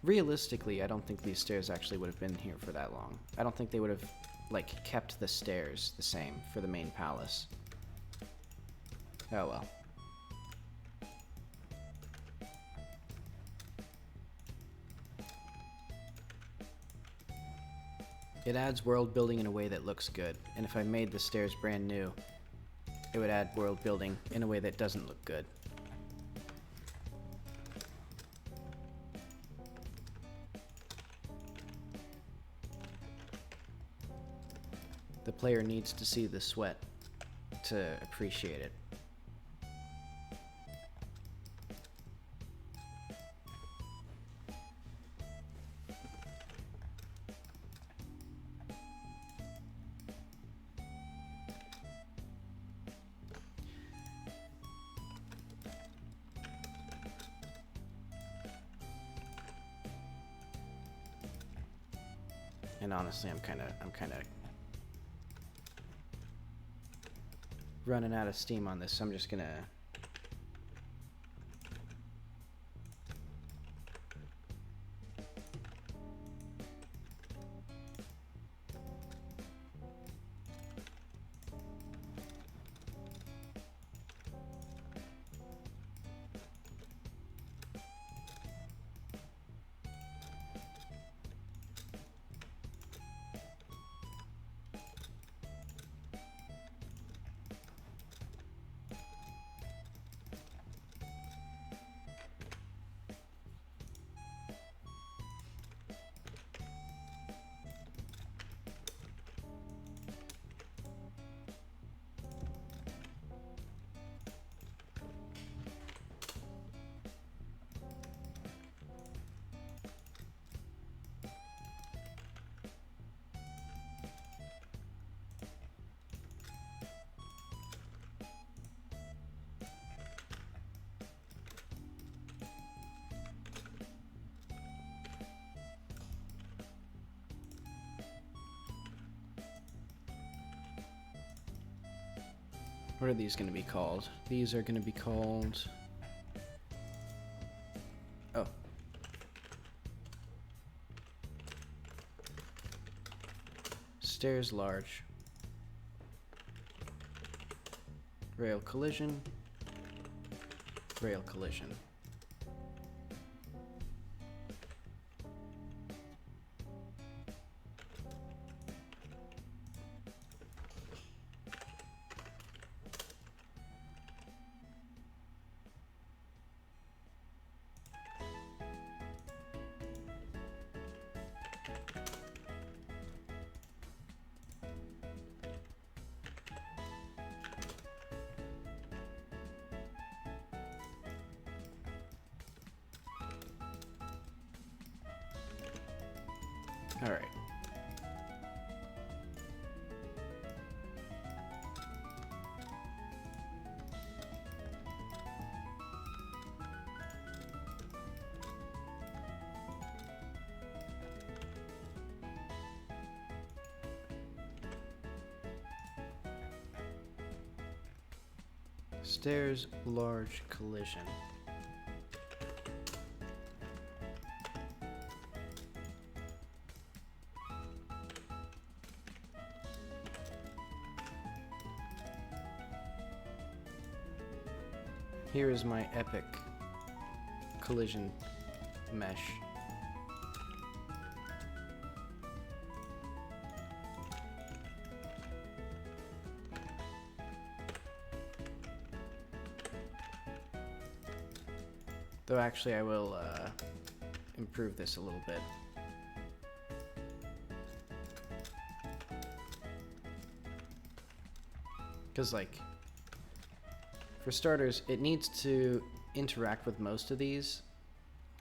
Realistically, I don't think these stairs actually would have been here for that long. I don't think they would have, like, kept the stairs the same for the main palace. Oh well. It adds world building in a way that looks good, and if I made the stairs brand new, it would add world building in a way that doesn't look good. The player needs to see the sweat to appreciate it. And honestly, I'm kind of running out of steam on this, so I'm just gonna What are these going to be called? These are going to be called... Oh. Stairs large. Rail collision. Rail collision. All right. Stairs large collision. Here is my epic collision mesh. Though actually I will improve this a little bit. Because like, For starters, it needs to interact with most of these.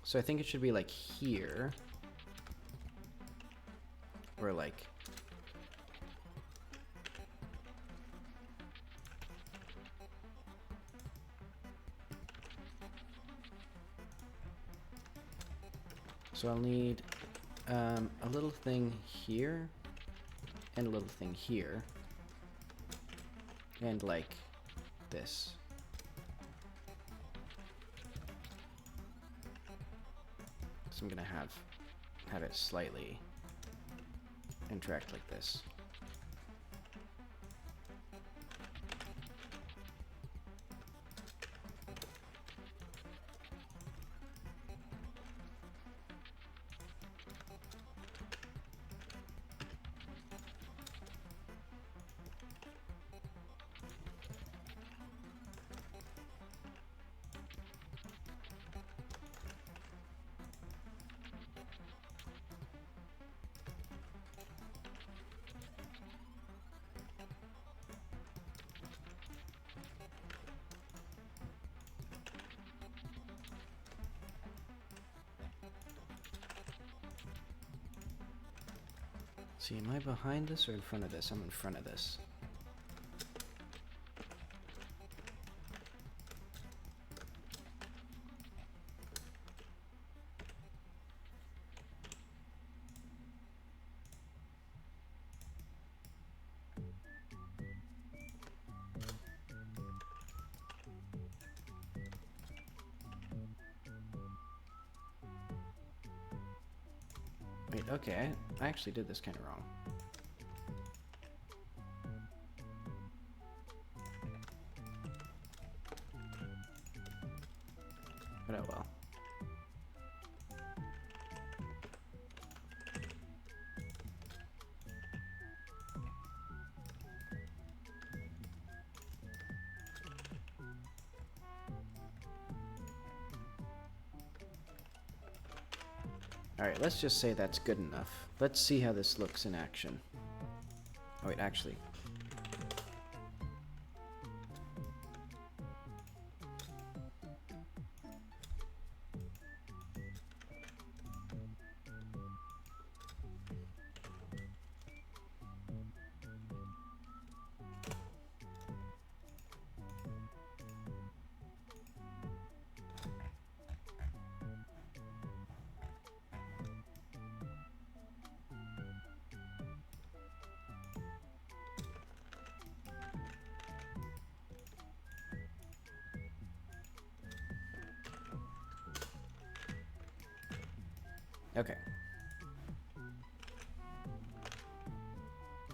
So I think it should be like here. Or like... So I'll need a little thing here, and a little thing here, and like this. So I'm gonna have it slightly interact like this. See, am I behind this or in front of this? I'm in front of this. Wait, okay, I actually did this kind of wrong. But oh well. Alright, let's just say that's good enough. Let's see how this looks in action. Oh wait, actually. Okay.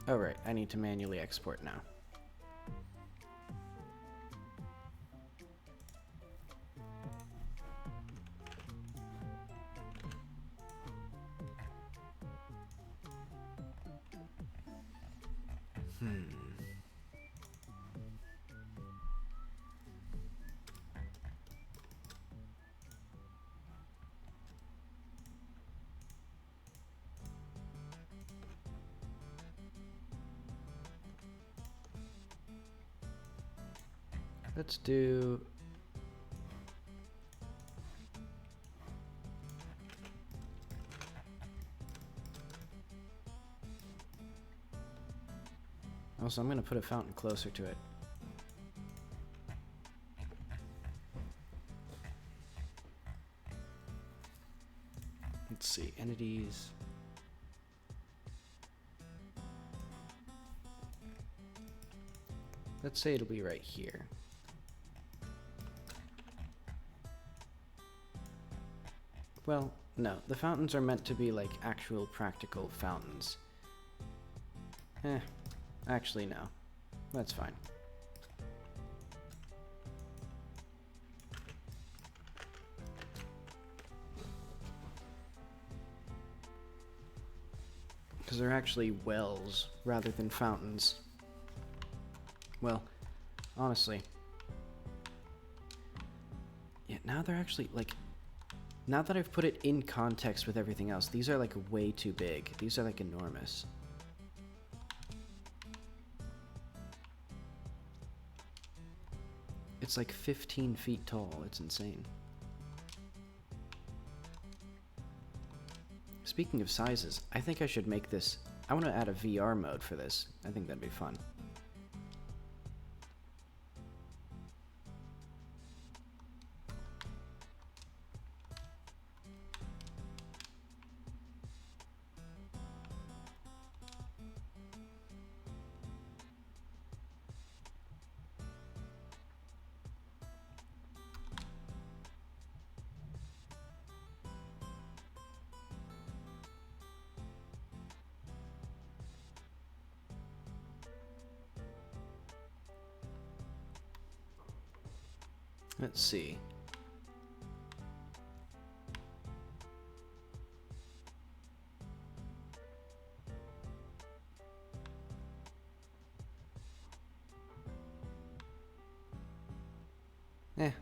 Oh right, I need to manually export now. Let's do... Also, I'm going to put a fountain closer to it. Let's see, entities... Let's say it'll be right here. Well, no, the fountains are meant to be like actual practical fountains. Actually no. That's fine. Because they're actually wells rather than fountains. Well, honestly. Yeah, now they're actually like... Now that I've put it in context with everything else, these are like way too big. These are like enormous. It's like 15 feet tall. It's insane. Speaking of sizes, I think I should make this... I want to add a VR mode for this. I think that'd be fun. Let's see.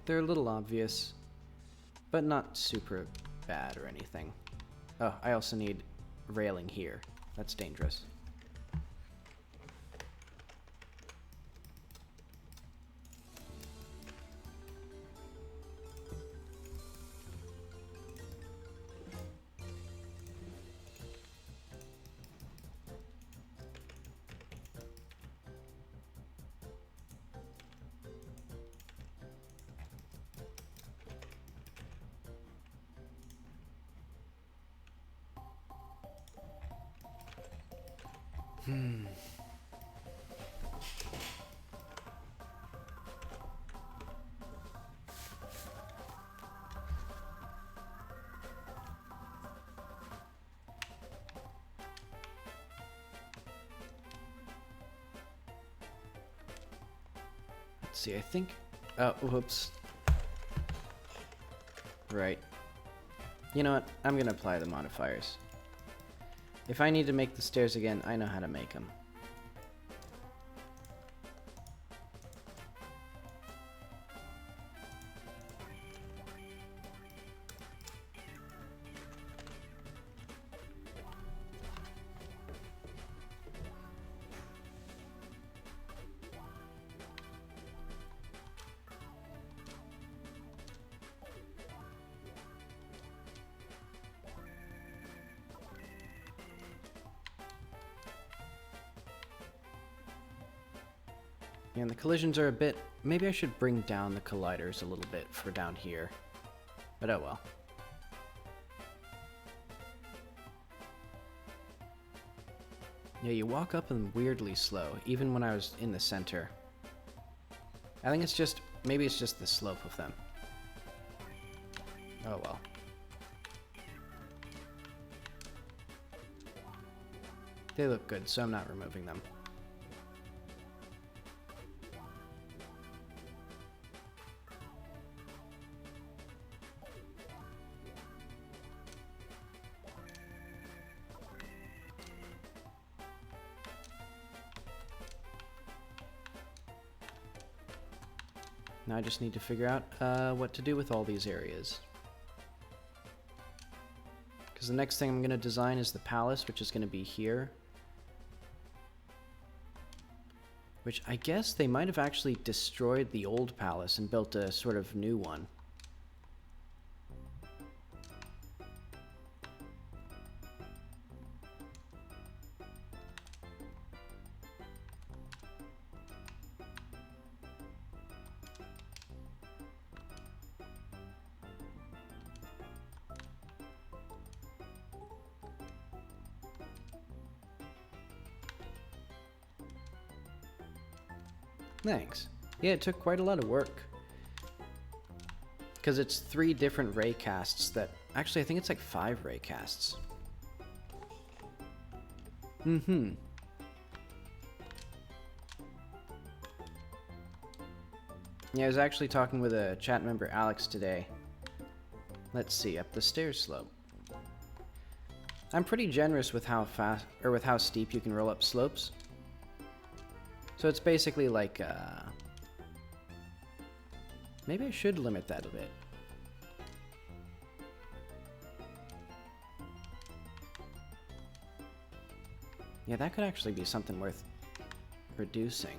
They're a little obvious, but not super bad or anything. Oh, I also need railing here. That's dangerous. Let's see, I think... Oh, whoops. Right. You know what? I'm gonna apply the modifiers. If I need to make the stairs again, I know how to make them. And the collisions are a bit... Maybe I should bring down the colliders a little bit for down here. But oh well. Yeah, you walk up them weirdly slow, even when I was in the center. I think it's just... Maybe it's just the slope of them. Oh well. They look good, so I'm not removing them. Now I just need to figure out what to do with all these areas. Because the next thing I'm going to design is the palace, which is going to be here. Which I guess they might have actually destroyed the old palace and built a sort of new one. Thanks. Yeah, it took quite a lot of work. Because it's 3 different ray casts that... Actually, I think it's like 5 ray casts. Mm-hmm. Yeah, I was actually talking with a chat member, Alex, today. Let's see, up the stairs slope. I'm pretty generous with how fast... or with how steep you can roll up slopes. So it's basically like, maybe I should limit that a bit. Yeah, that could actually be something worth reducing.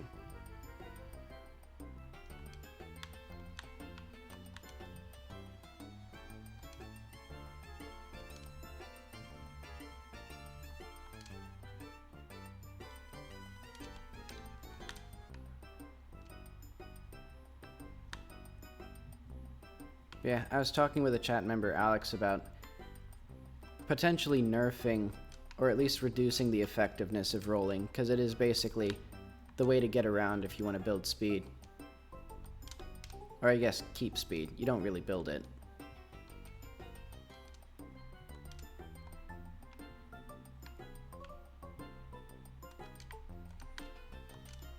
Yeah, I was talking with a chat member, Alex, about potentially nerfing, or at least reducing the effectiveness of rolling, because it is basically the way to get around if you want to build speed. Or I guess keep speed. You don't really build it.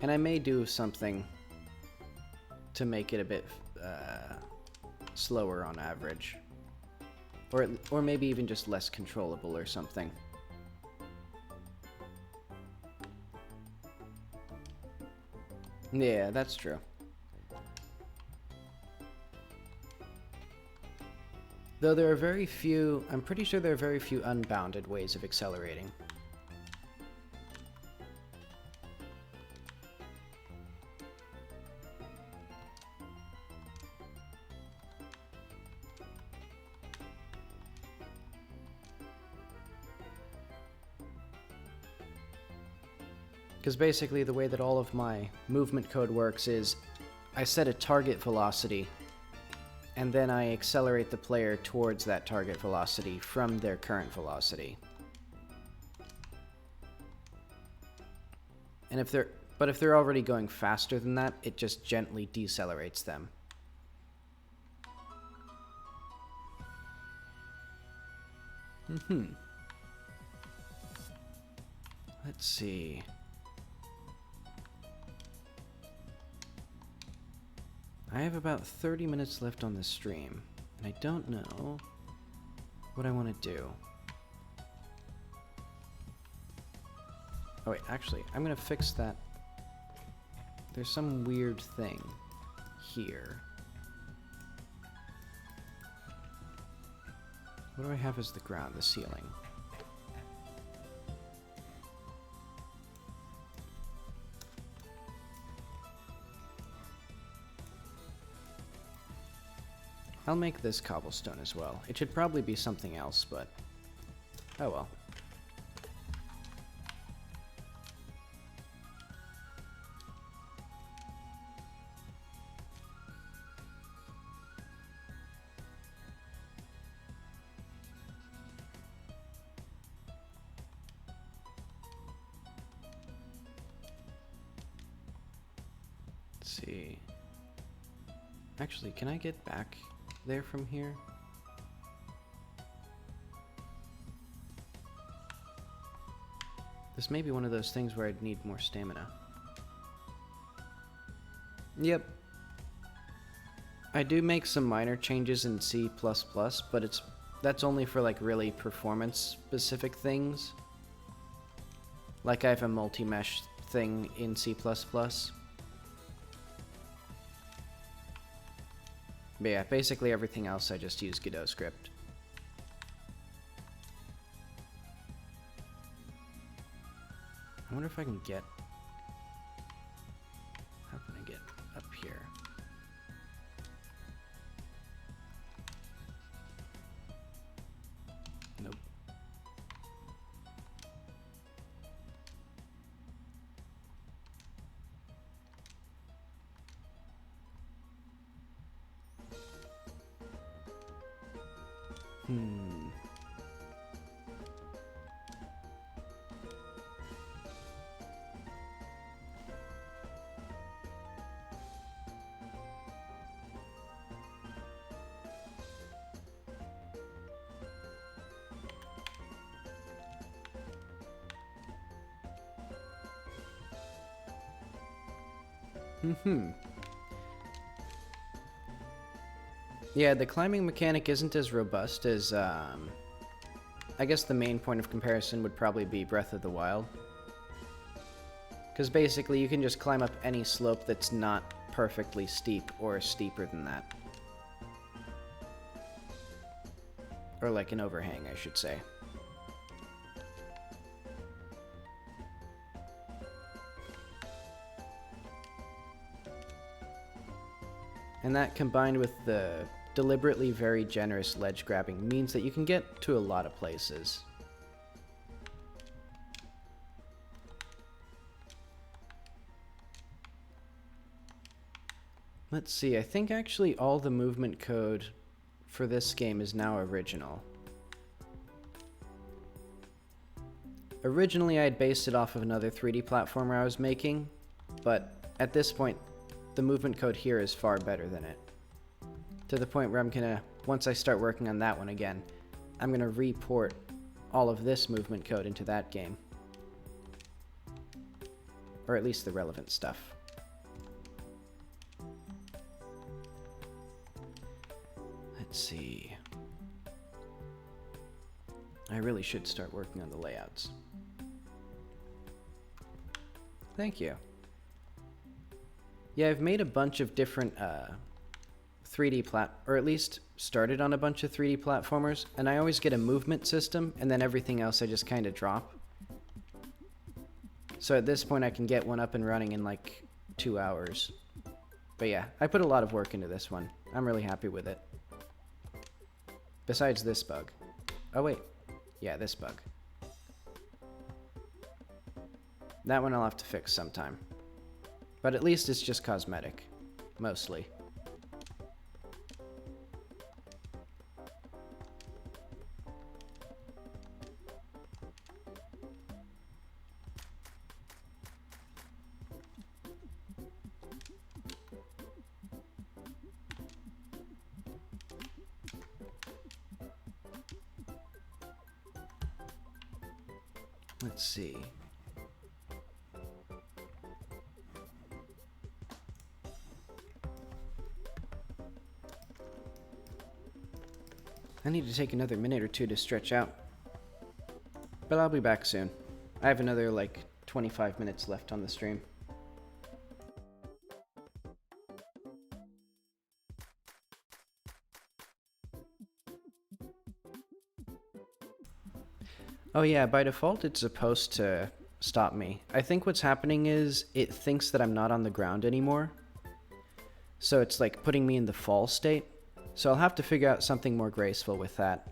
And I may do something to make it a bit slower on average. Or maybe even just less controllable or something. Yeah, that's true. Though there are very few, I'm pretty sure there are very few unbounded ways of accelerating. Because basically the way that all of my movement code works is I set a target velocity and then I accelerate the player towards that target velocity from their current velocity. And if they're already going faster than that, it just gently decelerates them. Let's see. I have about 30 minutes left on this stream, and I don't know what I want to do. Oh wait, actually, I'm gonna fix that. There's some weird thing here. What do I have as the ground, the ceiling? I'll make this cobblestone as well. It should probably be something else, but oh well. Let's see. Actually, can I get back there from here? This may be one of those things where I'd need more stamina. Yep. I do make some minor changes in C++, but that's only for like really performance specific things. Like I have a multi-mesh thing in C++. But yeah, basically everything else I just use Godot script. I wonder if I can get... How can I get up here? Nope. Yeah, the climbing mechanic isn't as robust as, I guess the main point of comparison would probably be Breath of the Wild. Because basically you can just climb up any slope that's not perfectly steep or steeper than that. Or like an overhang, I should say. And that, combined with the deliberately very generous ledge grabbing, means that you can get to a lot of places. Let's see, I think actually all the movement code for this game is now original. Originally, I had based it off of another 3D platformer I was making, but at this point, the movement code here is far better than it. To the point where I'm gonna, once I start working on that one again, I'm gonna report all of this movement code into that game. Or at least the relevant stuff. Let's see. I really should start working on the layouts. Thank you. Yeah, I've made a bunch of different 3D or at least started on a bunch of 3D platformers, and I always get a movement system, and then everything else I just kind of drop. So at this point I can get one up and running in like 2 hours. But yeah, I put a lot of work into this one. I'm really happy with it. Besides this bug. Oh wait, yeah, this bug. That one I'll have to fix sometime. But at least it's just cosmetic, mostly. Let's see. I need to take another minute or two to stretch out. But I'll be back soon. I have another like 25 minutes left on the stream. Oh yeah, by default it's supposed to stop me. I think what's happening is it thinks that I'm not on the ground anymore. So it's like putting me in the fall state. So I'll have to figure out something more graceful with that.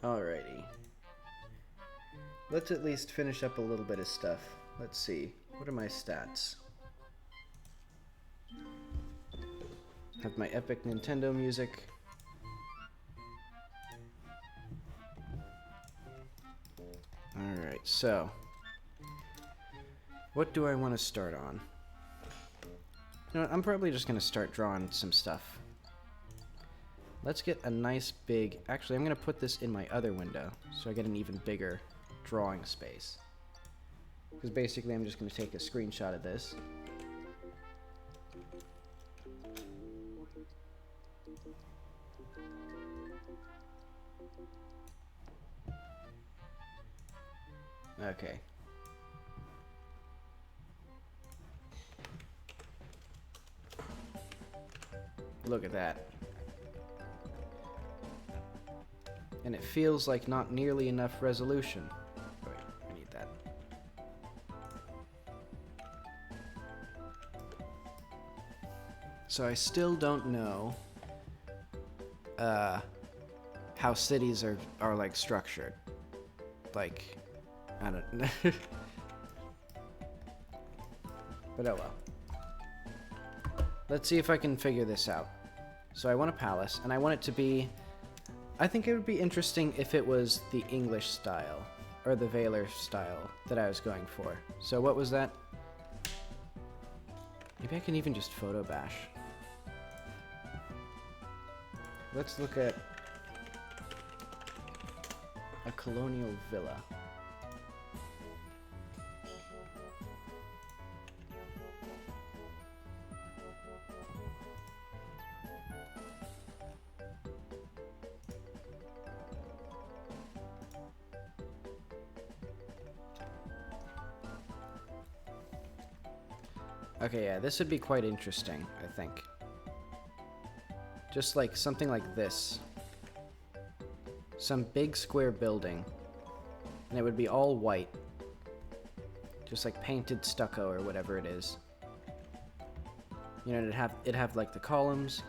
Alrighty. Let's at least finish up a little bit of stuff. Let's see. What are my stats? Have my epic Nintendo music. Alright, so what do I want to start on? You know what, I'm probably just going to start drawing some stuff. Let's get a nice big... Actually, I'm going to put this in my other window, so I get an even bigger drawing space. Because basically, I'm just going to take a screenshot of this. Okay. Look at that. And it feels like not nearly enough resolution. Wait, I need that. So I still don't know how cities are like structured. Like, I don't know. But oh well. Let's see if I can figure this out. So I want a palace, and I want it to be... I think it would be interesting if it was the English style, or the Valor style that I was going for. So what was that? Maybe I can even just photo bash. Let's look at a colonial villa. Okay, yeah, this would be quite interesting, I think. Just like something like this. Some big square building. And it would be all white. Just like painted stucco or whatever it is. You know, it'd have like the columns.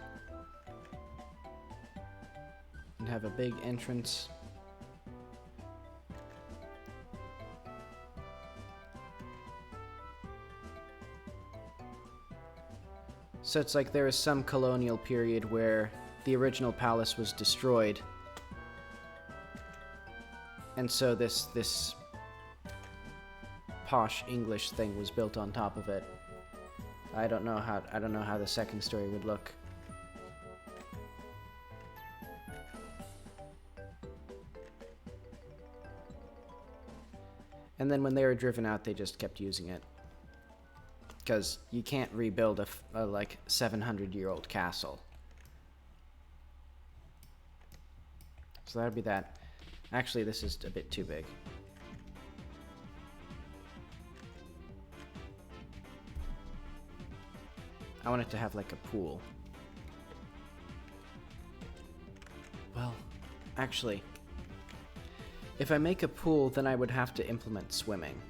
And have a big entrance. So it's like there is some colonial period where the original palace was destroyed. And so this posh English thing was built on top of it. I don't know how the second story would look. And then when they were driven out, they just kept using it. Because you can't rebuild a like 700-year-old castle. So that would be that. Actually, this is a bit too big. I want it to have like a pool. Well, actually, if I make a pool, then I would have to implement swimming.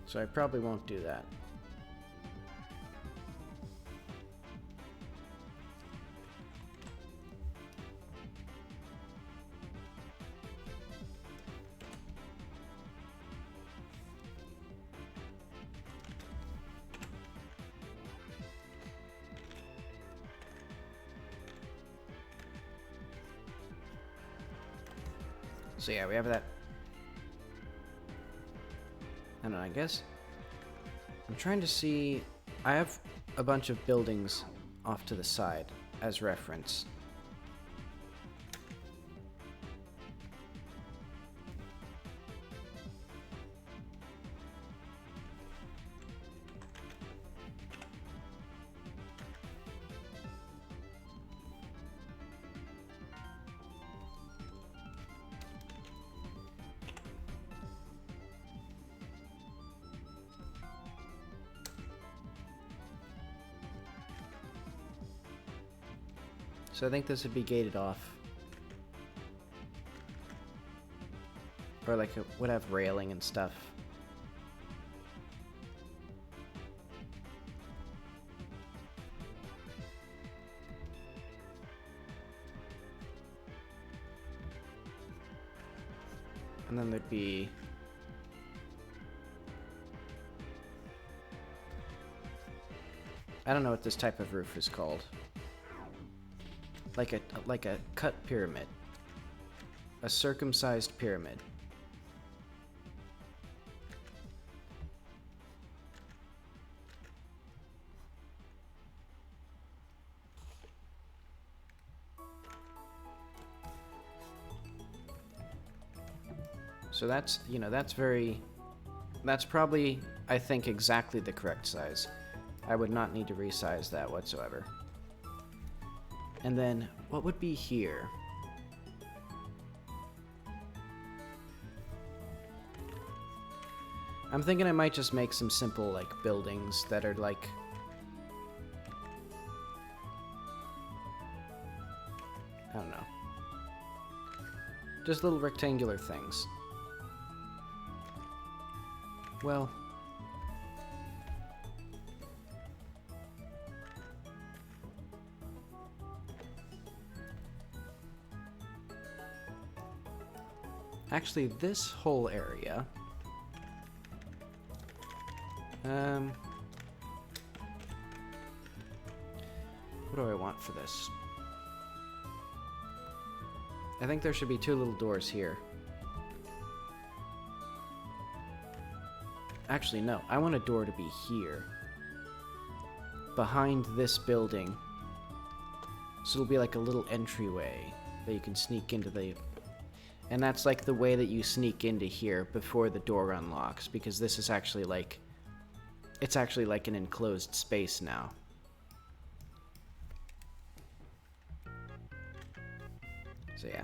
So I probably won't do that. So yeah, we have that. I don't know, I guess I'm trying to see. I have a bunch of buildings off to the side as reference. So I think this would be gated off. Or like it would have railing and stuff. And then there'd be I don't know what this type of roof is called. Like a cut pyramid. A circumcised pyramid. So that's, you know, that's probably, I think, exactly the correct size. I would not need to resize that whatsoever. And then, what would be here? I'm thinking I might just make some simple, like, buildings that are, like... I don't know. Just little rectangular things. Well... Actually, this whole area... what do I want for this? I think there should be 2 little doors here. Actually, no. I want a door to be here. Behind this building. So it'll be like a little entryway that you can sneak into the... And that's like the way that you sneak into here before the door unlocks, because this is actually like... It's actually like an enclosed space now. So yeah.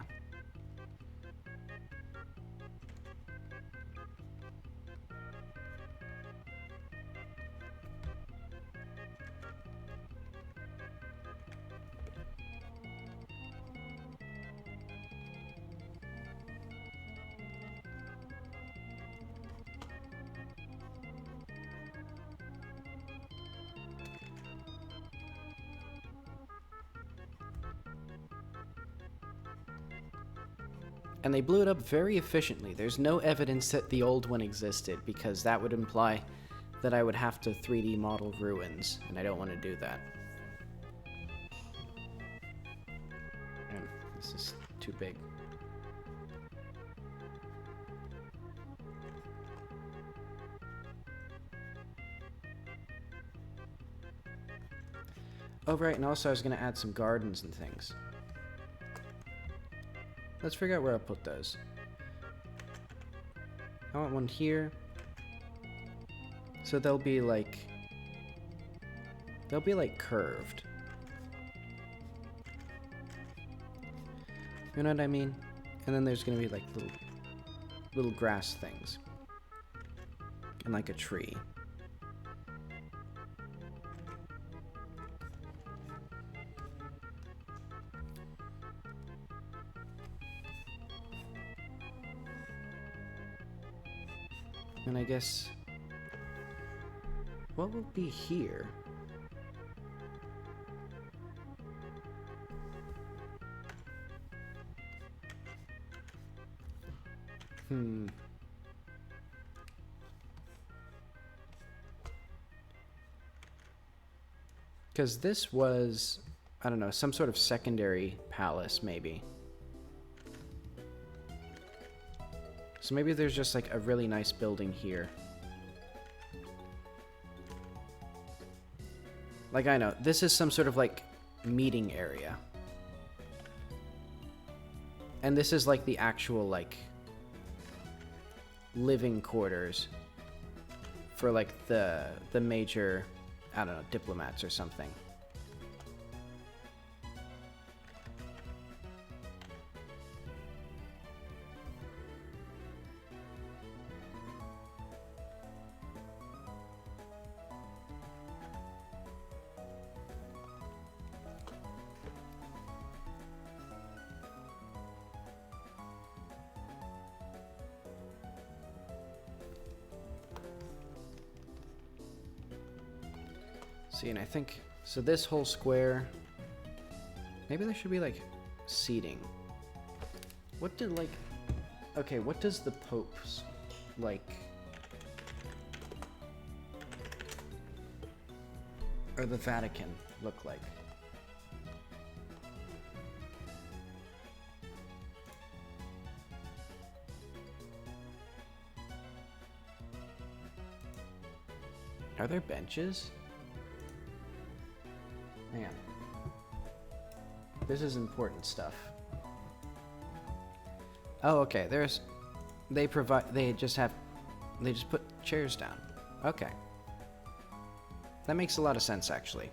And they blew it up very efficiently. There's no evidence that the old one existed, because that would imply that I would have to 3D model ruins, and I don't want to do that. And this is too big. Oh, right, and also I was going to add some gardens and things. Let's figure out where I'll put those. I want one here. So they'll be like curved. You know what I mean? And then there's gonna be like little grass things. And like a tree. And I guess... What will be here? Because this was, I don't know, some sort of secondary palace, maybe. So maybe there's just like a really nice building here. Like, I know, this is some sort of like meeting area. And this is like the actual like living quarters for like the major, I don't know, diplomats or something. See, and I think, so this whole square, maybe there should be like seating. What did like, okay, what does the Pope's like, or the Vatican look like? Are there benches? Man, this is important stuff. Oh, okay, there's... They just put chairs down. Okay. That makes a lot of sense, actually.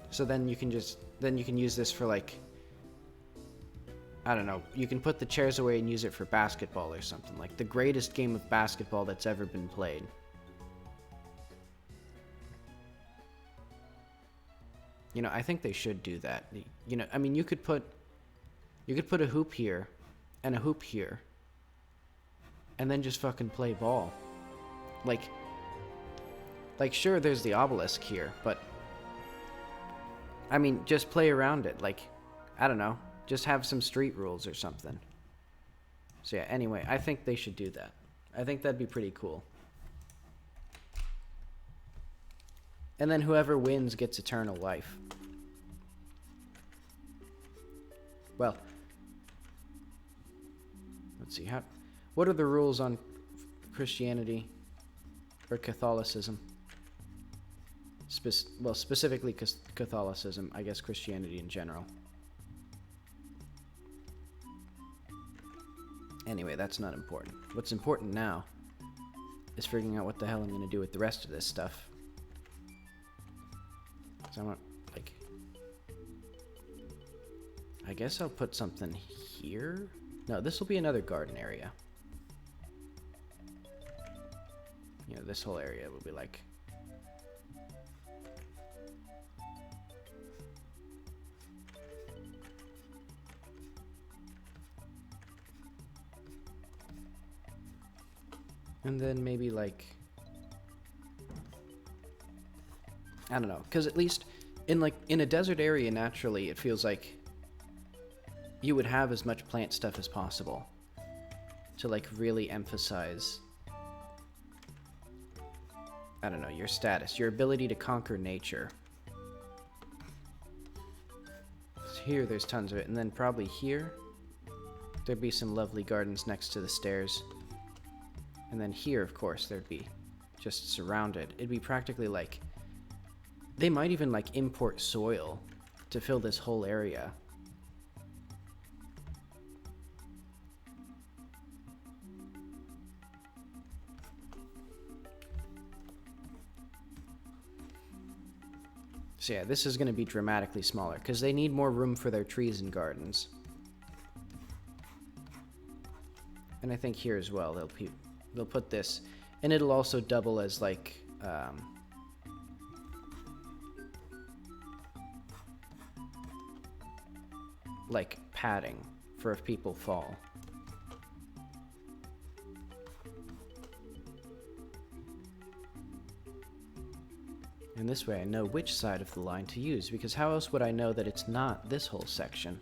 So then you can use this for, like, I don't know, you can put the chairs away and use it for basketball or something. Like the greatest game of basketball that's ever been played. You know, I think they should do that. You know, I mean, you could put a hoop here and a hoop here and then just fucking play ball. Like sure, there's the obelisk here, but I mean, just play around it. Like, I don't know, just have some street rules or something. So yeah, anyway, I think they should do that. I think that'd be pretty cool. And then whoever wins gets eternal life. Well, let's see, what are the rules on Christianity or Catholicism? Well, specifically Catholicism, I guess Christianity in general. Anyway, that's not important. What's important now is figuring out what the hell I'm going to do with the rest of this stuff. So I want, like, I guess I'll put something here? No, this will be another garden area. You know, this whole area will be like... And then maybe like... I don't know, because at least in a desert area, naturally, it feels like you would have as much plant stuff as possible to like really emphasize, I don't know, your status, your ability to conquer nature. So here, there's tons of it, and then probably here, there'd be some lovely gardens next to the stairs. And then here, of course, there'd be just surrounded. It'd be practically like, they might even like import soil to fill this whole area. So yeah, this is going to be dramatically smaller because they need more room for their trees and gardens. And I think here as well, they'll put this, and it'll also double as like padding for if people fall. And this way I know which side of the line to use, because how else would I know that it's not this whole section?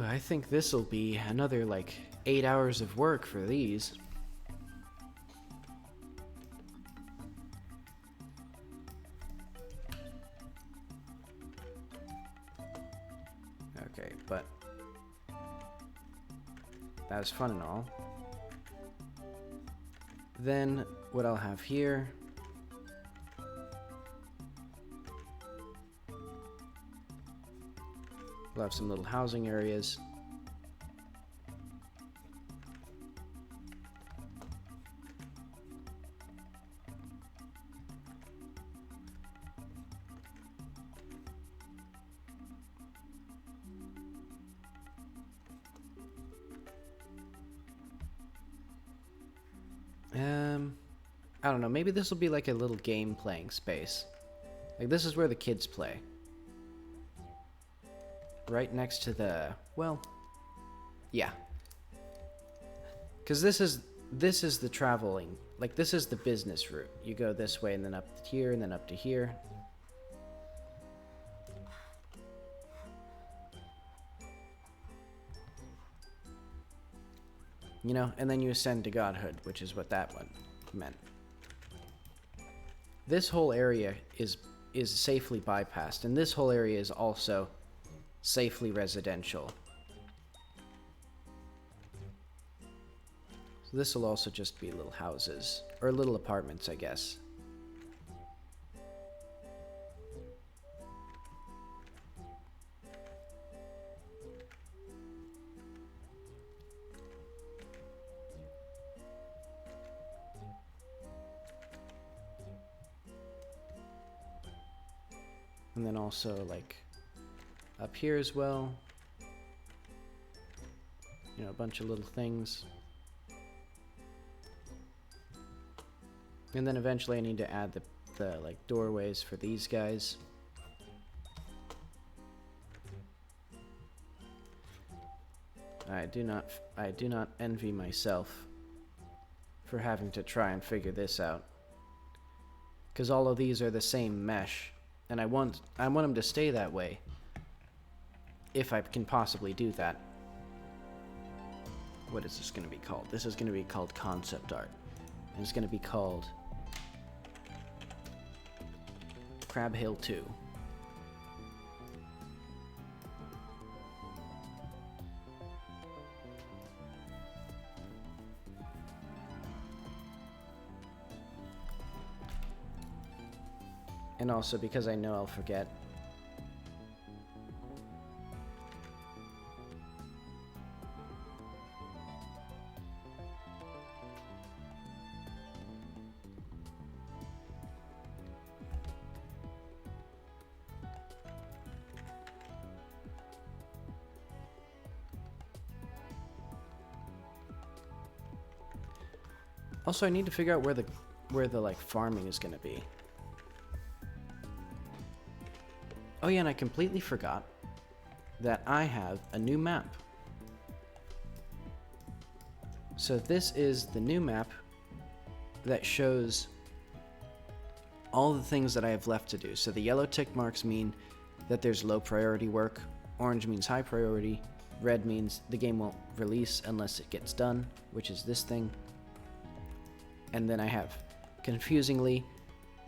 I think this will be another like 8 hours of work for these. Okay, but that was fun and all. Then what I'll have here, we'll have some little housing areas. I don't know, maybe this will be like a little game playing space. Like this is where the kids play. Right next to the, well, yeah. Because this is the traveling, like this is the business route. You go this way and then up here and then up to here. You know, and then you ascend to godhood, which is what that one meant. This whole area is safely bypassed, and this whole area is also safely residential. This will also just be little houses, or little apartments, I guess. And then also, like, up here as well. You know, a bunch of little things. And then eventually I need to add the like doorways for these guys. I do not envy myself for having to try and figure this out. 'Cause all of these are the same mesh, and I want them to stay that way. If I can possibly do that. What is this going to be called? This is going to be called concept art. And it's going to be called Crab Hill 2. And also because I know I'll forget. Also, I need to figure out where the like farming is going to be. Oh yeah, and I completely forgot that I have a new map. So this is the new map that shows all the things that I have left to do. So the yellow tick marks mean that there's low priority work, orange means high priority, red means the game won't release unless it gets done, which is this thing. And then I have, confusingly,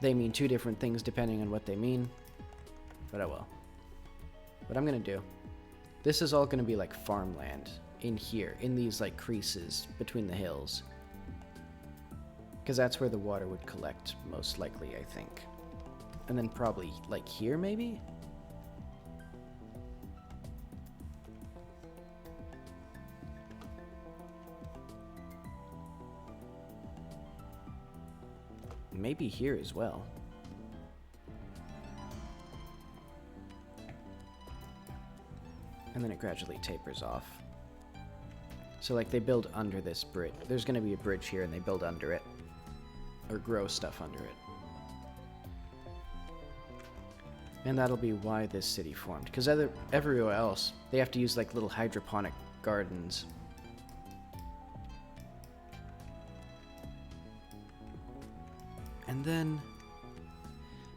they mean two different things depending on what they mean. But oh well. What I'm gonna do, this is all gonna be like farmland in here, in these like creases between the hills. Because that's where the water would collect, most likely, I think. And then probably like here, maybe? Maybe here as well. And then it gradually tapers off. So like they build under this bridge. There's going to be a bridge here and they build under it. Or grow stuff under it. And that'll be why this city formed. Because everywhere else, they have to use like little hydroponic gardens. And then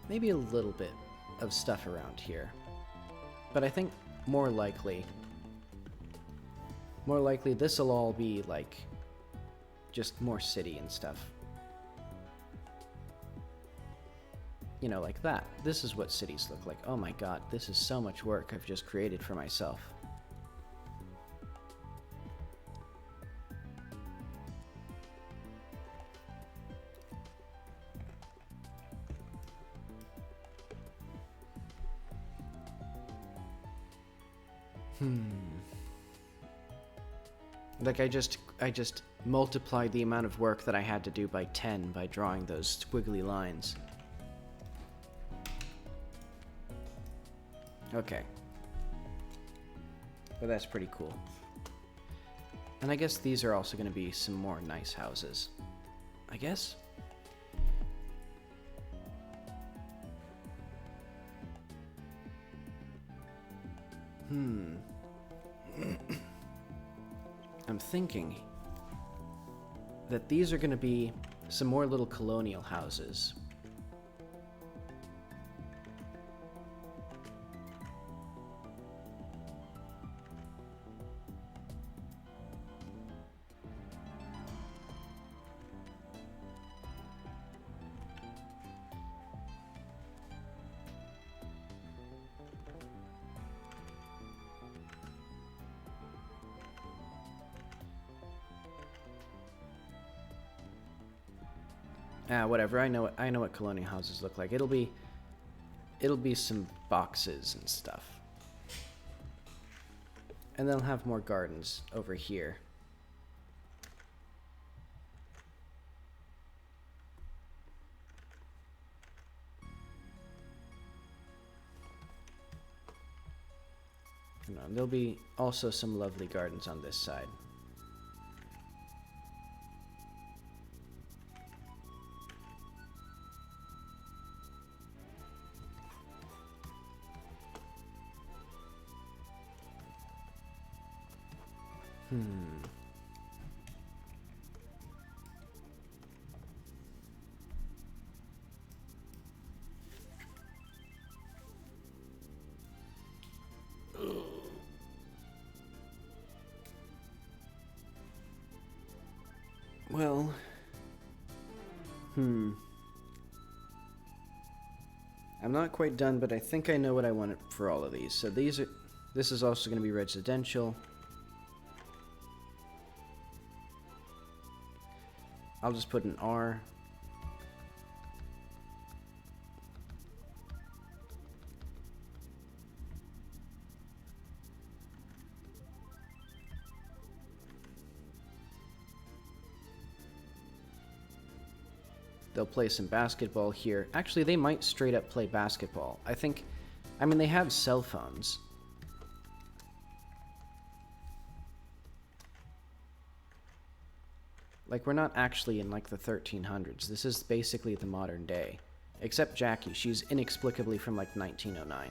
maybe a little bit of stuff around here. But I think more likely this will all be like just more city and stuff. You know, like that. This is what cities look like. Oh my god, this is so much work I've just created for myself. Like I just multiplied the amount of work that I had to do by 10 by drawing those squiggly lines. Okay. But that's pretty cool. And I guess these are also going to be some more nice houses. I guess? I'm thinking that these are going to be some more little colonial houses. Whatever. I know what colonial houses look like. It'll be some boxes and stuff. And they'll have more gardens over here. And there'll be also some lovely gardens on this side. Well, I'm not quite done, but I think I know what I want for all of these. So this is also going to be residential. I'll just put an R. They'll play some basketball here. Actually, they might straight up play basketball. I mean, they have cell phones. Like, we're not actually in, like, the 1300s. This is basically the modern day. Except Jackie. She's inexplicably from, like, 1909.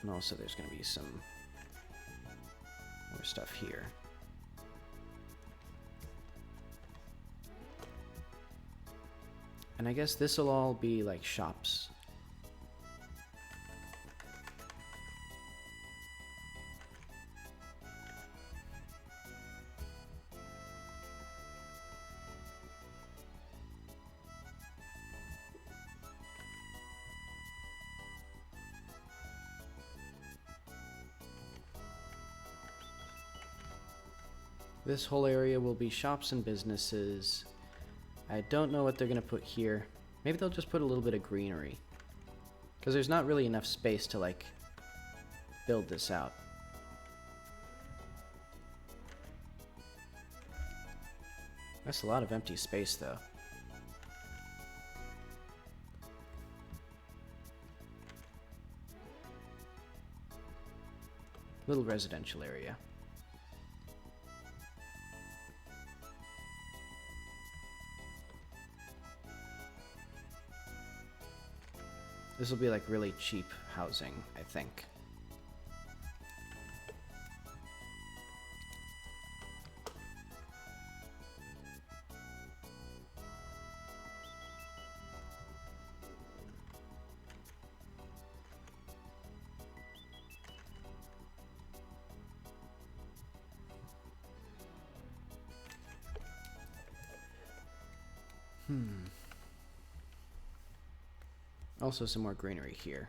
And also, there's going to be some more stuff here. And I guess this will all be, like, shops. This whole area will be shops and businesses. I don't know what they're going to put here. Maybe they'll just put a little bit of greenery. Because there's not really enough space to, like, build this out. That's a lot of empty space, though. Little residential area. This will be like really cheap housing, I think. Also some more greenery here.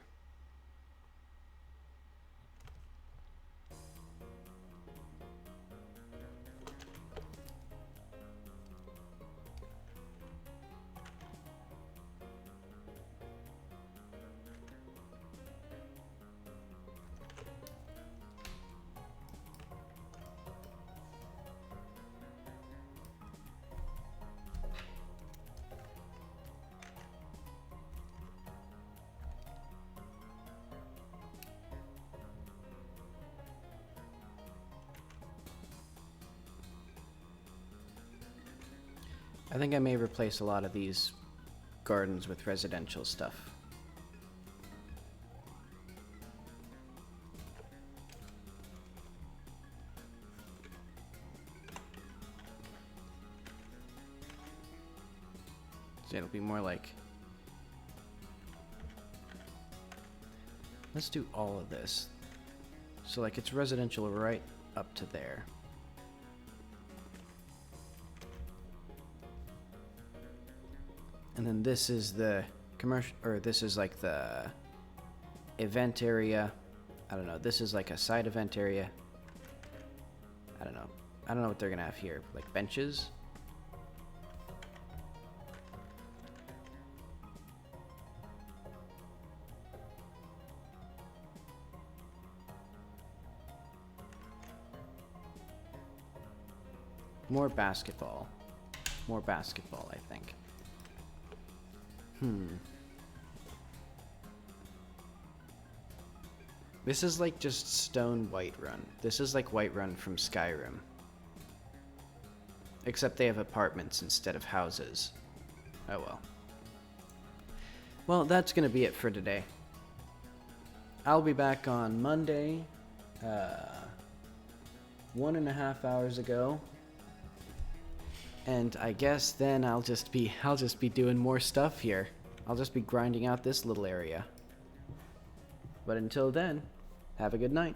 I think I may replace a lot of these gardens with residential stuff. So it'll be more like... Let's do all of this. So like it's residential right up to there. And then this is the commercial, or this is like the event area. I don't know, this is like a side event area. I don't know. I don't know what they're gonna have here. Like benches? More basketball. More basketball, I think. This is like just stone Whiterun. This is like Whiterun from Skyrim. Except they have apartments instead of houses. Oh well. Well, that's gonna be it for today. I'll be back on Monday, 1.5 hours ago. And I guess then I'll just be doing more stuff here. I'll just be grinding out this little area. But until then, have a good night.